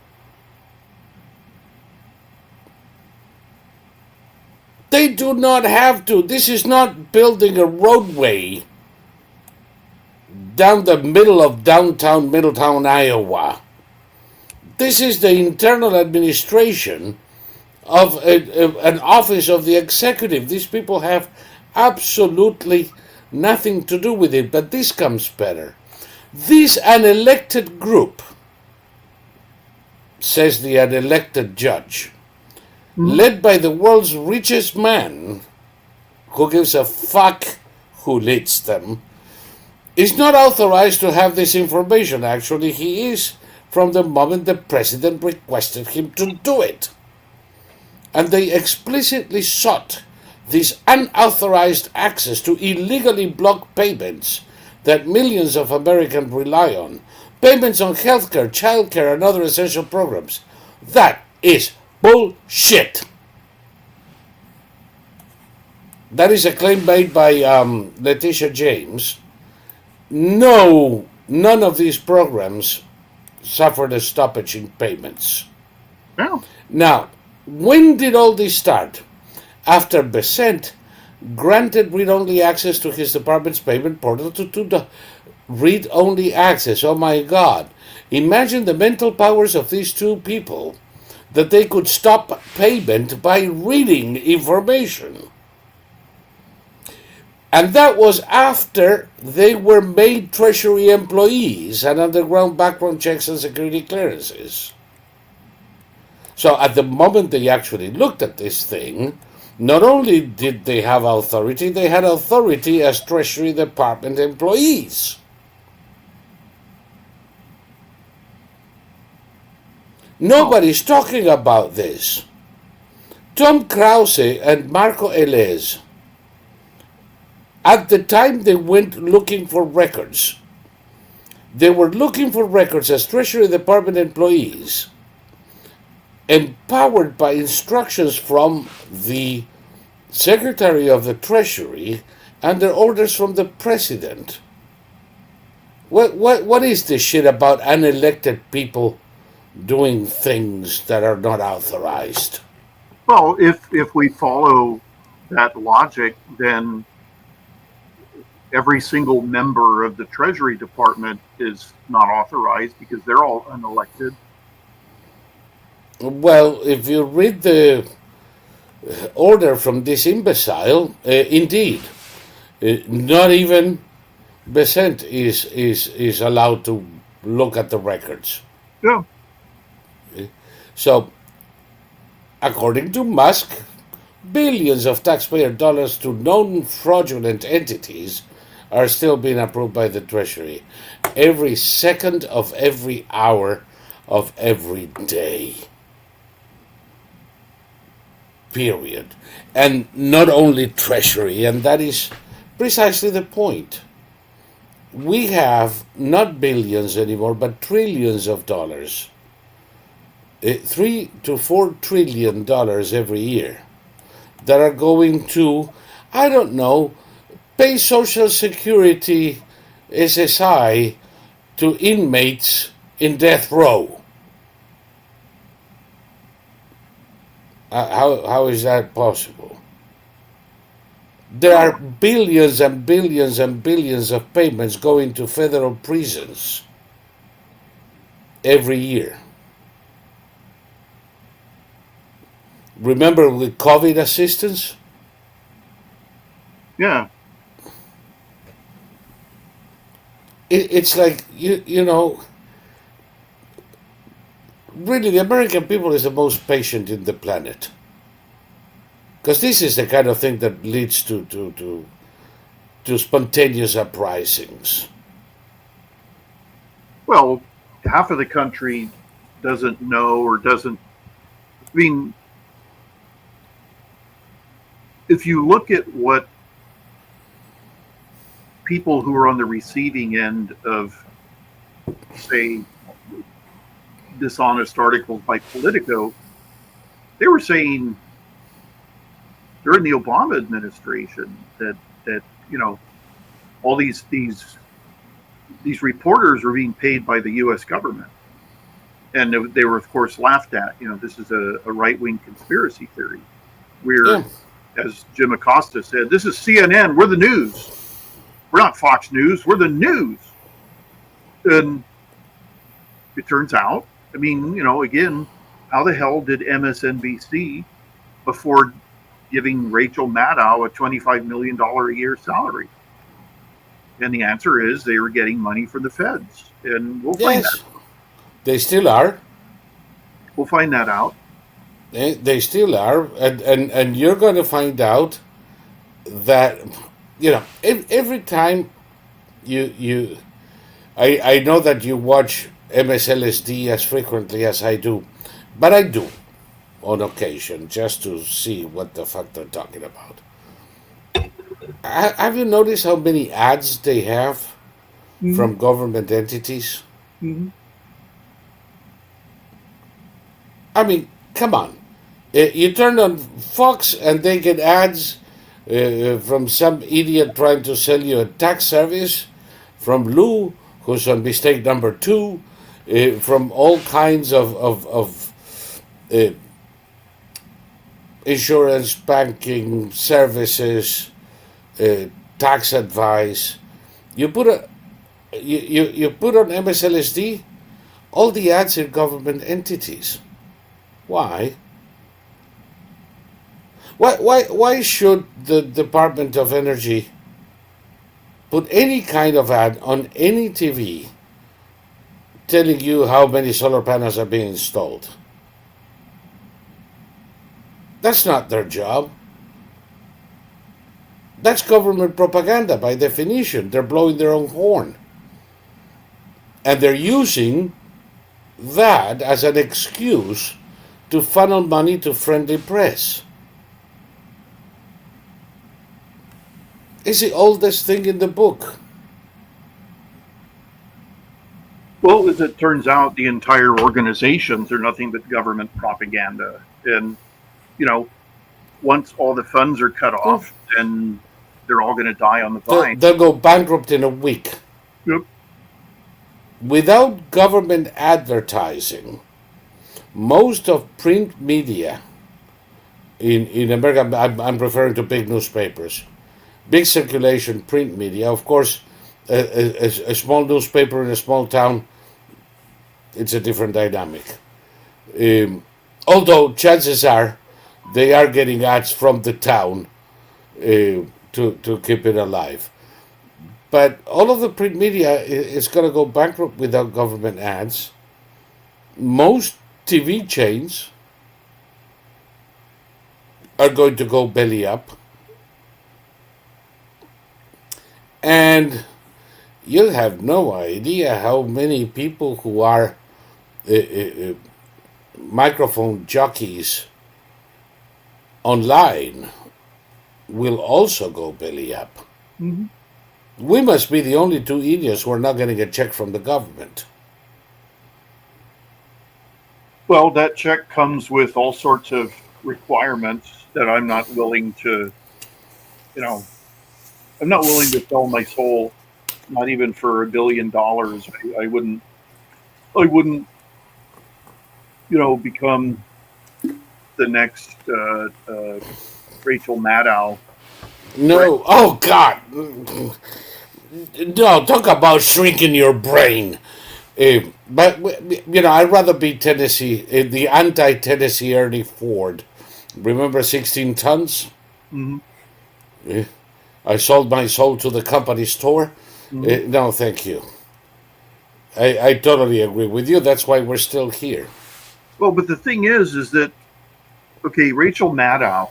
S1: They do not have to. This is not building a roadway down the middle of downtown Middletown, Iowa. This is the internal administration of an office of the executive. These people have absolutely nothing to do with it, but this comes better. This unelected group, says the unelected judge, led by the world's richest man, who gives a fuck who leads them, is not authorized to have this information. Actually, he is from the moment the president requested him to do it. And they explicitly sought this unauthorized access to illegally block payments that millions of Americans rely on. Payments on healthcare, childcare, and other essential programs. That is bullshit. That is a claim made by Letitia James. No, none of these programs suffered a stoppage in payments.
S2: Yeah.
S1: Now, when did all this start? After Besant granted read-only access to his department's payment portal to the read-only access. Oh my God. Imagine the mental powers of these two people, that they could stop payment by reading information. And that was after they were made Treasury employees and underground background checks and security clearances. So at the moment they actually looked at this thing, not only did they have authority, they had authority as Treasury Department employees. Nobody's talking about this. Tom Krause and Marco Elez, at the time they went looking for records, they were looking for records as Treasury Department employees, empowered by instructions from the Secretary of the Treasury under orders from the President. What is this shit about unelected people doing things that are not authorized?
S2: Well, if we follow that logic, then every single member of the Treasury Department is not authorized because they're all unelected.
S1: Well, if you read the order from this imbecile, indeed, not even Besant is allowed to look at the records.
S2: Yeah.
S1: So, according to Musk, billions of taxpayer dollars to known fraudulent entities are still being approved by the Treasury every second of every hour of every day. Period. And not only Treasury, and that is precisely the point. we have not billions anymore, but trillions of dollars. $3 to $4 trillion every year that are going to, I don't know, pay Social Security SSI to inmates in death row. How is that possible? There are billions and billions and billions of payments going to federal prisons every year. Remember with COVID assistance?
S2: Yeah.
S1: It's like, you know, really the American people is the most patient in the planet. Because this is the kind of thing that leads to spontaneous uprisings.
S2: Well, half of the country doesn't know or doesn't. I mean, if you look at what people who are on the receiving end of, say, dishonest articles by Politico, they were saying during the Obama administration that you know all these reporters were being paid by the U.S. government, and they were of course laughed at. You know, this is a right-wing conspiracy theory. We're, as Jim Acosta said, this is CNN. We're the news. We're not Fox News. We're the news. And it turns out, I mean, you know, again, how the hell did MSNBC afford giving Rachel Maddow a $25 million a year salary? And the answer is they were getting money from the feds. And we'll find that.
S1: They still are.
S2: We'll find that out.
S1: They still are. And you're going to find out that, you know, every time I know that you watch MSLSD as frequently as I do, but I do on occasion just to see what the fuck they're talking about. Have you noticed how many ads they have from government entities? I mean, come on. You turn on Fox and they get ads from some idiot trying to sell you a tax service, from Lou, who's on mistake number 2, from all kinds of insurance, banking, services, tax advice. You put you put on MSLSD all the ads in government entities. Why? Why should the Department of Energy put any kind of ad on any TV telling you how many solar panels are being installed? That's not their job. That's government propaganda by definition. They're blowing their own horn. And they're using that as an excuse to funnel money to friendly press. It's the oldest thing in the book.
S2: Well, as it turns out, the entire organizations are nothing but government propaganda. And, you know, once all the funds are cut off, then they're all going to die on the vine.
S1: They'll go bankrupt in a week.
S2: Yep.
S1: Without government advertising, most of print media in America, I'm referring to big newspapers, big circulation print media, of course, a small newspaper in a small town, it's a different dynamic. Although chances are they are getting ads from the town to keep it alive. But all of the print media is going to go bankrupt without government ads. Most TV chains are going to go belly up. And you'll have no idea how many people who are microphone jockeys online will also go belly up. We must be the only two idiots who are not getting a check from the government.
S2: Well, that check comes with all sorts of requirements that I'm not willing to, you know, I'm not willing to sell my soul, not even for $1 billion. I wouldn't, become the next Rachel Maddow. Right?
S1: No, oh God, no! Talk about shrinking your brain. But I'd rather be Tennessee, the anti-Tennessee Ernie Ford. Remember 16 tons?
S2: Mm-hmm.
S1: I sold my soul to the company store.
S2: Mm-hmm.
S1: No, thank you. I totally agree with you. That's why we're still here.
S2: Well, but the thing is that, okay, Rachel Maddow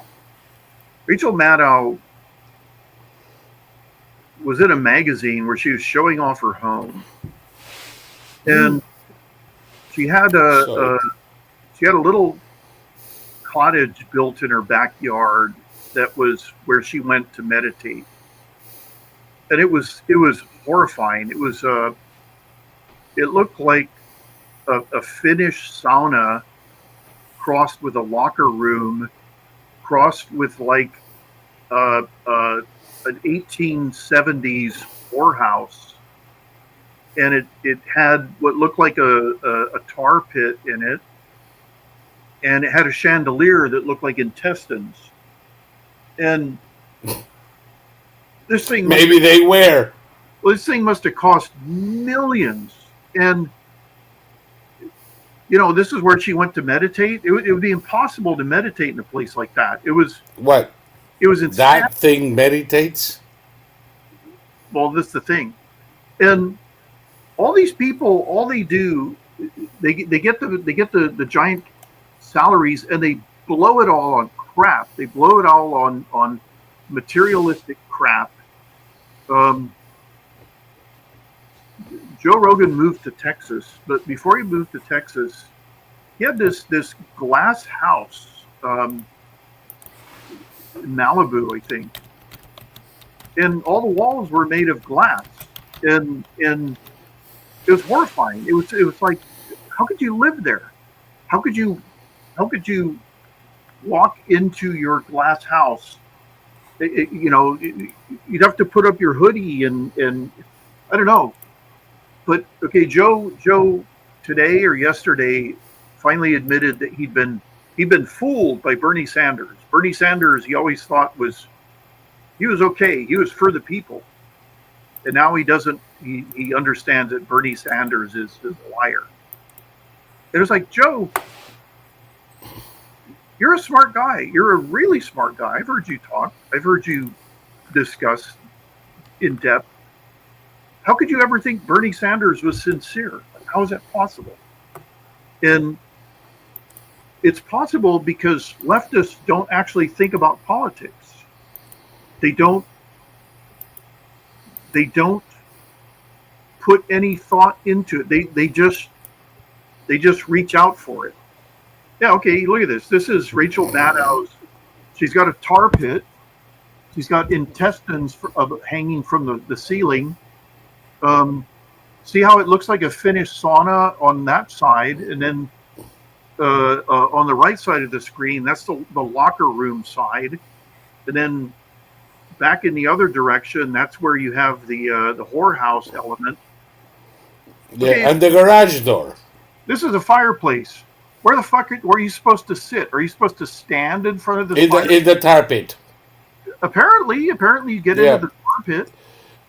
S2: was in a magazine where she was showing off her home, and she had she had a little cottage built in her backyard that was where she went to meditate, and it was horrifying. It looked like a Finnish sauna crossed with a locker room, crossed with like an 1870s whorehouse, and it had what looked like a tar pit in it, and it had a chandelier that looked like intestines. And this thing
S1: Maybe they were.
S2: Well, this thing must have cost millions. And this is where she went to meditate. It would be impossible to meditate in a place like that. It was
S1: What?
S2: It was insane.
S1: That thing meditates?
S2: Well, that's the thing. And all these people, all they do, they get the giant salaries, and they blow it all on crap. They blow it all on materialistic crap. Joe Rogan moved to Texas, but before he moved to Texas, he had this glass house in Malibu, I think, and all the walls were made of glass, and it was horrifying. It was like, how could you live there? How could you walk into your glass house? You'd have to put up your hoodie and I don't know. But okay, Joe today or yesterday finally admitted that he'd been fooled by Bernie Sanders. Bernie Sanders, he always thought he was okay. He was for the people. And now he doesn't, he understands that Bernie Sanders is a liar. It was like, Joe, you're a smart guy. You're a really smart guy. I've heard you talk. I've heard you discuss in depth. How could you ever think Bernie Sanders was sincere? How is that possible? And it's possible because leftists don't actually think about politics. They don't put any thought into it. They just reach out for it. Yeah, okay, look at this. This is Rachel Maddow's. She's got a tar pit. She's got intestines hanging from the ceiling. See how it looks like a Finnish sauna on that side, and then on the right side of the screen, that's the locker room side, and then back in the other direction, that's where you have the whorehouse element.
S1: Yeah, okay. And the garage door.
S2: This is a fireplace. Where the fuck are you supposed to sit? Are you supposed to stand in front of the fire?
S1: In the tar pit.
S2: Apparently you get into the tar pit.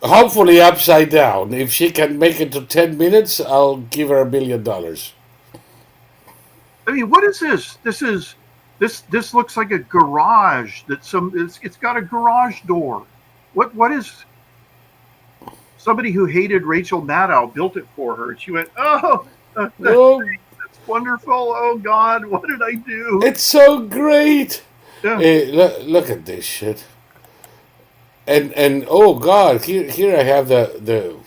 S1: Hopefully upside down. If she can make it to 10 minutes, I'll give her $1 million.
S2: I mean, what is this? This looks like a garage it's got a garage door. What is somebody who hated Rachel Maddow built it for her? She went, oh, that's wonderful. Oh God, what did I do?
S1: It's so great.
S2: Yeah.
S1: Look at this shit. And oh God, here I have the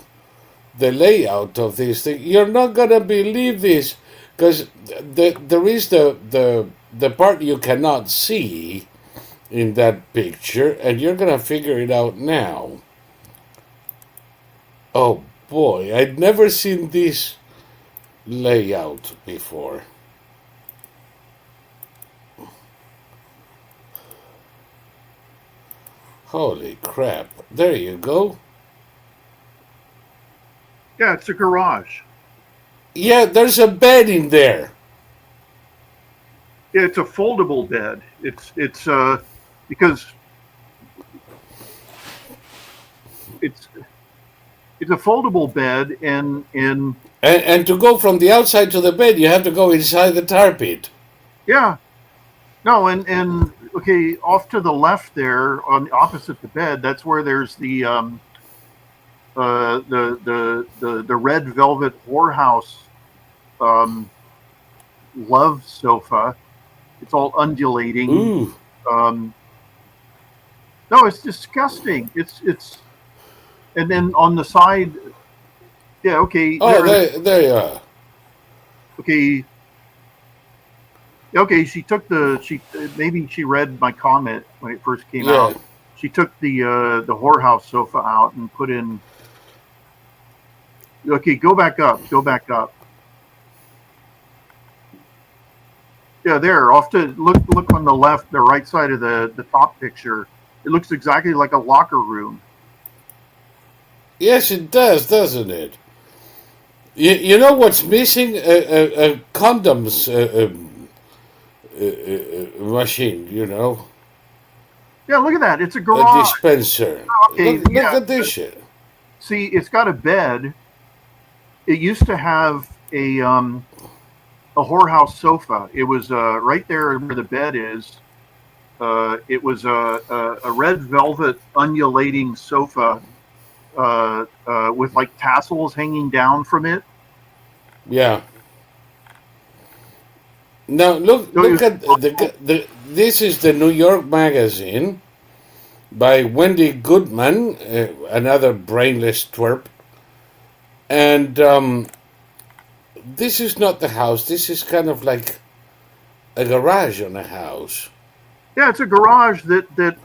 S1: layout of this thing. You're not gonna believe this, because there is the part you cannot see in that picture, and you're gonna figure it out now. Oh boy, I'd never seen this layout before. Holy crap. There you go.
S2: Yeah, it's a garage.
S1: Yeah, there's a bed in there.
S2: Yeah, it's a foldable bed. It's because it's it's a foldable bed and
S1: And to go from the outside to the bed, you have to go inside the tar pit.
S2: yeah. No, and okay, off to the left there, on opposite the bed, that's where there's the red velvet whorehouse love sofa. It's all undulating.
S1: Ooh.
S2: Um, no, it's disgusting. It's and then on the side, yeah, okay,
S1: Oh, there you are.
S2: okay, okay. She maybe she read my comment when it first came
S1: Yeah.
S2: out. She took the whorehouse sofa out and put in. Okay, go back up. Go back up. Yeah, there. Off to look on the left, the right side of the top picture. It looks exactly like a locker room.
S1: Yes, it does, doesn't it? You know what's missing? A condoms machine, you know?
S2: Yeah, look at that. It's a
S1: A
S2: garage.
S1: dispenser.
S2: Okay,
S1: Look
S2: yeah.
S1: at this shit.
S2: See, it's got a bed. It used to have a whorehouse sofa. It was right there where the bed is. It was a red velvet undulating sofa with like tassels hanging down from it.
S1: Yeah. Now look at this is the New York Magazine by Wendy Goodman, another brainless twerp, and this is not the house. This is kind of like a garage on a house.
S2: Yeah, it's a garage that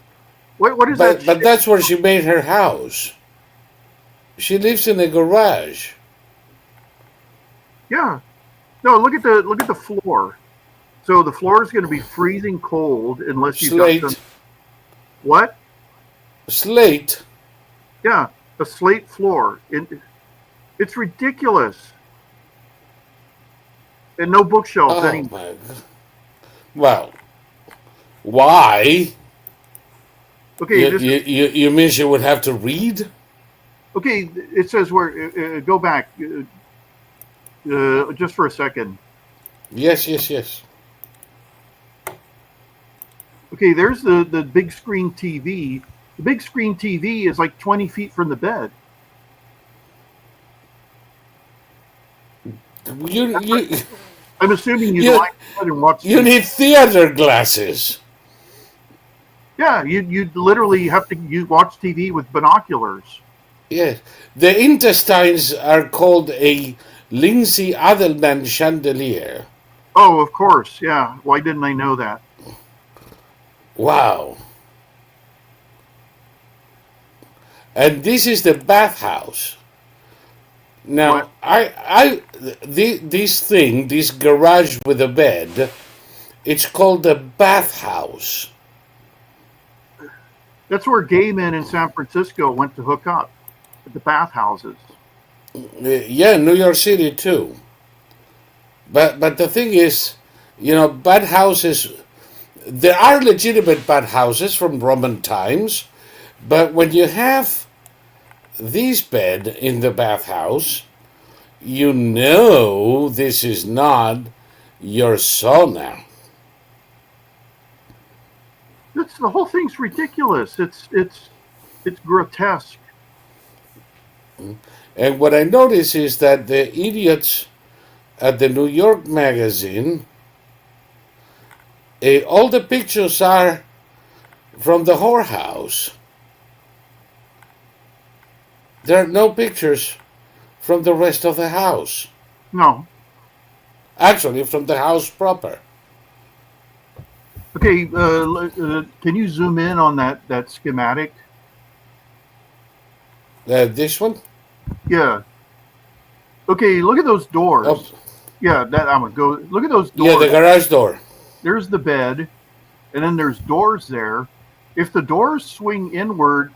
S2: what is that?
S1: But that's where she made her house. She lives in a garage.
S2: Yeah. No, look at the floor. So the floor is going to be freezing cold unless you've got some
S1: Slate.
S2: what?
S1: Slate.
S2: Yeah, a slate floor. It's ridiculous. And no bookshelves
S1: Oh
S2: anymore.
S1: my god. Well, why?
S2: Okay,
S1: You mean she would have to read?
S2: okay. It says where. Go back, just for a second.
S1: Yes.
S2: Okay, there's the big screen TV. The big screen TV is like 20 feet from the bed.
S1: You
S2: I'm assuming you'd
S1: You-
S2: lie down and watch.
S1: you need theater glasses.
S2: Yeah, you'd literally have to watch TV with binoculars.
S1: Yes. The intestines are called a Lindsay Adelman chandelier.
S2: Oh, of course. Yeah. Why didn't I know that?
S1: Wow. And this is the bathhouse. Now,
S2: What?
S1: this garage with a bed, it's called the bathhouse.
S2: That's where gay men in San Francisco went to hook up at the bathhouses.
S1: Yeah, New York City too. But the thing is, you know, bathhouses. There are legitimate bathhouses from Roman times, but when you have this bed in the bathhouse, you know this is not your sauna.
S2: The whole thing's ridiculous. It's grotesque.
S1: And what I notice is that the idiots at the New York Magazine, all the pictures are from the whorehouse. There are no pictures from the rest of the house.
S2: No.
S1: Actually, from the house proper.
S2: Okay. Can you zoom in on that schematic?
S1: This one?
S2: Yeah. Okay, look at those
S1: Oh,
S2: doors. Yeah, that I'm gonna go. Look at those
S1: yeah, the
S2: doors.
S1: garage door.
S2: There's the bed, and then there's doors there. If the doors swing inward,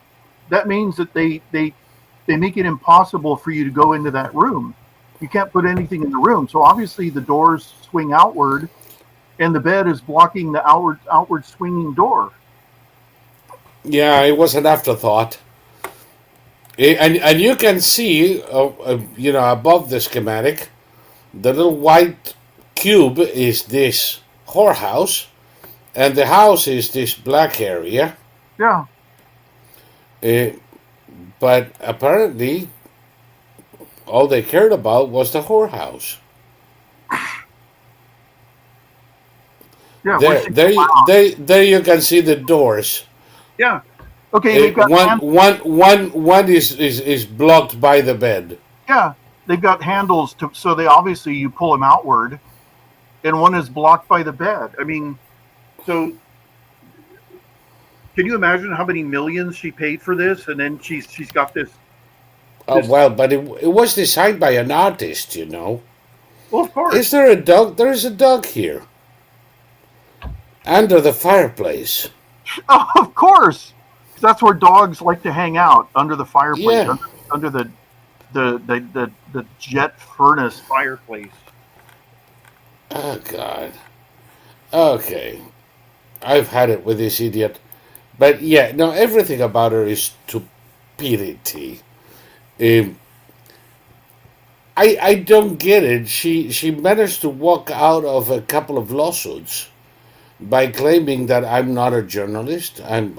S2: that means that they make it impossible for you to go into that room. You can't put anything in the room. So obviously the doors swing outward, and the bed is blocking the outward swinging door.
S1: Yeah, it was an afterthought. And you can see, above the schematic, the little white cube is this whorehouse, and the house is this black area.
S2: Yeah,
S1: Uh, but apparently, all they cared about was the whorehouse.
S2: yeah. Where
S1: There,
S2: she,
S1: there you can see the doors.
S2: yeah. Okay, they've got
S1: One is blocked by the bed.
S2: yeah, they've got handles to. So they obviously you pull them outward, and one is blocked by the bed. I mean, so can you imagine how many millions she paid for this? And then she's got
S1: Oh
S2: this.
S1: well, but it was designed by an artist, you know.
S2: Well, of
S1: Is
S2: course,
S1: there a dog? There is a dog here under the fireplace.
S2: oh, of course, 'cause that's where dogs like to hang out under the fireplace,
S1: Yeah.
S2: under the jet furnace fireplace.
S1: Oh God. Okay, I've had it with this idiot. But yeah, no, everything about her is stupidity. Um, I don't get it. She managed to walk out of a couple of lawsuits by claiming that I'm not a journalist. I'm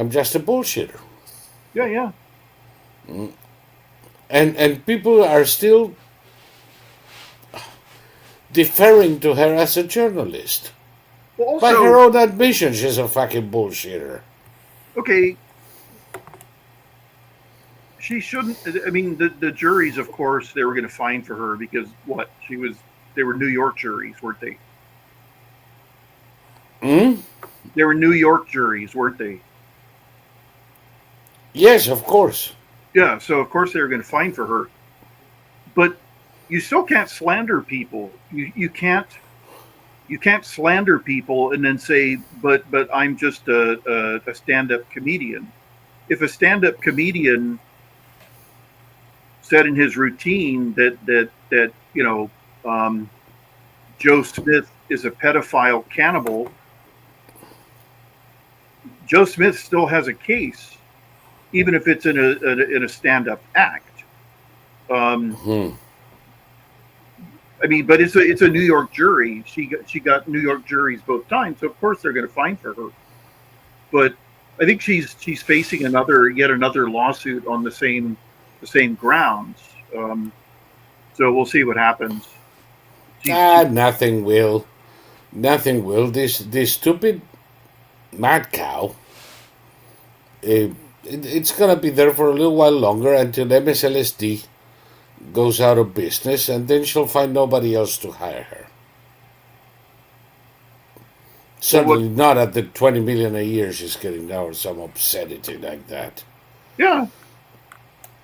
S1: just a bullshitter.
S2: Yeah, yeah.
S1: And people are still deferring to her as a journalist.
S2: Well,
S1: By her
S2: also,
S1: own admission, she's a fucking bullshitter.
S2: okay, she shouldn't. I mean, the juries, of course, they were going to fine for her because what she was. They were New York juries, weren't they?
S1: Hmm?
S2: They were New York juries, weren't they?
S1: Yes, of course.
S2: Yeah. So of course they were going to fine for her, but you still can't slander people. You can't slander people and then say, but I'm just a stand up comedian. If a stand up comedian said in his routine that um, Joe Smith is a pedophile cannibal, Joe Smith still has a case, even if it's in a stand up act. Um,
S1: Hmm.
S2: I mean, but it's a New York jury. She got New York juries both times, so of course they're going to fine for her. But I think she's facing yet another lawsuit on the same grounds. So we'll see what happens. She
S1: Nothing will. Nothing will. This stupid mad cow. It's gonna be there for a little while longer until MSLSD goes out of business, and then she'll find nobody else to hire her.
S2: well, what?
S1: Certainly not at the 20 million a year she's getting now, or some obscenity like that.
S2: Yeah,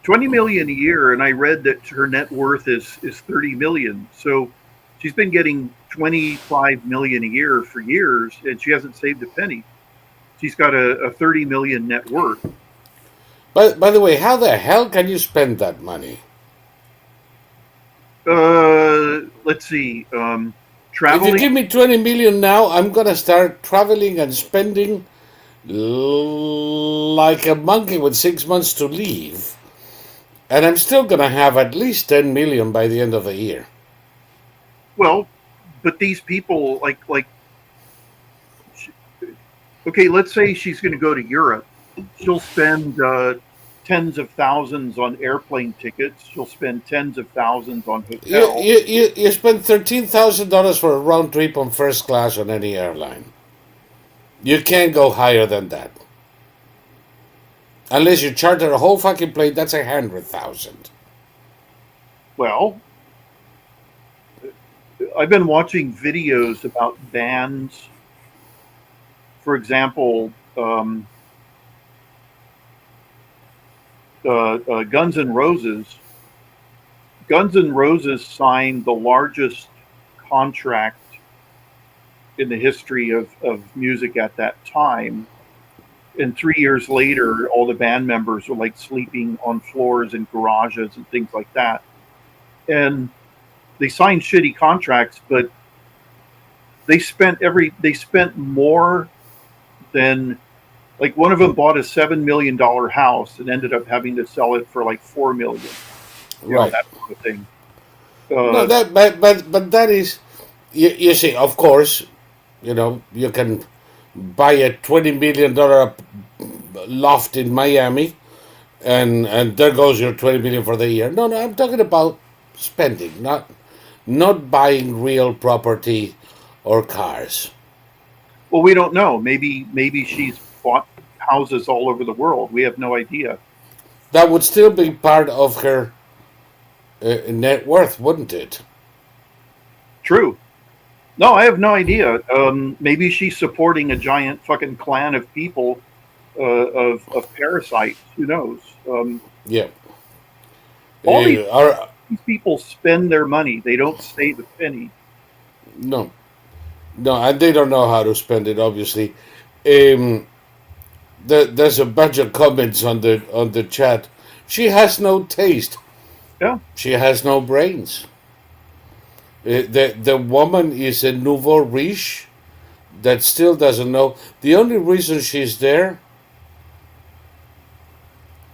S2: 20 million a year, and I read that her net worth is 30 million. So she's been getting 25 million a year for years, and she hasn't saved a penny. She's got a 30 million net worth.
S1: But by the way, how the hell can you spend that money?
S2: Let's see.
S1: If you
S2: Traveling.
S1: give me 20 million now, I'm gonna start traveling and spending like a monkey with 6 months to leave. And I'm still gonna have at least 10 million by the end of the year.
S2: Well, but these people okay, let's say she's going to go to Europe. She'll spend tens of thousands on airplane tickets. She'll spend tens of thousands on
S1: You,
S2: hotel.
S1: you, you, you spend $13,000 for a round trip on first class on any airline. You can't go higher than that. Unless you charter a whole fucking plane, that's 100,000.
S2: Well, I've been watching videos about bands. For example, Guns N' Roses. Guns N' Roses signed the largest contract in the history of music at that time. And 3 years later, all the band members were like sleeping on floors in garages and things like that. And they signed shitty contracts, but they spent more than, like, one of them bought a $7 million house and ended up having to sell it for like 4 million.
S1: Right.
S2: That sort of thing.
S1: No, that but that is, you see, of course, you can buy a $20 million loft in Miami, and there goes your 20 million for the year. No, I'm talking about spending, not buying real property or cars.
S2: Well, we don't know. Maybe she's bought houses all over the world. We have no idea.
S1: That would still be part of her net worth, wouldn't it?
S2: True. No, I have no idea. Maybe she's supporting a giant fucking clan of people, of parasites. Who knows?
S1: Yeah.
S2: All these people spend their money. They don't save a penny.
S1: No, and they don't know how to spend it. Obviously, there's a bunch of comments on the chat. She has no taste.
S2: Yeah.
S1: She has no brains. The woman is a nouveau riche that still doesn't know. The only reason she's there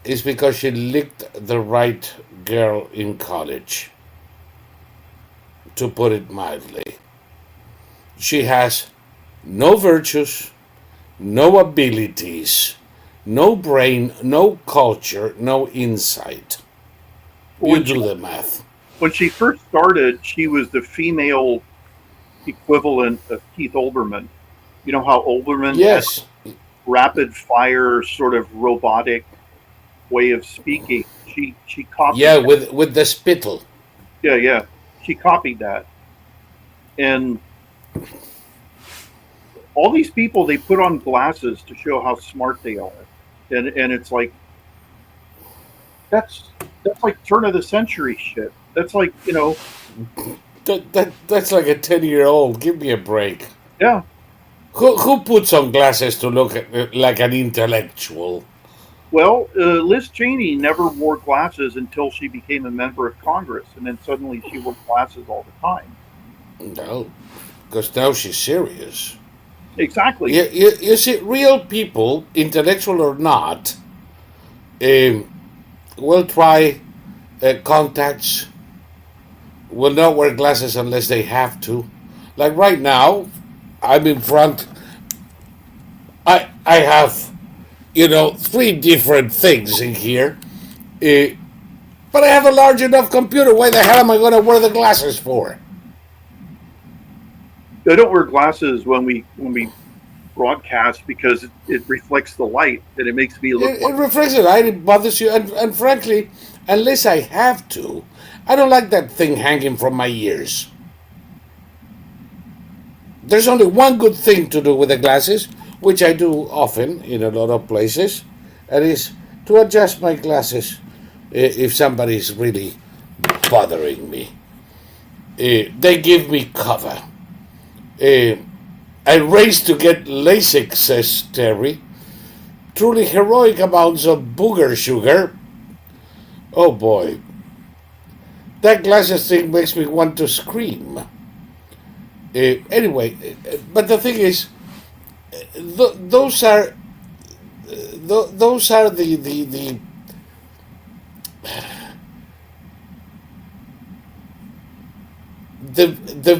S1: is because she licked the right girl in college, to put it mildly. She has no virtues, no abilities, no brain, no culture, no insight. You do the math.
S2: When she first started, she was the female equivalent of Keith Olbermann. You know how Olbermann
S1: Yes.
S2: had rapid fire, sort of robotic way of speaking. She copied.
S1: Yeah, with the spittle.
S2: Yeah. She copied that. And all these people, they put on glasses to show how smart they are. And it's like, that's like turn of the century shit. That's like,
S1: That's like a 10-year-old. Give me a break.
S2: yeah.
S1: Who puts on glasses to look like an intellectual?
S2: Well, Liz Cheney never wore glasses until she became a member of Congress, and then suddenly she wore glasses all the time.
S1: No, because now she's serious.
S2: Exactly.
S1: You see, real people, intellectual or not, will try contacts, will not wear glasses unless they have to. Like right now, I'm in front. I have, 3 different things in here, but I have a large enough computer. Why the hell am I going to wear the glasses for?
S2: I don't wear glasses when we broadcast because it reflects the light and it makes me look.
S1: It reflects the light. It bothers you, and frankly, unless I have to, I don't like that thing hanging from my ears. There's only one good thing to do with the glasses, which I do often in a lot of places, and is to adjust my glasses if somebody's really bothering me. They give me cover. I raced to get LASIK, says Terry. Truly heroic amounts of booger sugar. Oh boy. That glasses thing makes me want to scream. Anyway, but the thing is, those are the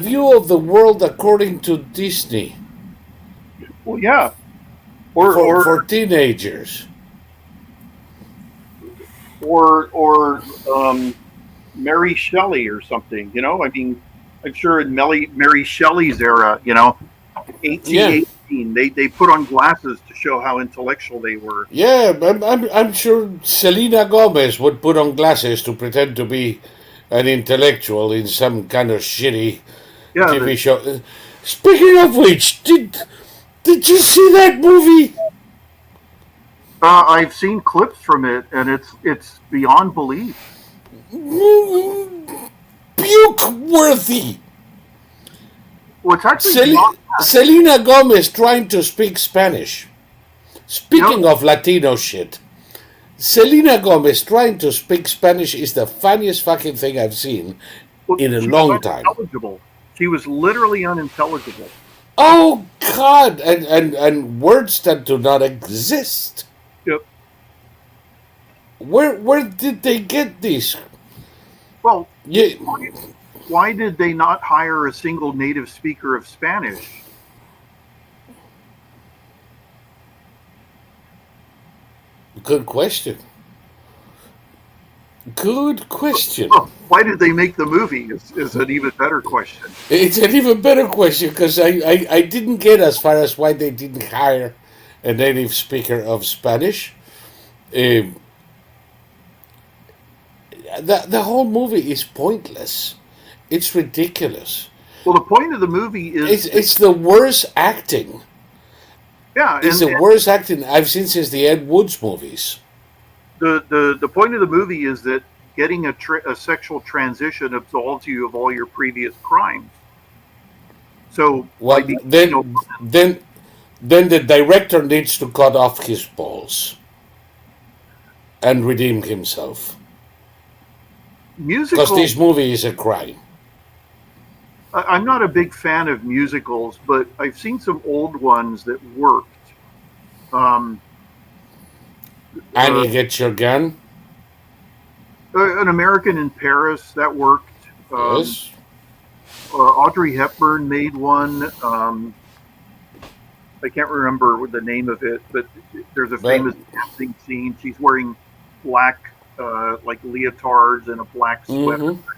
S1: view of the world according to Disney.
S2: Well, yeah, or
S1: for teenagers,
S2: or Mary Shelley or something. I mean, I'm sure in Mary Shelley's era, 1818, they put on glasses to show how intellectual they were.
S1: Yeah, I'm sure Selena Gomez would put on glasses to pretend to be an intellectual in some kind of shitty TV show. Speaking of which, did you see that movie?
S2: I've seen clips from it, and it's beyond belief.
S1: Puke-worthy.
S2: Well, it's actually beyond that.
S1: Selena Gomez trying to speak Spanish. Speaking
S2: Yep.
S1: of Latino shit, Selena Gomez trying to speak Spanish is the funniest fucking thing I've seen
S2: Well,
S1: in a
S2: she
S1: long
S2: was
S1: time.
S2: unintelligible. She was literally unintelligible.
S1: Oh God! And words that do not exist.
S2: Yep.
S1: Where did they get these?
S2: Well,
S1: Yeah,
S2: why did they not hire a single native speaker of Spanish?
S1: good question. Good question.
S2: Well, why did they make the movie? Is an even better question.
S1: It's an even better question because I didn't get as far as why they didn't hire a native speaker of Spanish. Um, the whole movie is pointless. It's ridiculous.
S2: Well, the point of the movie is,
S1: It's the worst acting.
S2: yeah,
S1: It's the worst acting I've seen since the Ed Woods movies.
S2: the point of the movie is that getting a sexual transition absolves you of all your previous crimes. So,
S1: Well,
S2: by being,
S1: then the director needs to cut off his balls and redeem himself because
S2: musical.
S1: this movie is a crime.
S2: I'm not a big fan of musicals, but I've seen some old ones that worked. Um,
S1: Annie Get Your Gun.
S2: An American in Paris that worked.
S1: Yes.
S2: Audrey Hepburn made one. I can't remember the name of it, but there's a famous dancing scene. She's wearing black, like leotards and a black sweater.
S1: Mm-hmm.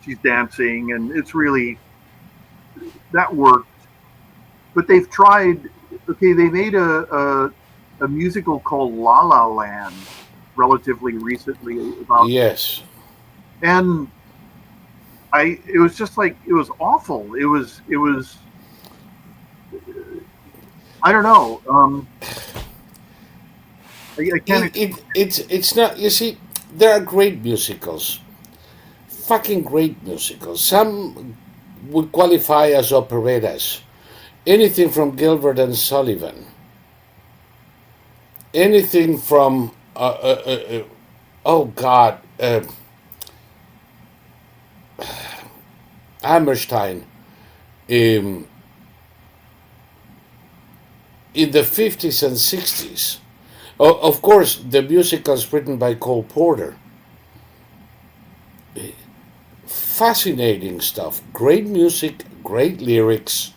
S2: She's dancing, and it's really that worked. But they've tried. Okay, they made a musical called La La Land relatively recently about,
S1: Yes.
S2: and it was just like it was awful. It was I don't know. I can't.
S1: It's not. You see, there are great musicals, fucking great musicals. Some would qualify as operettas. Anything from Gilbert and Sullivan. Anything from oh God, Hammerstein. In the 50s and 60s. Of course, the musicals written by Cole Porter. Fascinating stuff. Great music, great lyrics,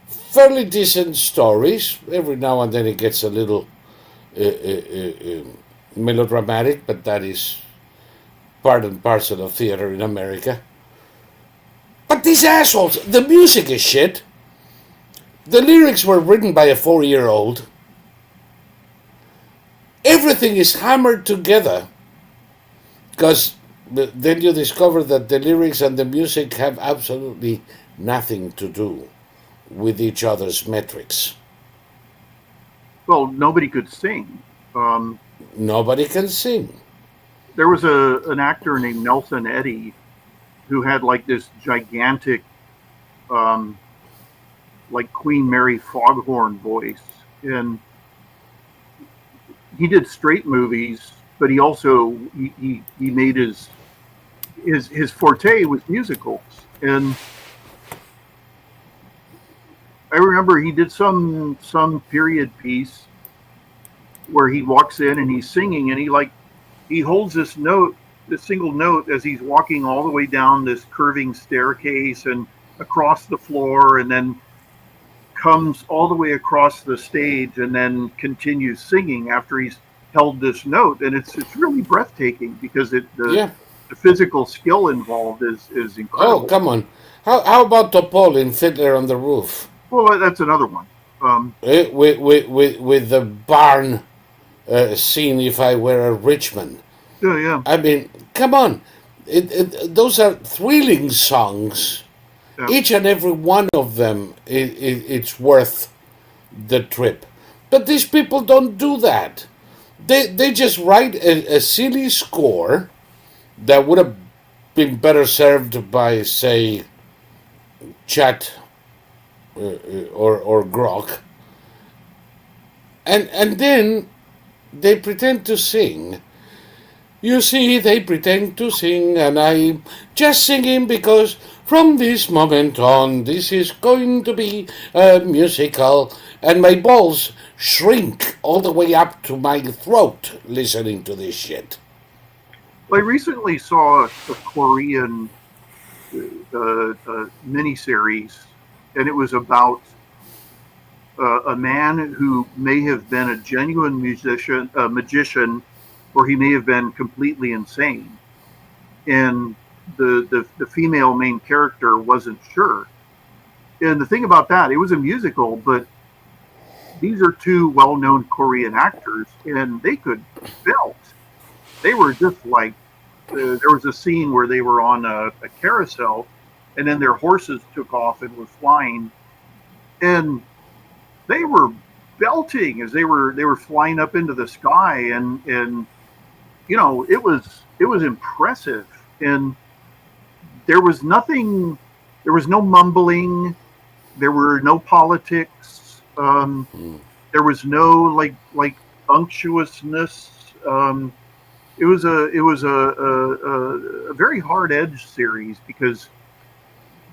S1: fairly decent stories. Every now and then it gets a little melodramatic, but that is part and parcel of theater in America. But these assholes, the music is shit. The lyrics were written by a 4-year-old. Everything is hammered together because then you discover that the lyrics and the music have absolutely nothing to do with each other's metrics.
S2: Well, nobody could sing.
S1: Nobody can sing.
S2: There was an actor named Nelson Eddy who had like this gigantic, like Queen Mary Foghorn voice, and he did straight movies, but he also he made his forte was musicals. And I remember he did some period piece where he walks in and he's singing, and he holds this single note as he's walking all the way down this curving staircase and across the floor, and then comes all the way across the stage and then continues singing after he's held this note. And it's really breathtaking because the physical skill involved is incredible.
S1: Oh, come on. How about Topol in Fiddler on the Roof?
S2: Well, that's another one.
S1: With the barn scene, If I Were a Rich Man.
S2: Yeah.
S1: I mean, come on. Those are thrilling songs. Yeah. Each and every one of them, it's worth the trip. But these people don't do that. They just write a silly score that would have been better served by, say, Chat or Grok, and then they pretend to sing. You see, they pretend to sing, and I'm just singing because from this moment on, this is going to be a musical, and my balls shrink all the way up to my throat listening to this shit.
S2: I recently saw a Korean miniseries, and it was about a man who may have been a genuine magician, or he may have been completely insane. And the female main character wasn't sure. And the thing about that, it was a musical, but these are two well-known Korean actors, and they could belt. They were just like, there was a scene where they were on a carousel, and then their horses took off and were flying, and they were belting as they were flying up into the sky, and it was impressive, and there was nothing, there was no mumbling, there were no politics, there was no like unctuousness. It was a very hard edged series because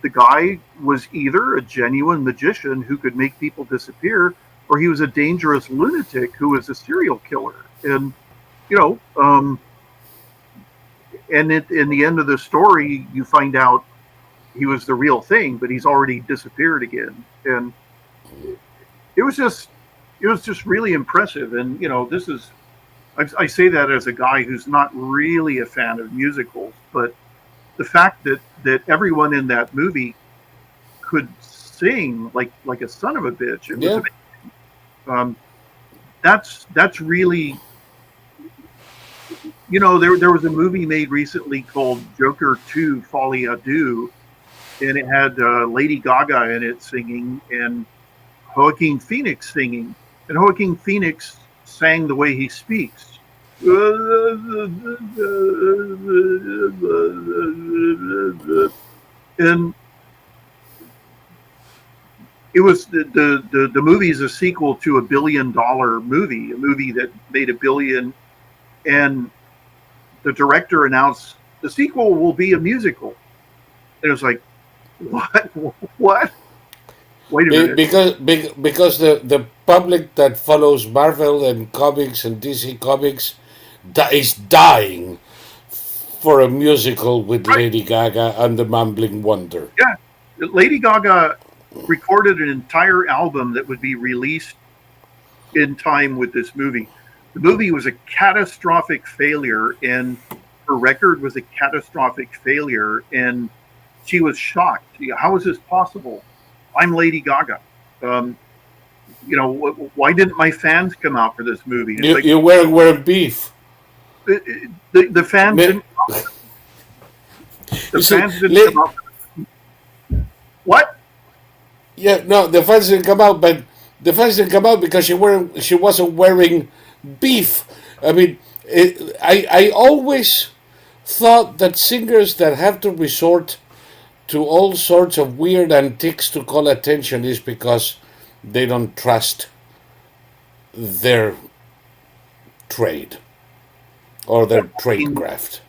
S2: the guy was either a genuine magician who could make people disappear, or he was a dangerous lunatic who was a serial killer. And and in the end of the story, you find out he was the real thing, but he's already disappeared again. And it was just really impressive. And this is, I say that as a guy who's not really a fan of musicals, but the fact that everyone in that movie could sing like a son of a bitch, it was amazing. That's really, there was a movie made recently called Joker 2 Folie à Deux, and it had Lady Gaga in it singing and Joaquin Phoenix singing, and Joaquin Phoenix sang the way he speaks. And it was the movie is a sequel to $1 billion movie, a movie that made $1 billion, and the director announced the sequel will be a musical. And it was like, what? Wait a minute.
S1: Because the public that follows Marvel and comics and DC comics is dying for a musical with Lady Gaga and the Mumbling Wonder.
S2: Yeah, Lady Gaga recorded an entire album that would be released in time with this movie. The movie was a catastrophic failure, and her record was a catastrophic failure, and she was shocked. How is this possible? I'm Lady Gaga. Why didn't my fans come out for this movie?
S1: You wearing beef.
S2: The fans didn't. The fans didn't come out. What?
S1: Yeah, no, the fans didn't come out, but the fans didn't come out because she wasn't wearing beef. I mean, I always thought that singers that have to resort to all sorts of weird antics to call attention is because they don't trust their trade or their tradecraft.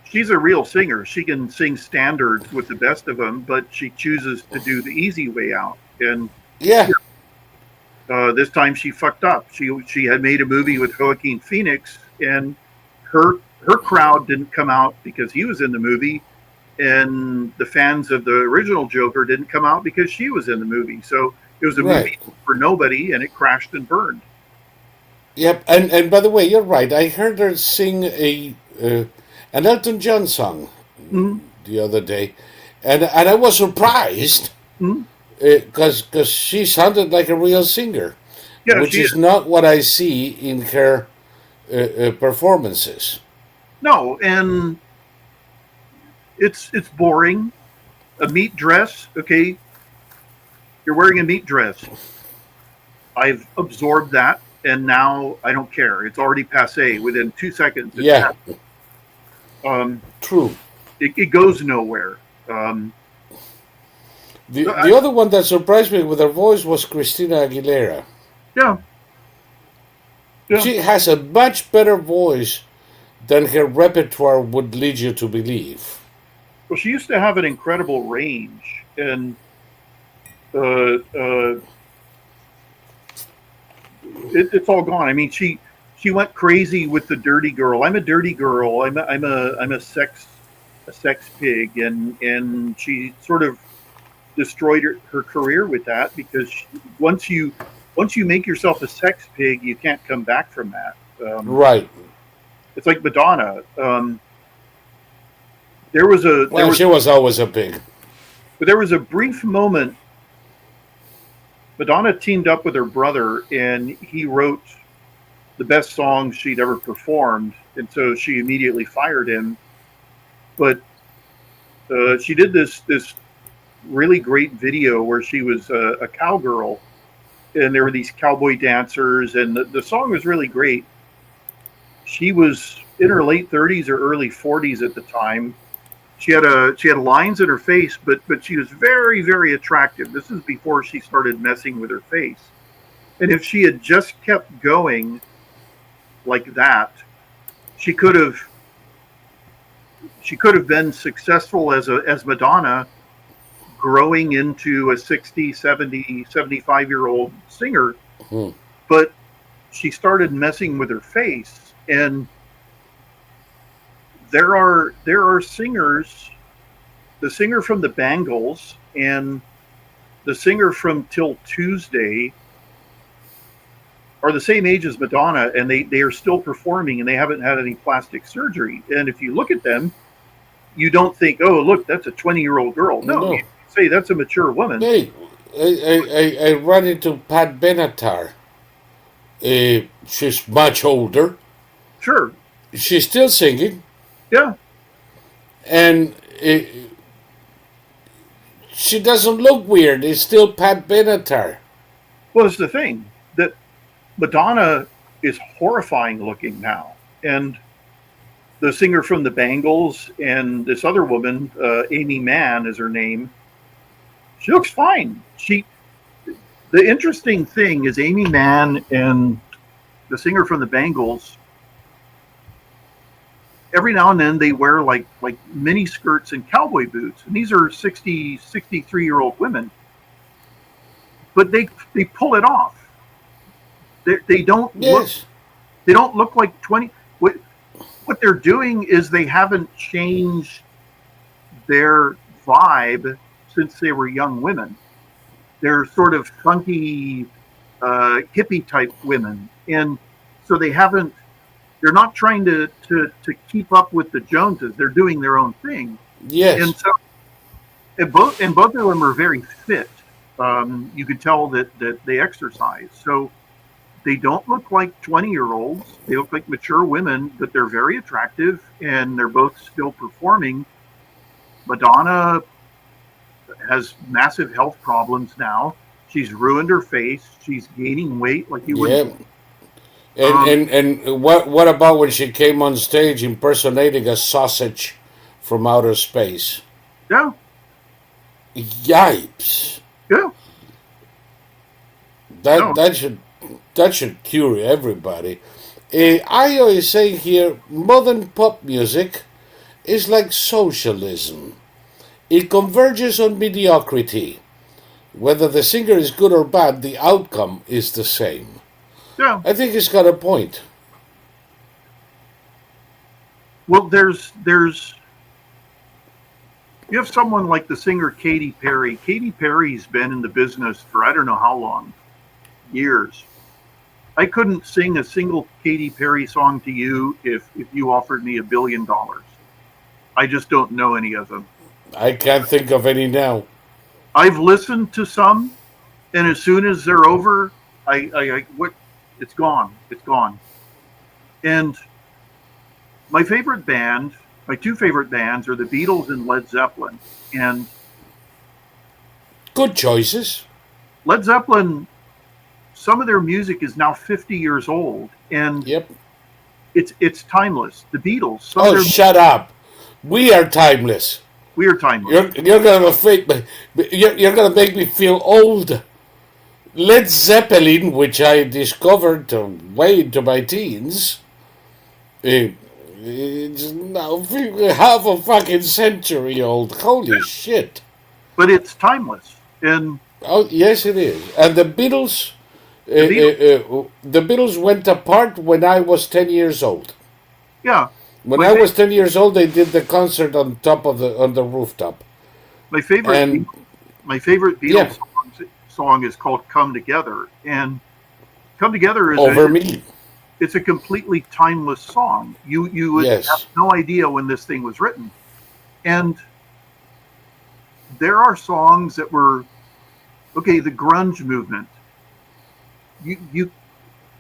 S2: She's a real singer. She can sing standards with the best of them, but she chooses to do the easy way out. And this time she fucked up. She had made a movie with Joaquin Phoenix, and her crowd didn't come out because he was in the movie, and the fans of the original Joker didn't come out because she was in the movie. So it was a movie for nobody, and it crashed and burned.
S1: Yep, and by the way, you're right. I heard her sing an Elton John song the other day, and I was surprised because she sounded like a real singer, which is not what I see in her performances.
S2: No, and it's boring. A meat dress, okay? You're wearing a meat dress. I've absorbed that, and now I don't care. It's already passé. Within 2 seconds, it's
S1: Yeah,
S2: passed. Um,
S1: true.
S2: it goes nowhere. Um,
S1: The
S2: so
S1: the other one that surprised me with her voice was Christina Aguilera.
S2: yeah, yeah.
S1: She has a much better voice than her repertoire would lead you to believe.
S2: Well, she used to have an incredible range, and uh, uh, it's all gone. I mean, she went crazy with the dirty girl. I'm a dirty girl. I'm a sex pig, and she sort of destroyed her career with that because once you make yourself a sex pig, you can't come back from that.
S1: Right.
S2: It's like Madonna.
S1: Well, she was always a pig.
S2: But there was a brief moment. Madonna teamed up with her brother, and he wrote the best song she'd ever performed, and so she immediately fired him. But she did this really great video where she was a cowgirl, and there were these cowboy dancers, and the song was really great. She was in her late 30s or early 40s at the time. She had lines in her face, but she was very, very attractive. This is before she started messing with her face. And if she had just kept going like that, she could have been successful as Madonna, growing into a 60, 70, 75-year-old singer.
S1: Hmm.
S2: But she started messing with her face, and there are singers, the singer from the Bangles and the singer from Till Tuesday are the same age as Madonna, and they are still performing, and they haven't had any plastic surgery. And if you look at them, you don't think, oh, look, that's a 20-year-old girl. No, you say that's a mature woman.
S1: Hey, I ran into Pat Benatar. She's much older.
S2: Sure.
S1: She's still singing,
S2: Yeah.
S1: and she doesn't look weird. It's still Pat Benatar.
S2: Well, it's the thing that Madonna is horrifying looking now, and the singer from the Bangles and this other woman, Amy Mann is her name. She looks fine. The interesting thing is Amy Mann and the singer from the Bangles. Every now and then they wear like mini skirts and cowboy boots, and these are 60, 63-year-old women. But they pull it off. They don't
S1: Yes.
S2: look like 20. What they're doing is they haven't changed their vibe since they were young women. They're sort of funky hippie type women, and so they're not trying to keep up with the Joneses. They're doing their own thing.
S1: Yes.
S2: And so both of them are very fit. You could tell that they exercise. So they don't look like 20-year-olds. They look like mature women, but they're very attractive, and they're both still performing. Madonna has massive health problems now. She's ruined her face. She's gaining weight like you
S1: Yeah.
S2: wouldn't.
S1: And what about when she came on stage impersonating a sausage from outer space?
S2: Yeah,
S1: Yipes!
S2: yeah.
S1: That
S2: No.
S1: that should cure everybody. Ayo is saying here, modern pop music is like socialism. It converges on mediocrity. Whether the singer is good or bad, the outcome is the same.
S2: Yeah.
S1: I think he's got a point.
S2: Well, you have someone like the singer Katy Perry. Katy Perry's been in the business for I don't know how long, years. I couldn't sing a single Katy Perry song to you if you offered me $1 billion. I just don't know any of them.
S1: I can't think of any now.
S2: I've listened to some, and as soon as they're over, it's gone. It's gone. And my two favorite bands are the Beatles and Led Zeppelin. And
S1: Good choices.
S2: Led Zeppelin some of their music is now 50 years old, and
S1: Yep.
S2: it's timeless. The Beatles, some of
S1: Oh,
S2: their
S1: shut up. We are timeless.
S2: we are timeless.
S1: You're gonna fake me. You're gonna make me feel old. Led Zeppelin, which I discovered way into my teens, it's now half a fucking century old. Holy shit!
S2: But it's timeless. And
S1: Oh yes, it is. And the Beatles,
S2: the Beatles,
S1: the Beatles went apart when I was 10 years old.
S2: yeah,
S1: When
S2: my
S1: I
S2: fa-
S1: was 10 years old, they did the concert on the rooftop,
S2: my favorite
S1: and
S2: my favorite
S1: yeah,
S2: Beatles song is called "Come Together," and "Come Together" is
S1: over me.
S2: it's a completely timeless song. You would have
S1: Yes.
S2: no idea when this thing was written, and there are songs that were okay. The grunge movement. You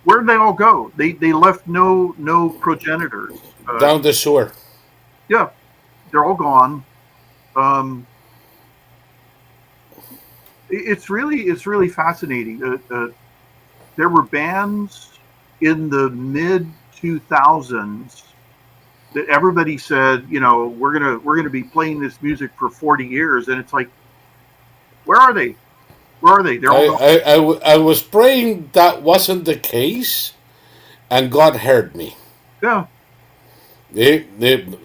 S2: where did they all go? They left no progenitors.
S1: Down the sewer.
S2: Yeah, they're all gone. Um, it's really fascinating. There were bands in the mid 2000s that everybody said, we're gonna be playing this music for 40 years, and it's like, where are they? Where are they? They're all gone.
S1: I was praying that wasn't the case, and God heard me.
S2: Yeah,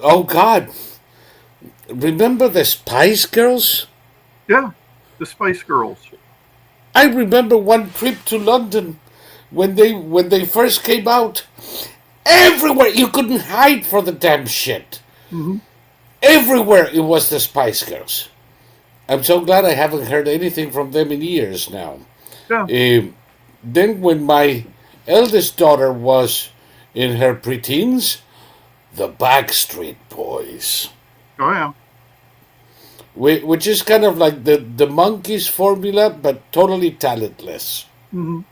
S1: Oh God! Remember the Spice Girls?
S2: yeah. The Spice Girls.
S1: I remember one trip to London when they first came out. Everywhere you couldn't hide for the damn shit.
S2: Hmm.
S1: Everywhere it was the Spice Girls. I'm so glad I haven't heard anything from them in years now.
S2: Yeah.
S1: Then when my eldest daughter was in her preteens, the Backstreet Boys,
S2: Oh yeah.
S1: which is kind of like the Monkeys formula, but totally talentless.
S2: Hmm.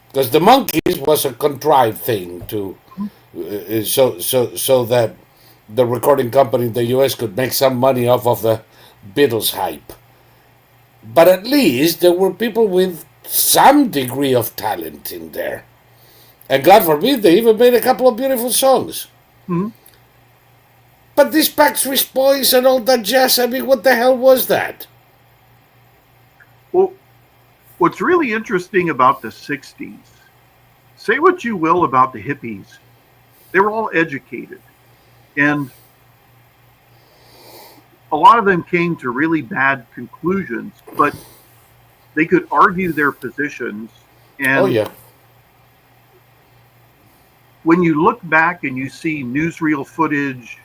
S1: Because the Monkeys was a contrived thing to, so that the recording company in the U.S. could make some money off of the Beatles hype. But at least there were people with some degree of talent in there. And God forbid, they even made a couple of beautiful songs.
S2: Hmm.
S1: But these Backstreet Boys and all that jazz, I mean, what the hell was that?
S2: Well, what's really interesting about the 60s, say what you will about the hippies, they were all educated. And a lot of them came to really bad conclusions, but they could argue their positions.
S1: Oh,
S2: And
S1: yeah.
S2: when you look back and you see newsreel footage,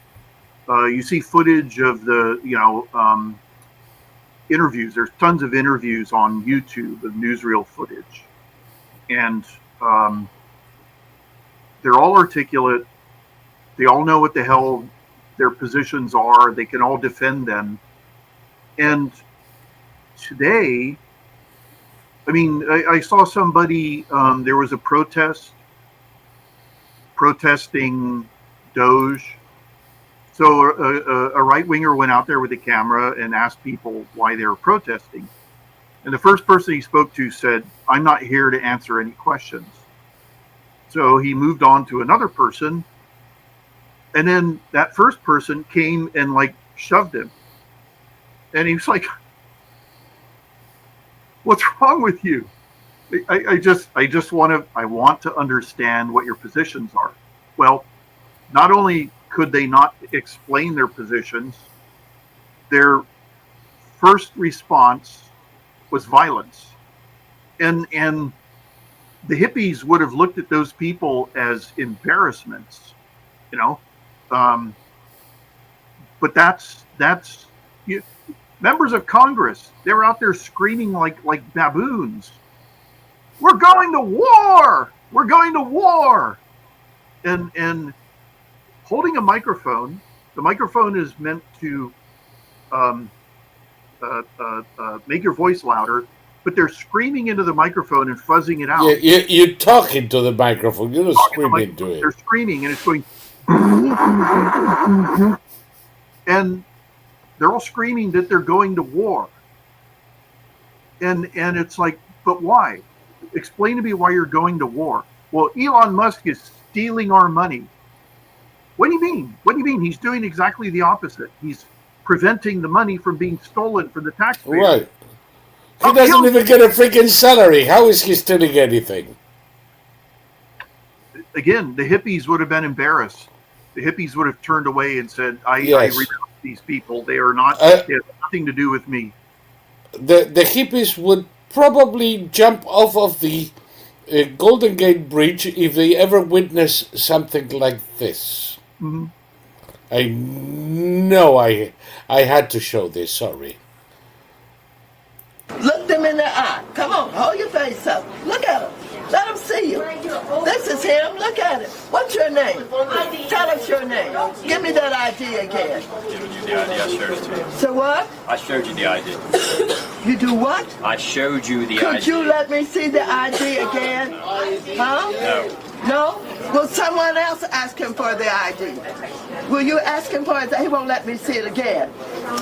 S2: you see footage of the, interviews. There's tons of interviews on YouTube of newsreel footage. And they're all articulate. They all know what the hell their positions are. They can all defend them. And today, I mean, I saw somebody, there was a protesting Doge. So a right-winger went out there with a camera and asked people why they were protesting. And the first person he spoke to said, "I'm not here to answer any questions." So he moved on to another person. And then that first person came and like shoved him. And he was like, "What's wrong with you? I want to understand what your positions are." Well, not only could they not explain their positions, their first response was violence. And the hippies would have looked at those people as embarrassments, you know. But that's you, members of Congress. They were out there screaming like baboons. "We're going to war! We're going to war!" And holding a microphone. The microphone is meant to make your voice louder, but they're screaming into the microphone and fuzzing it out.
S1: You're talking to the microphone. You're not screaming into it.
S2: They're screaming, and it's going, and they're all screaming that they're going to war. And it's like, but why? explain to me why you're going to war. Well, Elon Musk is stealing our money. What do you mean? What do you mean? He's doing exactly the opposite. He's preventing the money from being stolen from the taxpayer.
S1: Right. He doesn't even get a freaking salary. How is he stealing anything?
S2: Again, the hippies would have been embarrassed. The hippies would have turned away and said, I renounce these people. They are not, they have nothing to do with me.
S1: The hippies would probably jump off of the Golden Gate Bridge if they ever witness something like this.
S2: Mm-hmm.
S1: I know I had to show this, sorry.
S3: Look them in the eye. Come on, hold your face up. Look at him. Let them see you. This is him. Look at it. What's your name? Tell us your name. Give me that ID again.
S4: Showed you the ID. I showed it to you.
S3: So what?
S4: I showed you the ID.
S3: You do what?
S4: I showed you the ID.
S3: Could you let me see the ID again? Huh?
S4: No.
S3: No? Will someone else ask him for the ID? Will you ask him for it? He won't let me see it again.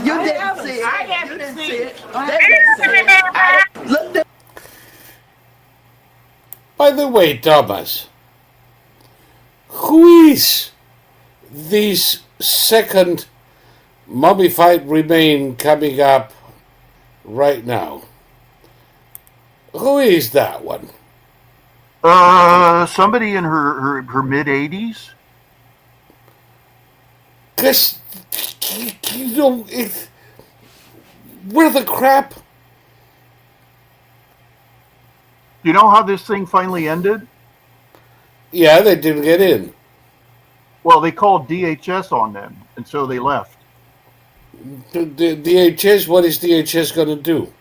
S3: You didn't see it.
S5: I
S3: You
S5: haven't
S3: didn't
S5: seen
S3: see
S5: it.
S3: it. They didn't see it. Look them.
S1: By the way, Thomas, who is this second mummified remain coming up right now? Who is that one?
S2: Somebody in her mid 80s.
S1: Because, you know, where the crap?
S2: You know how this thing finally ended?
S1: Yeah, they didn't get in.
S2: Well, they called DHS on them, and so they left.
S1: The DHS, what is DHS going to do?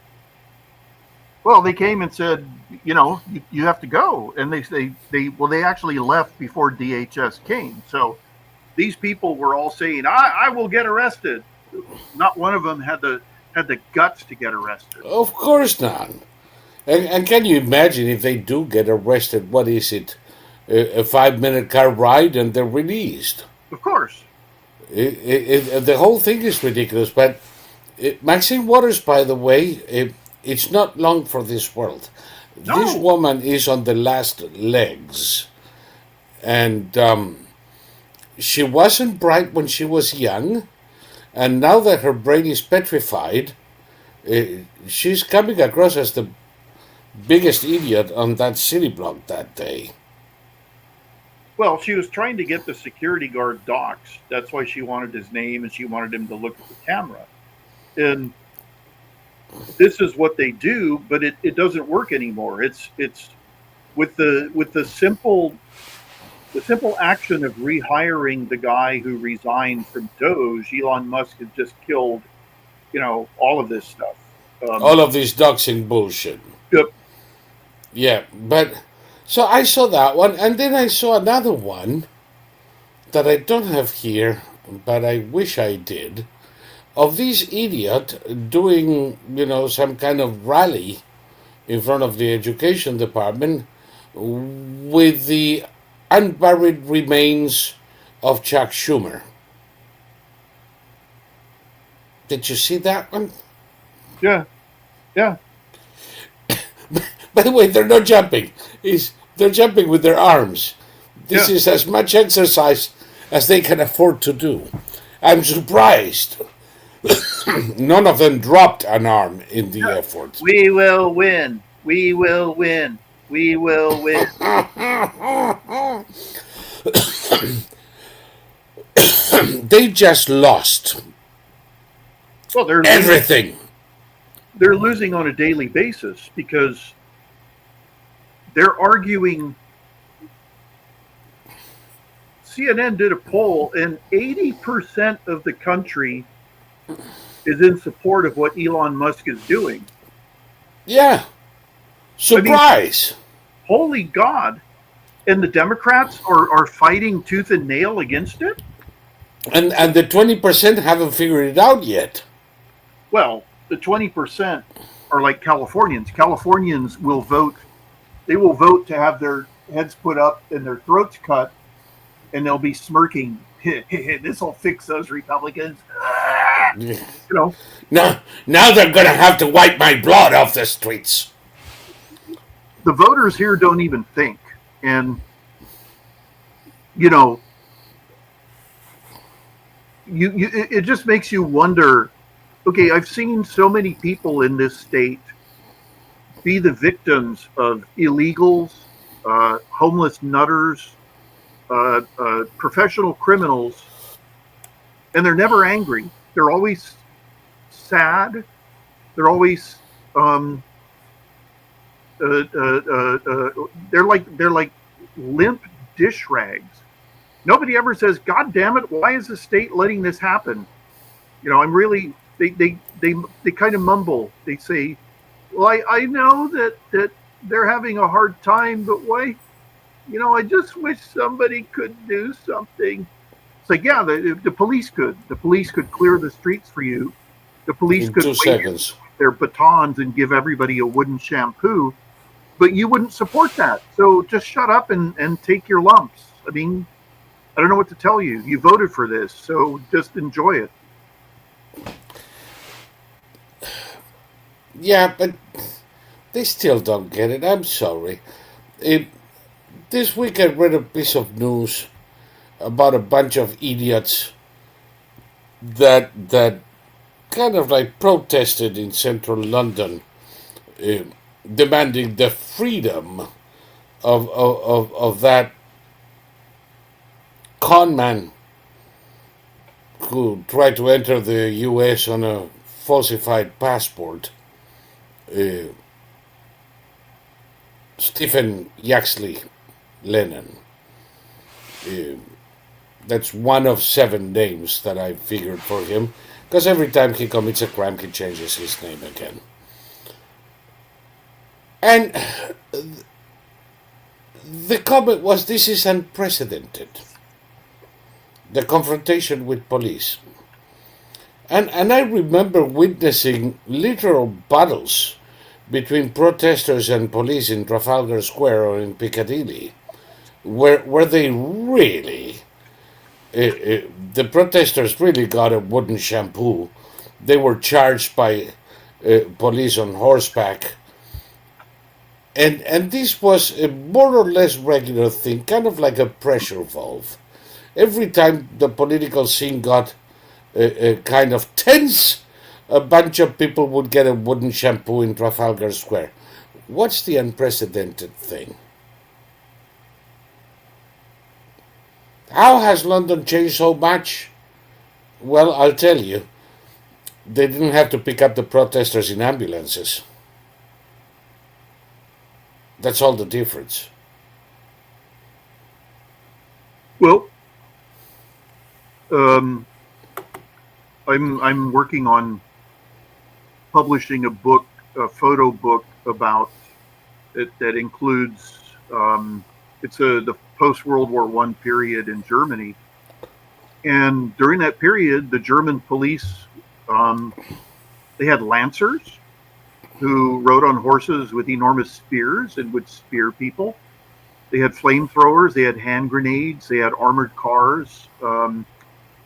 S2: Well, they came and said, you know, you have to go, and they actually left before DHS came. So these people were all saying, I will get arrested. Not one of them had the guts to get arrested.
S1: Of course not. And can you imagine if they do get arrested? What is it? A 5-minute car ride and they're released.
S2: Of course.
S1: The whole thing is ridiculous. But Maxine Waters, by the way, it's not long for this world.
S2: No.
S1: This woman is on the last legs. And she wasn't bright when she was young. And now that her brain is petrified, she's coming across as the biggest idiot on that city block that day.
S2: Well, she was trying to get the security guard doxxed. That's why she wanted his name and she wanted him to look at the camera. And this is what they do, but it doesn't work anymore. It's with the simple action of rehiring the guy who resigned from Doge. Elon Musk has just killed, all of this stuff.
S1: All of this doxing bullshit.
S2: Yep.
S1: Yeah, but so I saw that one, and then I saw another one that I don't have here, but I wish I did, of this idiot doing, some kind of rally in front of the education department with the unburied remains of Chuck Schumer. Did you see that one?
S2: Yeah. Yeah.
S1: By the way, they're not jumping. They're jumping with their arms. This is as much exercise as they can afford to do. I'm surprised none of them dropped an arm in the effort.
S2: We will win. We will win. We will win.
S1: They just lost.
S2: Well, they're
S1: everything.
S2: They're losing on a daily basis because they're arguing. CNN did a poll, and 80% of the country is in support of what Elon Musk is doing.
S1: Yeah. Surprise.
S2: I mean, holy God. And the Democrats are fighting tooth and nail against it?
S1: And the 20% haven't figured it out yet.
S2: Well, the 20% are like Californians. Californians will vote. They will vote to have their heads put up and their throats cut, and they'll be smirking. This will fix those Republicans.
S1: Now they're going to have to wipe my blood off the streets.
S2: the voters here don't even think. And, you know, it just makes you wonder, okay, I've seen so many people in this state be the victims of illegals, homeless nutters, professional criminals, and they're never angry. They're always sad. They're always they're like limp dish rags. Nobody ever says, "God damn it, why is the state letting this happen?" You know, I'm really they kind of mumble. They say, "Well, I know that they're having a hard time, but why? You know, I just wish somebody could do something." It's like, yeah, the police could. The police could clear the streets for you. The police
S1: In
S2: could
S1: 2
S2: wave
S1: seconds.
S2: their batons and give everybody a wooden shampoo, but you wouldn't support that. So just shut up and take your lumps. I mean, I don't know what to tell you. You voted for this, so just enjoy it.
S1: Yeah, but they still don't get it. I'm sorry. This week I read a piece of news about a bunch of idiots that kind of like protested in central London, demanding the freedom of that con man who tried to enter the U.S. on a falsified passport. Stephen Yaxley Lennon. That's one of 7 names that I figured for him, because every time he commits a crime, he changes his name again. And the comment was, this is unprecedented. The confrontation with police. And I remember witnessing literal battles between protesters and police in Trafalgar Square or in Piccadilly, where they really, the protesters really got a wooden shampoo. They were charged by police on horseback. And this was a more or less regular thing, kind of like a pressure valve. Every time the political scene got kind of tense, a bunch of people would get a wooden shampoo in Trafalgar Square. What's the unprecedented thing? How has London changed so much? Well, I'll tell you. They didn't have to pick up the protesters in ambulances. That's all the difference.
S2: Well, I'm working on publishing a book, a photo book about it that includes it's the post World War I period in Germany, and during that period, the German police they had lancers who rode on horses with enormous spears and would spear people. They had flamethrowers, they had hand grenades, they had armored cars,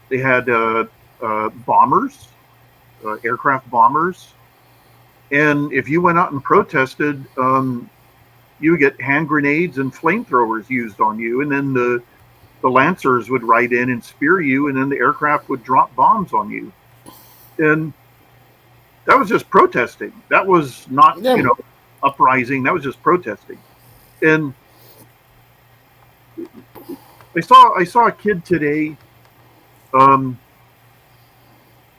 S2: they had bombers, aircraft bombers. And if you went out and protested, you would get hand grenades and flamethrowers used on you. And then the lancers would ride in and spear you, and then the aircraft would drop bombs on you. And that was just protesting. That was not, uprising. That was just protesting. And I saw a kid today.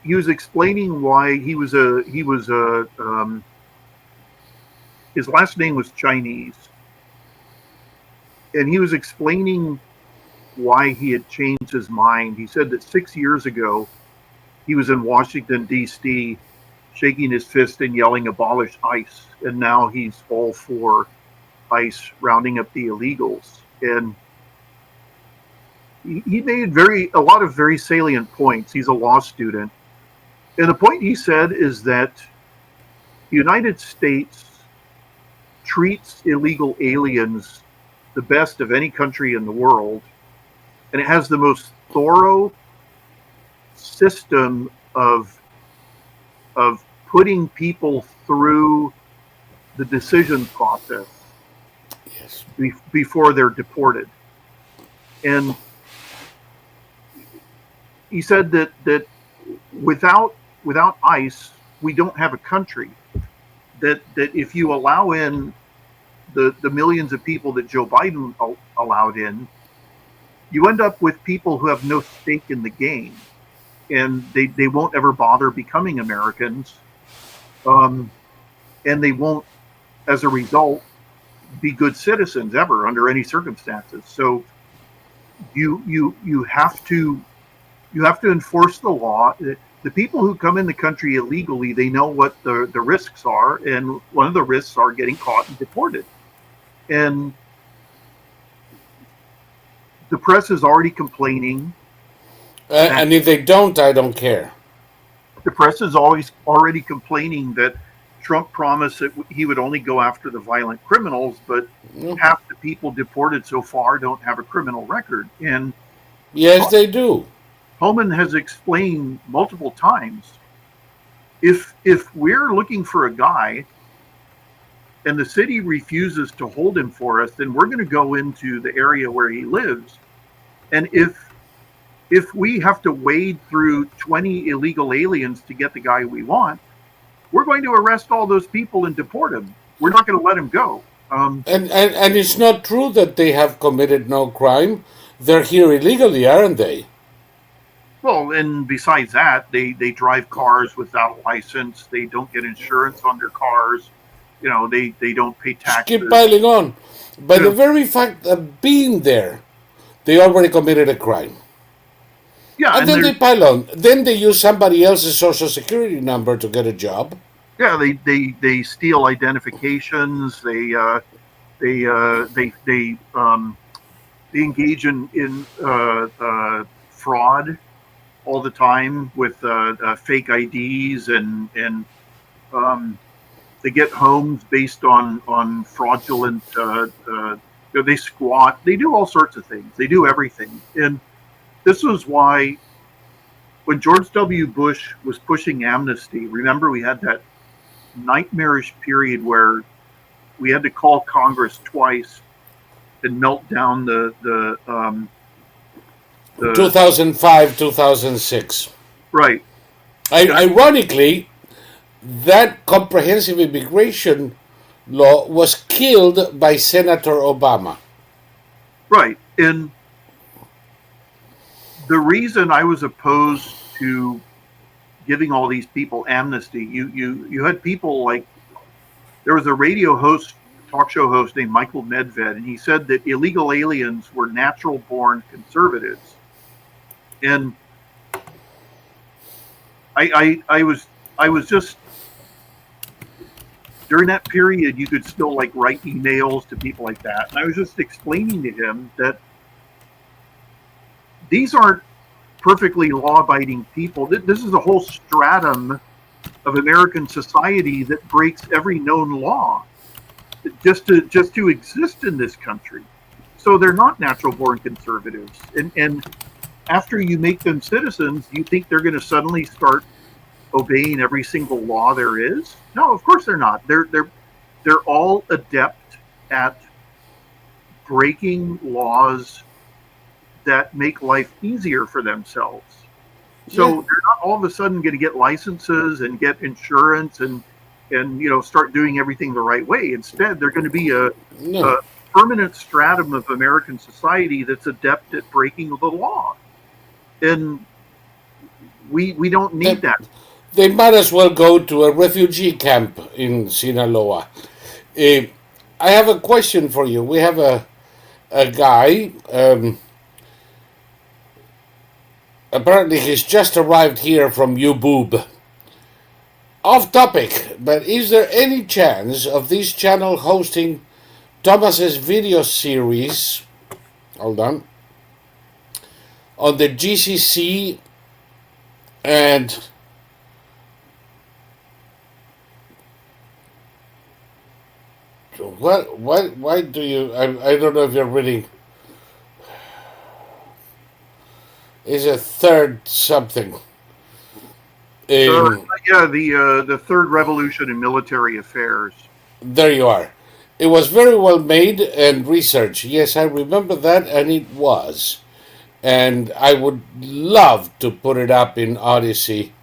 S2: He was explaining why his last name was Chinese, and he was explaining why he had changed his mind. He said that 6 years ago, he was in Washington, D.C., shaking his fist and yelling, "Abolish ICE," and now he's all for ICE rounding up the illegals. And he made a lot of very salient points. He's a law student. And the point he said is that the United States treats illegal aliens the best of any country in the world, and it has the most thorough system of putting people through the decision process.
S1: Yes.
S2: before they're deported. And he said that without ICE, we don't have a country. That if you allow in the millions of people that Joe Biden allowed in, you end up with people who have no stake in the game, and they won't ever bother becoming Americans, and they won't, as a result, be good citizens ever under any circumstances. So you have to enforce the law. The people who come in the country illegally, they know what the risks are, and one of the risks are getting caught and deported. And the press is already complaining.
S1: And if they don't, I don't care.
S2: The press is always already complaining that Trump promised that he would only go after the violent criminals, but half the people deported so far don't have a criminal record. And
S1: Yes, they do.
S2: Homan has explained multiple times, if we're looking for a guy and the city refuses to hold him for us, then we're going to go into the area where he lives. And if we have to wade through 20 illegal aliens to get the guy we want, we're going to arrest all those people and deport him. We're not going to let him go.
S1: And it's not true that they have committed no crime. They're here illegally, aren't they?
S2: Well, and besides that, they drive cars without a license. They don't get insurance on their cars. You know, they don't pay taxes.
S1: Keep piling on. By the very fact of being there, they already committed a crime.
S2: Yeah,
S1: And then they pile on. Then they use somebody else's social security number to get a job.
S2: Yeah, they steal identifications. They engage in fraud all the time with fake IDs, and they get homes based on fraudulent. They squat. They do all sorts of things. They do everything. And this was why, when George W. Bush was pushing amnesty, remember we had that nightmarish period where we had to call Congress twice and melt down the
S1: 2005, 2006.
S2: Right.
S1: Ironically, that comprehensive immigration law was killed by Senator Obama.
S2: Right. And the reason I was opposed to giving all these people amnesty, you had people like, there was a radio host, talk show host named Michael Medved, and he said that illegal aliens were natural born conservatives. And I was just, during that period, you could still like write emails to people like that. And I was just explaining to him that these aren't perfectly law-abiding people. This is a whole stratum of American society that breaks every known law just to exist in this country. So they're not natural-born conservatives. And after you make them citizens, you think they're going to suddenly start obeying every single law there is? No, of course they're not. They're all adept at breaking laws that make life easier for themselves. So they're not all of a sudden going to get licenses and get insurance and start doing everything the right way. Instead, they're going to be a permanent stratum of American society that's adept at breaking the law. And we don't need that.
S1: They might as well go to a refugee camp in Sinaloa. I have a question for you. We have a guy, apparently he's just arrived here from UBoob. Off topic, but is there any chance of this channel hosting Thomas's video series, hold on the GCC and why do you, I don't know if you're reading, is a third something.
S2: The third revolution in military affairs.
S1: There you are. It was very well made and researched. Yes, I remember that, and it was. And I would love to put it up in Odyssey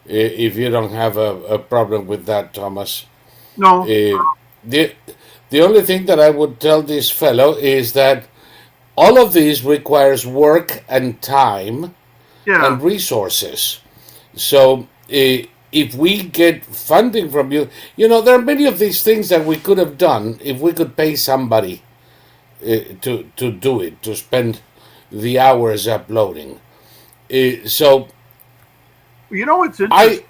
S1: if you don't have a problem with that, Thomas.
S2: No,
S1: The the only thing that I would tell this fellow is that all of this requires work and time
S2: yeah.
S1: and resources. So if we get funding from you, there are many of these things that we could have done if we could pay somebody to do it, to spend the hours uploading. So
S2: You know what's
S1: I
S2: interesting?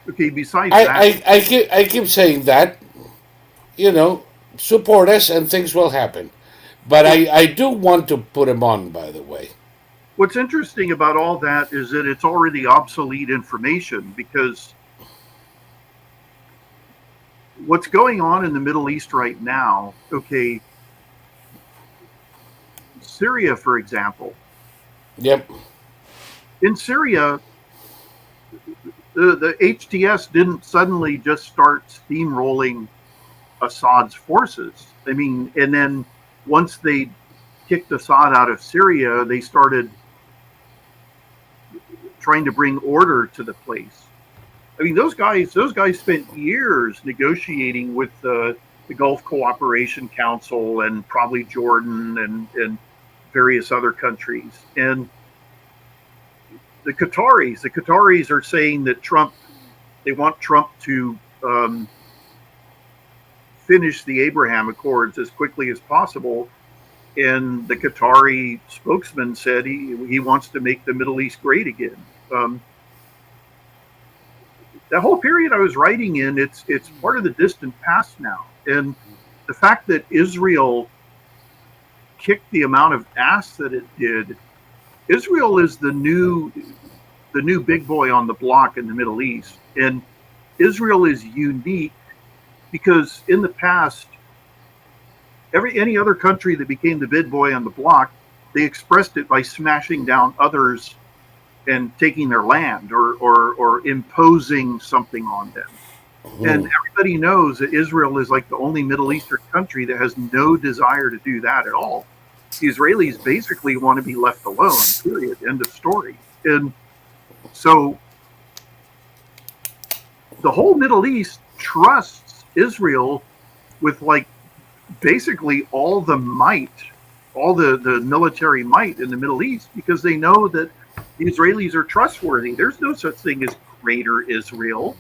S2: Okay, besides that,
S1: I keep saying that, support us and things will happen. But
S2: well,
S1: I do want to put him on, by the way.
S2: what's interesting about all that is that it's already obsolete information because what's going on in the Middle East right now, okay, Syria, for example,
S1: Yep.
S2: in Syria, the HTS didn't suddenly just start steamrolling Assad's forces. I mean, and then once they kicked Assad out of Syria, they started trying to bring order to the place. I mean, those guys spent years negotiating with the Gulf Cooperation Council and probably Jordan and various other countries. And the Qataris are saying that they want Trump to finish the Abraham Accords as quickly as possible. And the Qatari spokesman said he wants to make the Middle East great again. That whole period I was writing in, it's part of the distant past now. And the fact that Israel kicked the amount of ass that it did, Israel is the new big boy on the block in the Middle East. And Israel is unique because in the past, any other country that became the big boy on the block, they expressed it by smashing down others and taking their land or imposing something on them. And everybody knows that Israel is like the only Middle Eastern country that has no desire to do that at all. The Israelis basically want to be left alone, period, end of story. And so the whole Middle East trusts Israel with like basically all the might, all the military might in the Middle East, because they know that the Israelis are trustworthy. There's no such thing as greater Israel.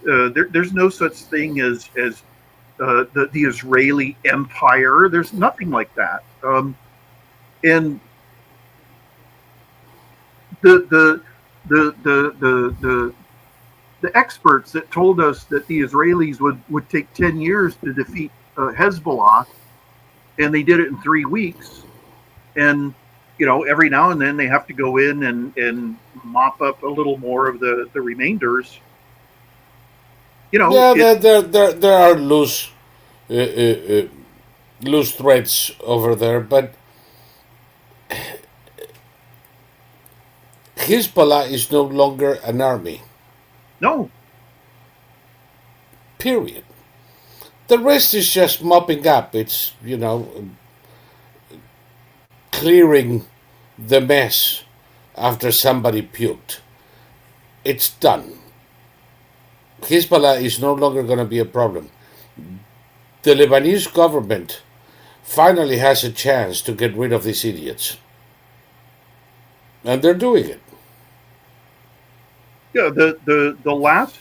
S2: There's no such thing as the Israeli empire. There's nothing like that. And the experts that told us that the Israelis would take 10 years to defeat Hezbollah, and they did it in 3 weeks. And every now and then they have to go in and mop up a little more of the remainders.
S1: Yeah, there are loose threads over there, but Hezbollah is no longer an army.
S2: No.
S1: Period. The rest is just mopping up. It's clearing the mess after somebody puked. It's done. Hezbollah is no longer going to be a problem. The Lebanese government finally has a chance to get rid of these idiots. And they're doing it.
S2: Yeah, the last,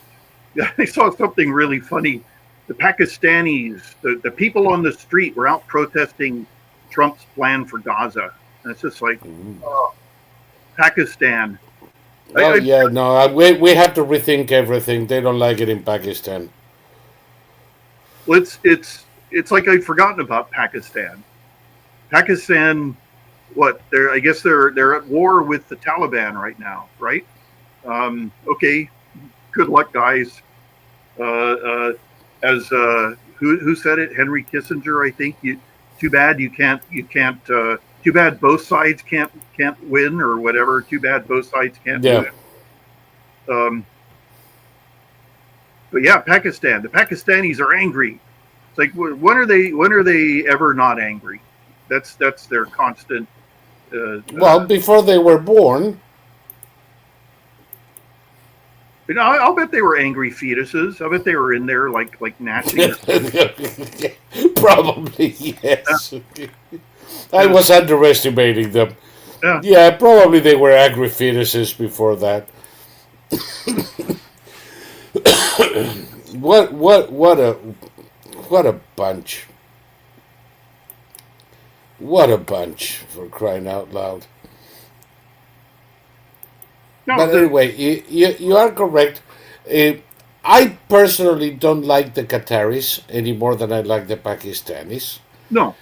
S2: I saw something really funny. The Pakistanis, the people on the street were out protesting Trump's plan for Gaza. And it's just like, Pakistan.
S1: We have to rethink everything. They don't like it in Pakistan.
S2: Well, it's like I'd forgotten about Pakistan. Pakistan, I guess they're at war with the Taliban right now, right? Okay, good luck, guys. As who said it? Henry Kissinger, I think. Too bad you can't. Too bad both sides can't win, or whatever. Too bad both sides can't win. But yeah, Pakistan. The Pakistanis are angry. It's like when are they ever not angry? That's their constant.
S1: Well, before they were born.
S2: I'll bet they were angry fetuses. I bet they were in there like gnashing.
S1: Probably, yes. I
S2: Yeah.
S1: was underestimating them.
S2: Yeah.
S1: Yeah, probably they were angry fetuses before that. What a bunch. What a bunch, for crying out loud.
S2: No,
S1: But anyway, you are correct. I personally don't like the Qataris any more than I like the Pakistanis.
S2: no.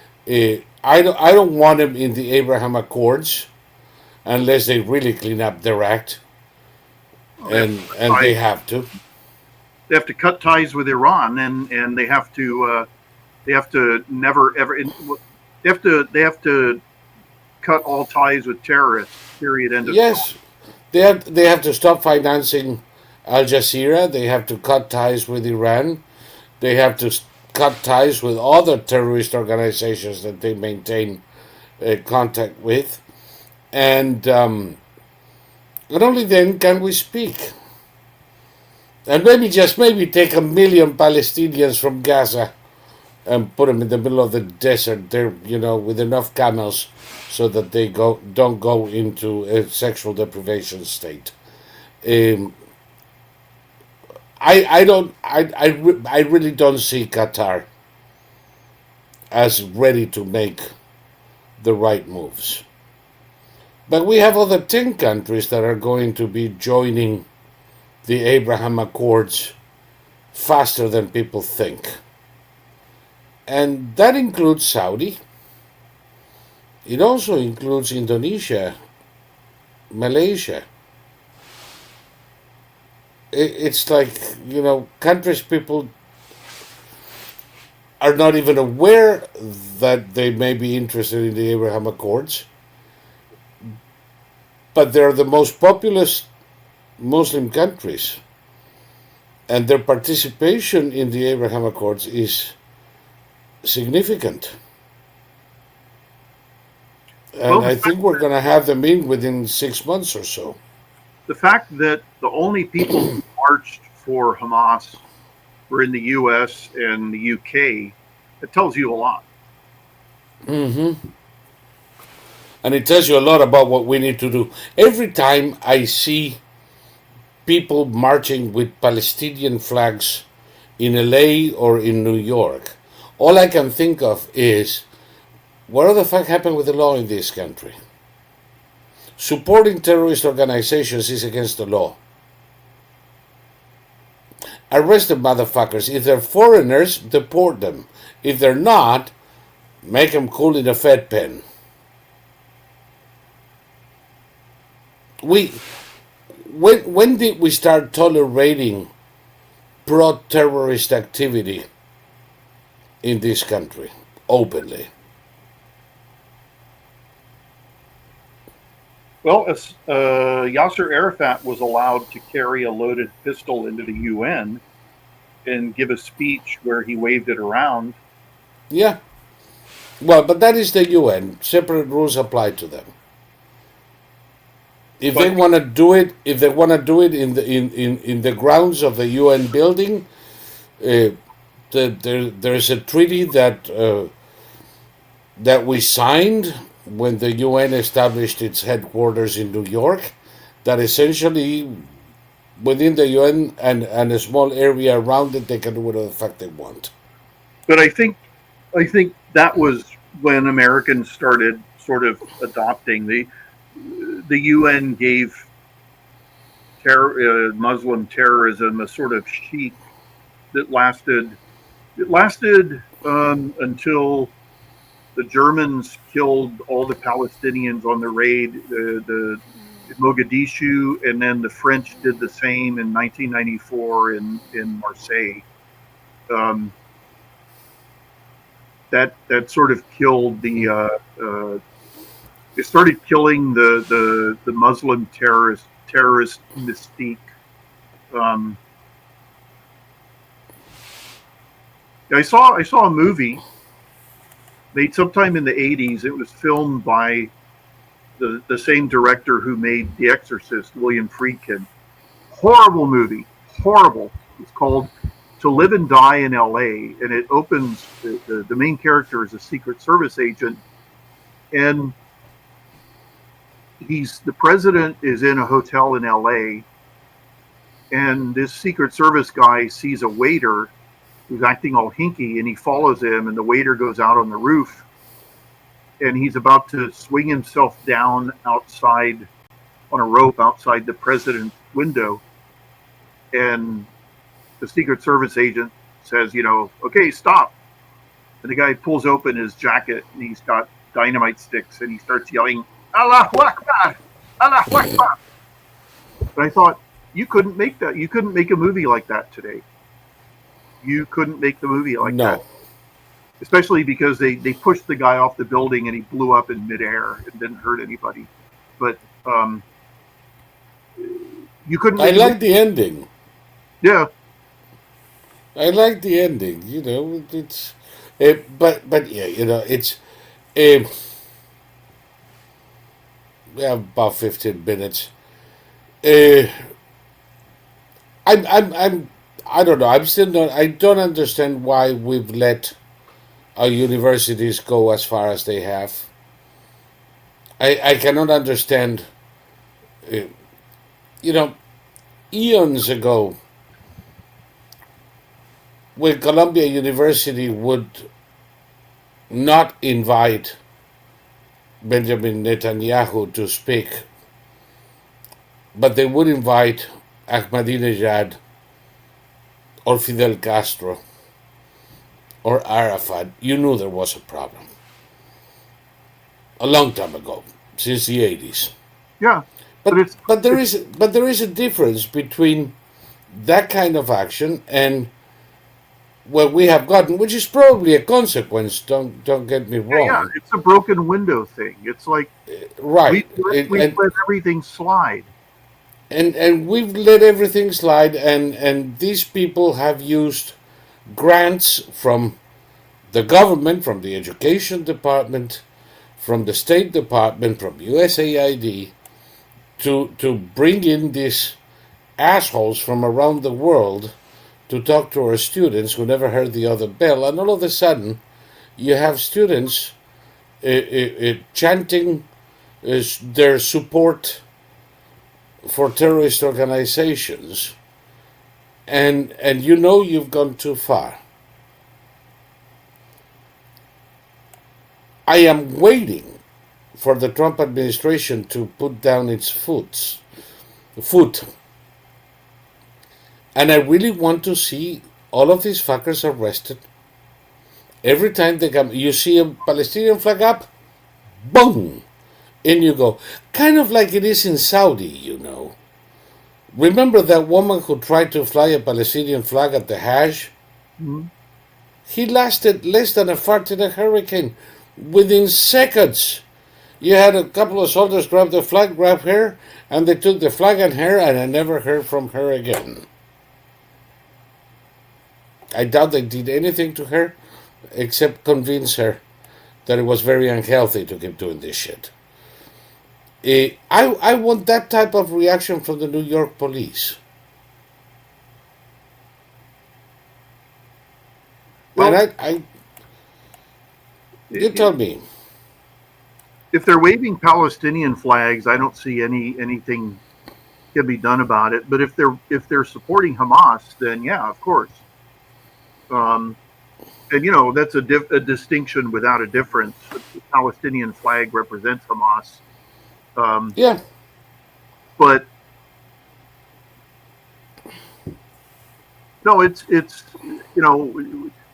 S1: I don't want them in the Abraham Accords unless they really clean up their act, and they have to.
S2: They have to cut ties with Iran, and they have to never ever. They have to cut all ties with terrorists. Period. End of story.
S1: Yes, they have to stop financing Al Jazeera. They have to cut ties with Iran. They have to cut ties with other terrorist organizations that they maintain contact with, and only then can we speak. And maybe take 1 million Palestinians from Gaza and put them in the middle of the desert there, with enough camels so that they don't go into a sexual deprivation state. I really don't see Qatar as ready to make the right moves. But we have other 10 countries that are going to be joining the Abraham Accords faster than people think. And that includes Saudi. It also includes Indonesia, Malaysia. It's like, countries people are not even aware that they may be interested in the Abraham Accords, but they're the most populous Muslim countries, and their participation in the Abraham Accords is significant. And I think we're going to have them in within 6 months or so.
S2: The fact that the only people who marched for Hamas were in the U.S. and the U.K., it tells you a lot.
S1: Mm-hmm. And it tells you a lot about what we need to do. Every time I see people marching with Palestinian flags in LA or in New York, all I can think of is, what the fuck happened with the law in this country? Supporting terrorist organizations is against the law. Arrest the motherfuckers. If they're foreigners, deport them. If they're not, make them cool in a Fed pen. When did we start tolerating pro-terrorist activity in this country openly?
S2: Well, Yasser Arafat was allowed to carry a loaded pistol into the UN and give a speech where he waved it around.
S1: Yeah. Well, but that is the UN. Separate rules apply to them. If they want to do it, in the grounds of the UN building, there is a treaty that we signed when the UN established its headquarters in New York, that essentially within the UN and a small area around it, they can do whatever the fuck they want.
S2: But I think that was when Americans started sort of adopting the UN gave Muslim terrorism a sort of chic that lasted until the Germans killed all the Palestinians on the raid, the Mogadishu, and then the French did the same in 1994 in Marseille. That sort of killed it started killing the Muslim terrorist mystique. I saw a movie made sometime in the 80s. It was filmed by the same director who made The Exorcist, William Friedkin. Horrible movie, horrible. It's called To Live and Die in L.A. and it opens. The main character is a Secret Service agent, and the president is in a hotel in L.A. and this Secret Service guy sees a waiter who's acting all hinky, and he follows him, and the waiter goes out on the roof, and he's about to swing himself down outside on a rope outside the president's window, and the Secret Service agent says, okay, stop. And the guy pulls open his jacket, and he's got dynamite sticks, and he starts yelling, Allahu Akbar! Allahu Akbar! But I thought, you couldn't make that. You couldn't make a movie like that today. You couldn't make the movie like that. Especially because they pushed the guy off the building and he blew up in midair and didn't hurt anybody. But you couldn't.
S1: I like the ending.
S2: Yeah.
S1: I like the ending. It's, but yeah, it's, we have about 15 minutes. I don't know. I'm still not. I don't understand why we've let our universities go as far as they have. I cannot understand. Eons ago, when Columbia University would not invite Benjamin Netanyahu to speak, but they would invite Ahmadinejad or Fidel Castro or Arafat, you knew there was a problem. A long time ago, since the 80s.
S2: Yeah.
S1: But there is a difference between that kind of action and what we have gotten, which is probably a consequence. Don't get me wrong.
S2: Yeah, it's a broken window thing. It's like
S1: right.
S2: We let everything slide.
S1: And we've let everything slide, and these people have used grants from the government, from the Education Department, from the State Department, from USAID, to bring in these assholes from around the world to talk to our students who never heard the other bell, and all of a sudden you have students chanting their support for terrorist organizations, and you've gone too far. I am waiting for the Trump administration to put down its foot. And I really want to see all of these fuckers arrested. Every time they come, you see a Palestinian flag up, boom, in you go. Kind of like it is in Saudi, Remember that woman who tried to fly a Palestinian flag at the Hajj?
S2: Mm-hmm.
S1: He lasted less than a fart in a hurricane. Within seconds, you had a couple of soldiers grab the flag, grab her, and they took the flag and her, and I never heard from her again. I doubt they did anything to her except convince her that it was very unhealthy to keep doing this shit. I want that type of reaction from the New York police. Well, and you tell me.
S2: If they're waving Palestinian flags, I don't see anything can be done about it. But if they're supporting Hamas, then yeah, of course. And that's a distinction without a difference. The Palestinian flag represents Hamas.
S1: Yeah.
S2: But no, it's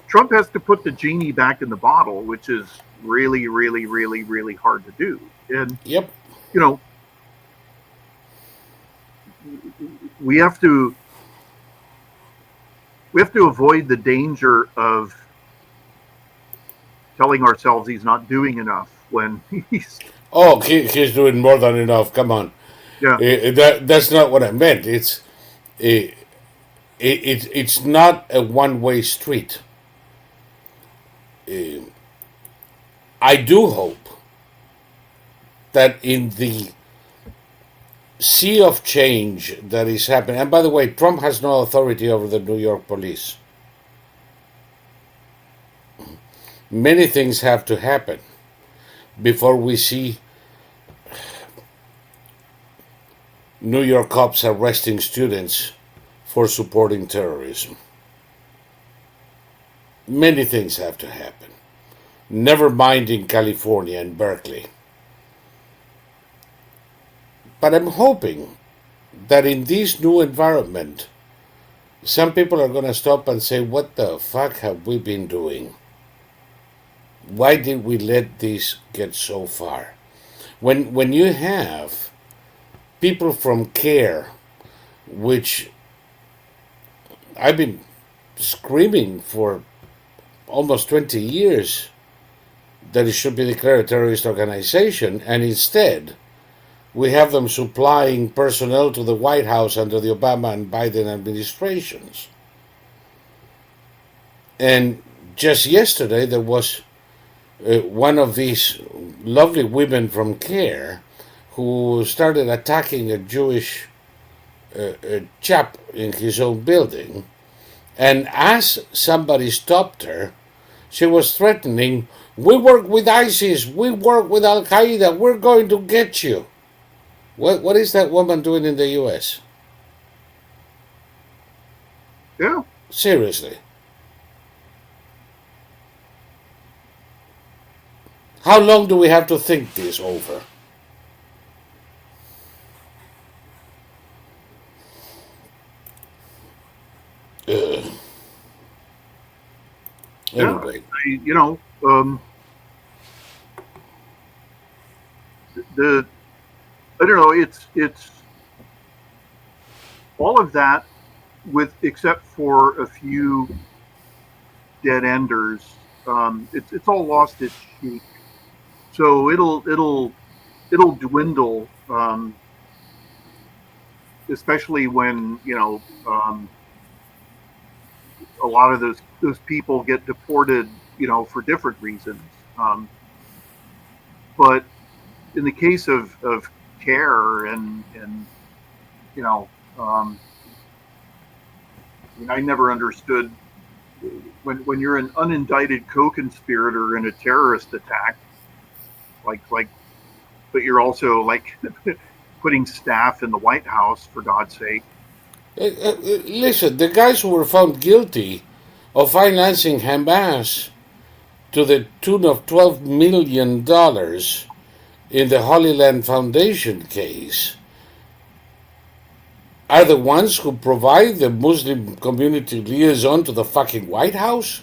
S2: Trump has to put the genie back in the bottle, which is really, really, really, really hard to do. And
S1: yep.
S2: We have to avoid the danger of telling ourselves he's not doing enough when he's.
S1: Oh, he's doing more than enough. Come on.
S2: Yeah.
S1: That's not what I meant. It's not a one-way street. I do hope that in the sea of change that is happening, and by the way, Trump has no authority over the New York police. Many things have to happen before we see New York cops arresting students for supporting terrorism. Many things have to happen. Never mind in California and Berkeley. But I'm hoping that in this new environment, some people are going to stop and say, what the fuck have we been doing? Why did we let this get so far? When you have people from CARE, which I've been screaming for almost 20 years that it should be declared a terrorist organization, and instead we have them supplying personnel to the White House under the Obama and Biden administrations. And just yesterday there was one of these lovely women from CARE who started attacking a Jewish chap in his own building, and as somebody stopped her, she was threatening, we work with ISIS, we work with Al-Qaeda, we're going to get you. What is that woman doing in the U.S.?
S2: Yeah.
S1: Seriously. How long do we have to think this over? Anyway.
S2: Yeah, I don't know. It's all of that, with except for a few dead enders. It's all lost its chic. So it'll dwindle, especially when a lot of those people get deported, for different reasons. But in the case of CARE and I never understood when you're an unindicted co-conspirator in a terrorist attack, but you're also putting staff in the White House, for God's sake.
S1: Listen, the guys who were found guilty of financing Hamas to the tune of $12 million in the Holy Land Foundation case are the ones who provide the Muslim community liaison to the fucking White House?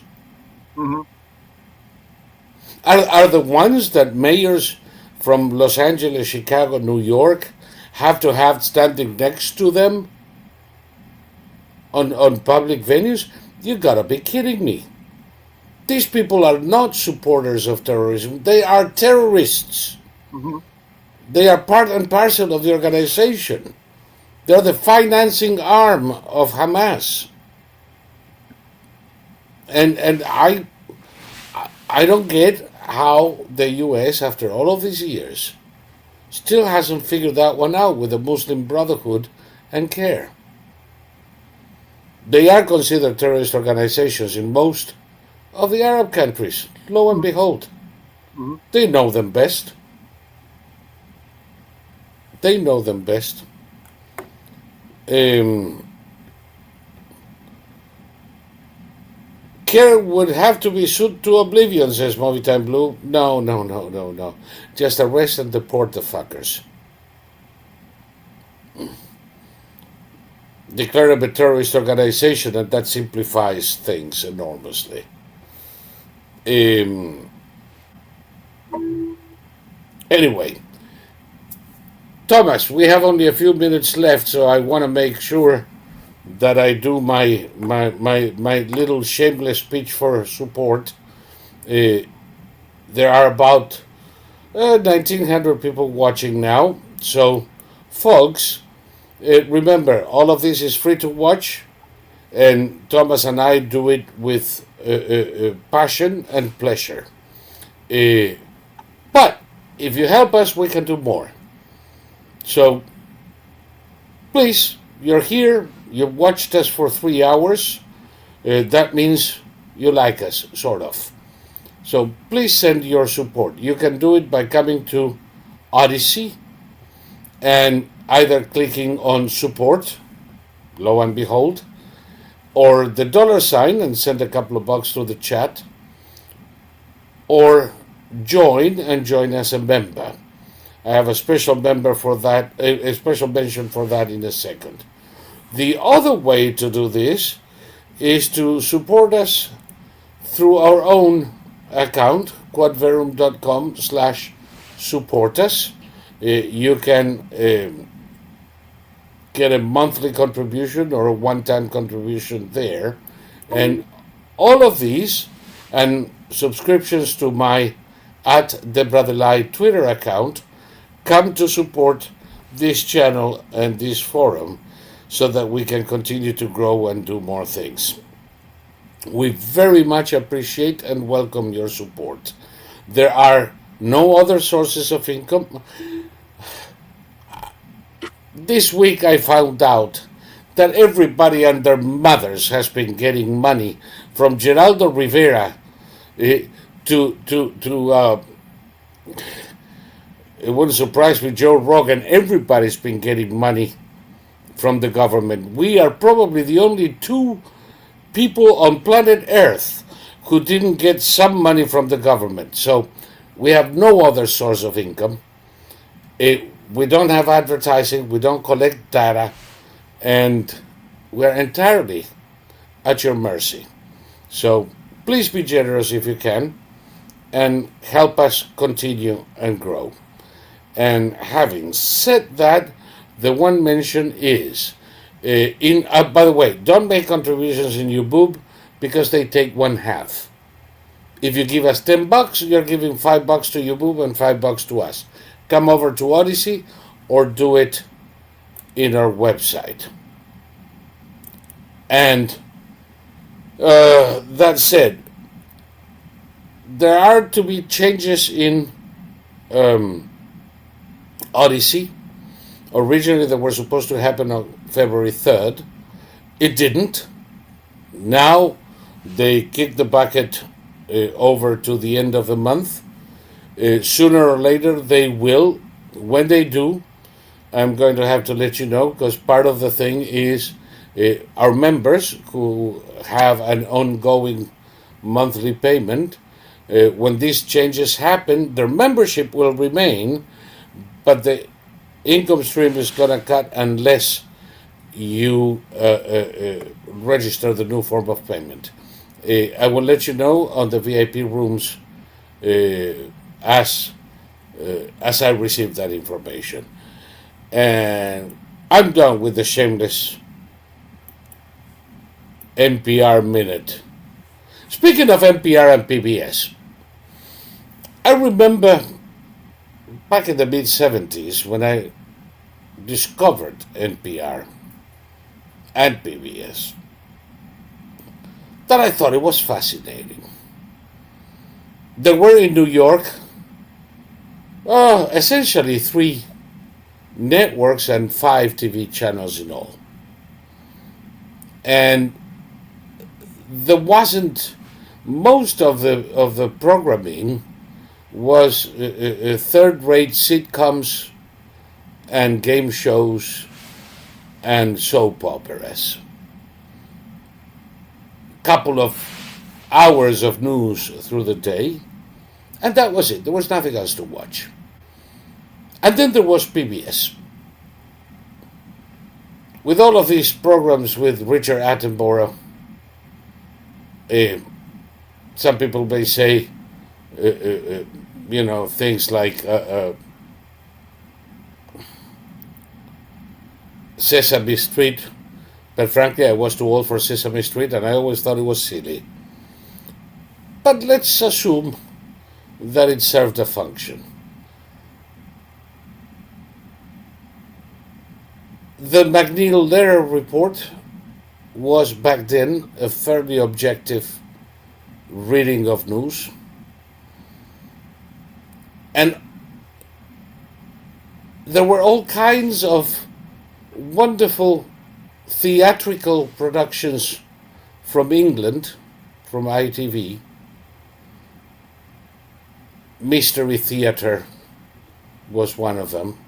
S2: Mm-hmm.
S1: Are the ones that mayors from Los Angeles, Chicago, New York have to have standing next to them on public venues? You gotta be kidding me. These people are not supporters of terrorism. They are terrorists.
S2: Mm-hmm.
S1: They are part and parcel of the organization. They're the financing arm of Hamas. And I don't get how the U.S., after all of these years, still hasn't figured that one out with the Muslim Brotherhood and CARE. They are considered terrorist organizations in most of the Arab countries, lo and behold.
S2: Mm-hmm.
S1: They know them best. They know them best. CARE would have to be sued to oblivion, says Movie Time Blue. No. Just arrest and deport the fuckers. Declare them a terrorist organization, and that simplifies things enormously. Anyway, Thomas, we have only a few minutes left, so I want to make sure that I do my little shameless speech for support. There are about 1,900 people watching now, so folks, remember, all of this is free to watch. and Thomas and I do it with passion and pleasure. But if you help us, we can do more. So please, you're here, you've watched us for 3 hours. That means you like us, sort of. So please send your support. You can do it by coming to Odyssey and either clicking on support, lo and behold, or the $ and send a couple of bucks through the chat, or join and join as a member. I have a special member for that, a special mention for that in a second. The other way to do this is to support us through our own account, quadverum.com/support us. You can get a monthly contribution or a one-time contribution there. And all of these and subscriptions to my @TheBrotherLie Twitter account come to support this channel and this forum so that we can continue to grow and do more things. We very much appreciate and welcome your support. There are no other sources of income. This week I found out that everybody and their mothers has been getting money from Geraldo Rivera it wouldn't surprise me, Joe Rogan. Everybody's been getting money from the government. We are probably the only 2 people on planet Earth who didn't get some money from the government. So we have no other source of income. We don't have advertising, we don't collect data, and we're entirely at your mercy. So please be generous if you can and help us continue and grow. And having said that, the one mention is, by the way, don't make contributions in YouBoob because they take 1/2. If you give us $10, you're giving $5 to YouBoob and $5 to us. Come over to Odyssey or do it in our website. And that said, there are to be changes in Odyssey. Originally, they were supposed to happen on February 3rd. It didn't. Now, they kicked the bucket over to the end of the month. Sooner or later, they will. When they do, I'm going to have to let you know, because part of the thing is our members who have an ongoing monthly payment, when these changes happen, their membership will remain, but the income stream is going to cut unless you register the new form of payment. I will let you know on the VIP rooms as I receive that information. And I'm done with the shameless NPR minute. Speaking of NPR and PBS, I remember back in the mid-70s when I discovered NPR and PBS that I thought it was fascinating. There were in New York essentially 3 networks and 5 TV channels in all. And there wasn't, most of the programming was third-rate sitcoms and game shows and soap operas. Couple of hours of news through the day, and that was it. There was nothing else to watch. And then there was PBS, with all of these programs with Richard Attenborough. Some people may say, things like Sesame Street, but frankly I was too old for Sesame Street and I always thought it was silly. But let's assume that it served a function. The McNeil-Lehrer report was back then a fairly objective reading of news. And there were all kinds of wonderful theatrical productions from England, from ITV. Mystery Theatre was one of them.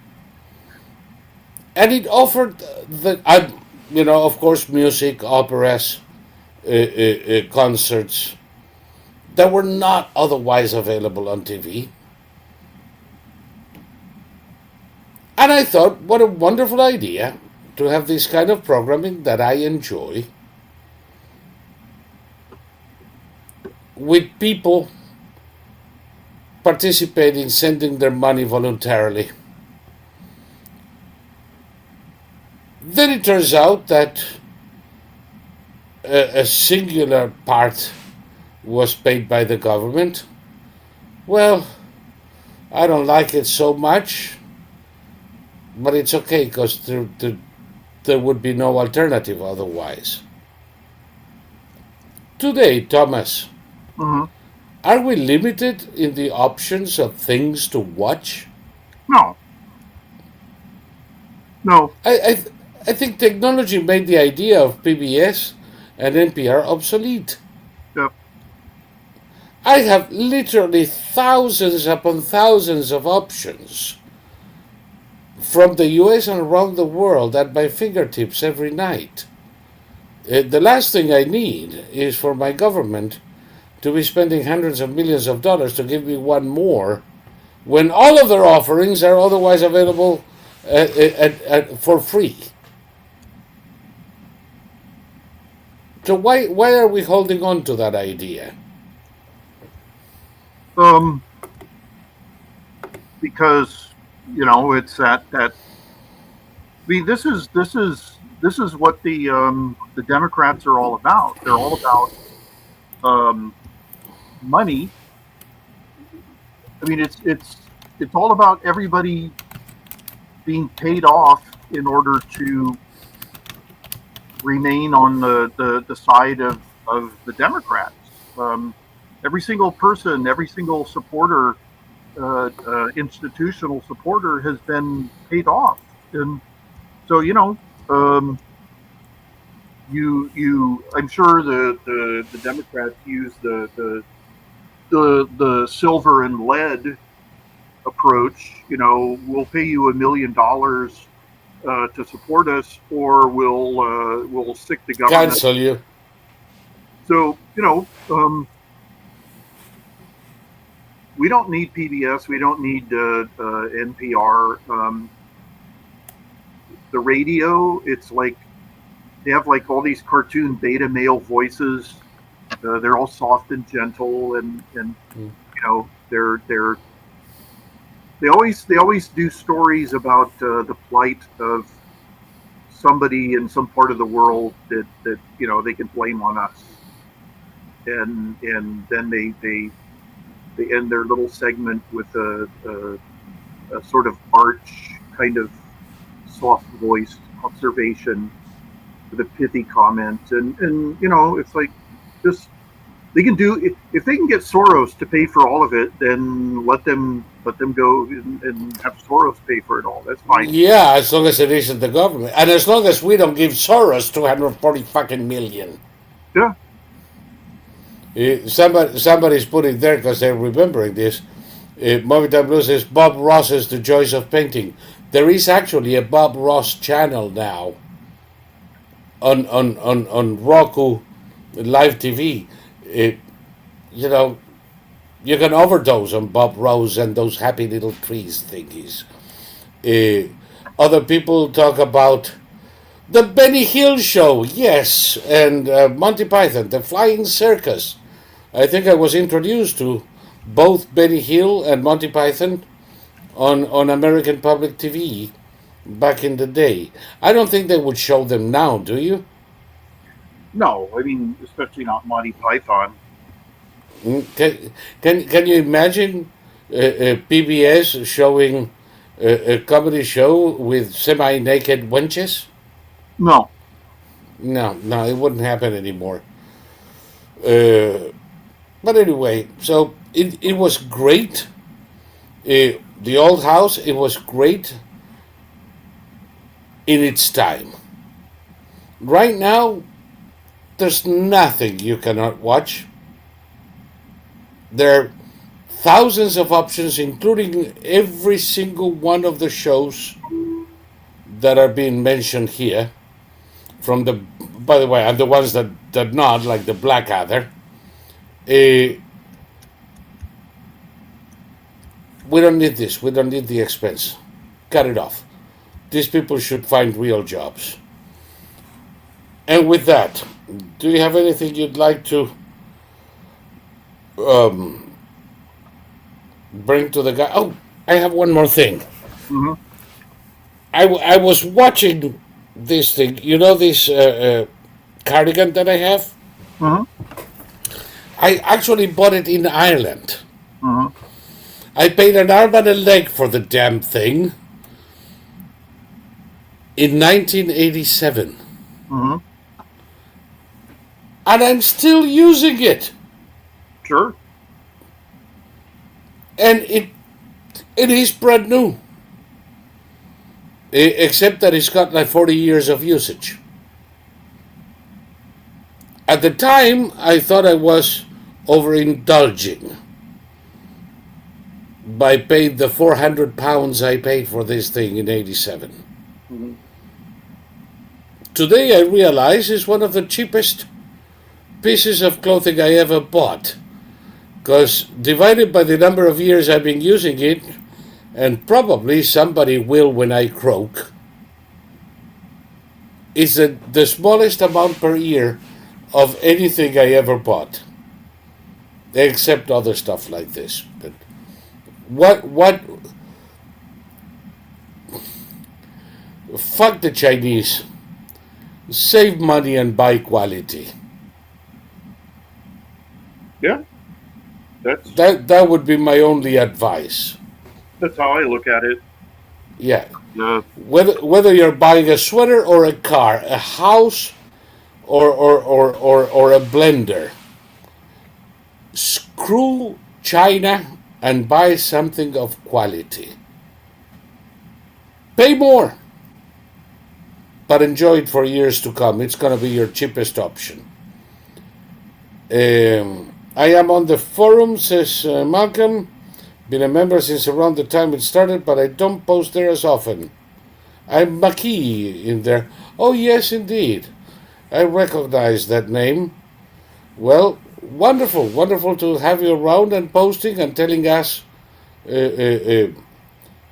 S1: And it offered of course, music, operas, concerts that were not otherwise available on TV. And I thought, what a wonderful idea to have this kind of programming that I enjoy with people participating, sending their money voluntarily. Then it turns out that a singular part was paid by the government. Well, I don't like it so much, but it's okay because there would be no alternative otherwise. Today, Thomas, are we limited in the options of things to watch?
S2: No. No.
S1: I think technology made the idea of PBS and NPR obsolete.
S2: Yep.
S1: I have literally thousands upon thousands of options from the US and around the world at my fingertips every night. The last thing I need is for my government to be spending hundreds of millions of dollars to give me one more when all of their offerings are otherwise available for free. So why are we holding on to that idea?
S2: Because it's that. I mean, this is what the Democrats are all about. They're all about money. I mean, it's all about everybody being paid off in order to remain on the side of the Democrats. Every single person, every single supporter, institutional supporter, has been paid off, and so I'm sure the Democrats use the silver and lead approach. We'll pay you $1 million to support us, or we'll stick the government.
S1: Cancel you.
S2: So we don't need PBS. We don't need NPR. The radio, it's like they have like all these cartoon beta male voices. They're all soft and gentle, and they always do stories about the plight of somebody in some part of the world that they can blame on us, and then they end their little segment with a sort of arch kind of soft voiced observation with a pithy comment, and it's like just they can do if they can get Soros to pay for all of it, then let them go and have Soros pay for it all. That's fine.
S1: Yeah, as long as it isn't the government, and as long as we don't give Soros 240 fucking million.
S2: Yeah.
S1: Somebody's putting there because they're remembering this. Movie Time Blue says Bob Ross's The Joys of Painting. There is actually a Bob Ross channel now on Roku live TV. You can overdose on Bob Ross and those happy little trees thingies. Other people talk about the Benny Hill Show, yes, and Monty Python, The Flying Circus. I think I was introduced to both Benny Hill and Monty Python on American Public TV back in the day. I don't think they would show them now, do you?
S2: No, I mean, especially not Monty Python.
S1: Can you imagine PBS showing a comedy show with semi-naked wenches?
S2: No.
S1: No, it wouldn't happen anymore. But anyway, so it was great. The old house, it was great in its time. Right now, there's nothing you cannot watch. There are thousands of options, including every single one of the shows that are being mentioned here. From the, by the way, and the ones that not, like the Blackadder. We don't need this. We don't need the expense. Cut it off. These people should find real jobs. And with that, do you have anything you'd like to bring to the guy? Oh, I have one more thing.
S2: Mm-hmm.
S1: I was watching this thing. You know this cardigan that I have?
S2: Mm-hmm.
S1: I actually bought it in Ireland.
S2: Mm-hmm.
S1: I paid an arm and a leg for the damn thing in 1987.
S2: Mm-hmm.
S1: And I'm still using it.
S2: Sure.
S1: And it is brand new. Except that it's got like 40 years of usage. At the time, I thought I was overindulging by paying the £400 I paid for this thing in 87.
S2: Mm-hmm.
S1: Today I realize it's one of the cheapest pieces of clothing I ever bought. Because divided by the number of years I've been using it, and probably somebody will when I croak, is the smallest amount per year of anything I ever bought. Except other stuff like this. But what fuck the Chinese. Save money and buy quality.
S2: Yeah.
S1: That would be my only advice.
S2: That's how I look at it.
S1: Yeah.
S2: Yeah.
S1: Whether you're buying a sweater or a car, a house or a blender, screw China and buy something of quality. Pay more, but enjoy it for years to come. It's going to be your cheapest option. I am on the forum, says Malcolm. Been a member since around the time it started, but I don't post there as often. I'm Maki in there. Oh, yes, indeed. I recognize that name. Well, wonderful to have you around and posting and telling us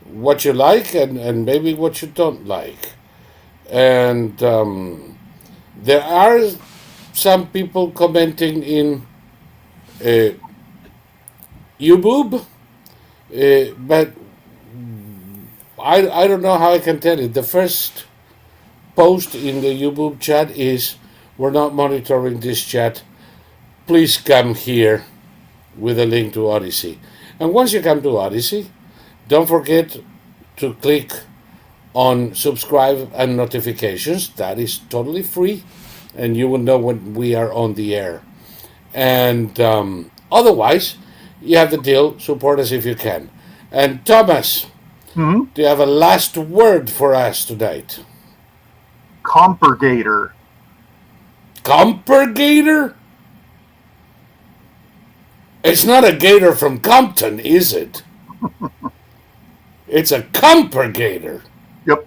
S1: what you like and maybe what you don't like. And there are some people commenting in YouTube, but I don't know how I can tell it. The first post in the YouTube chat is, we're not monitoring this chat. Please come here with a link to Odyssey. And once you come to Odyssey, don't forget to click on subscribe and notifications. That is totally free, and you will know when we are on the air. And otherwise, you have the deal. Support us if you can. And Thomas, do you have a last word for us tonight?
S2: Compurgator.
S1: Compurgator? It's not a gator from Compton, is it? It's a compurgator.
S2: Yep.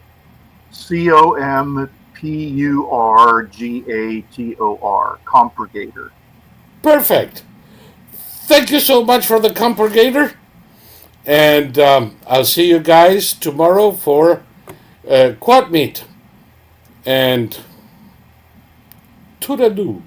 S2: Compurgator. Compurgator.
S1: Perfect. Thank you so much for the compurgator. And I'll see you guys tomorrow for Quad Meet. And toodaloo.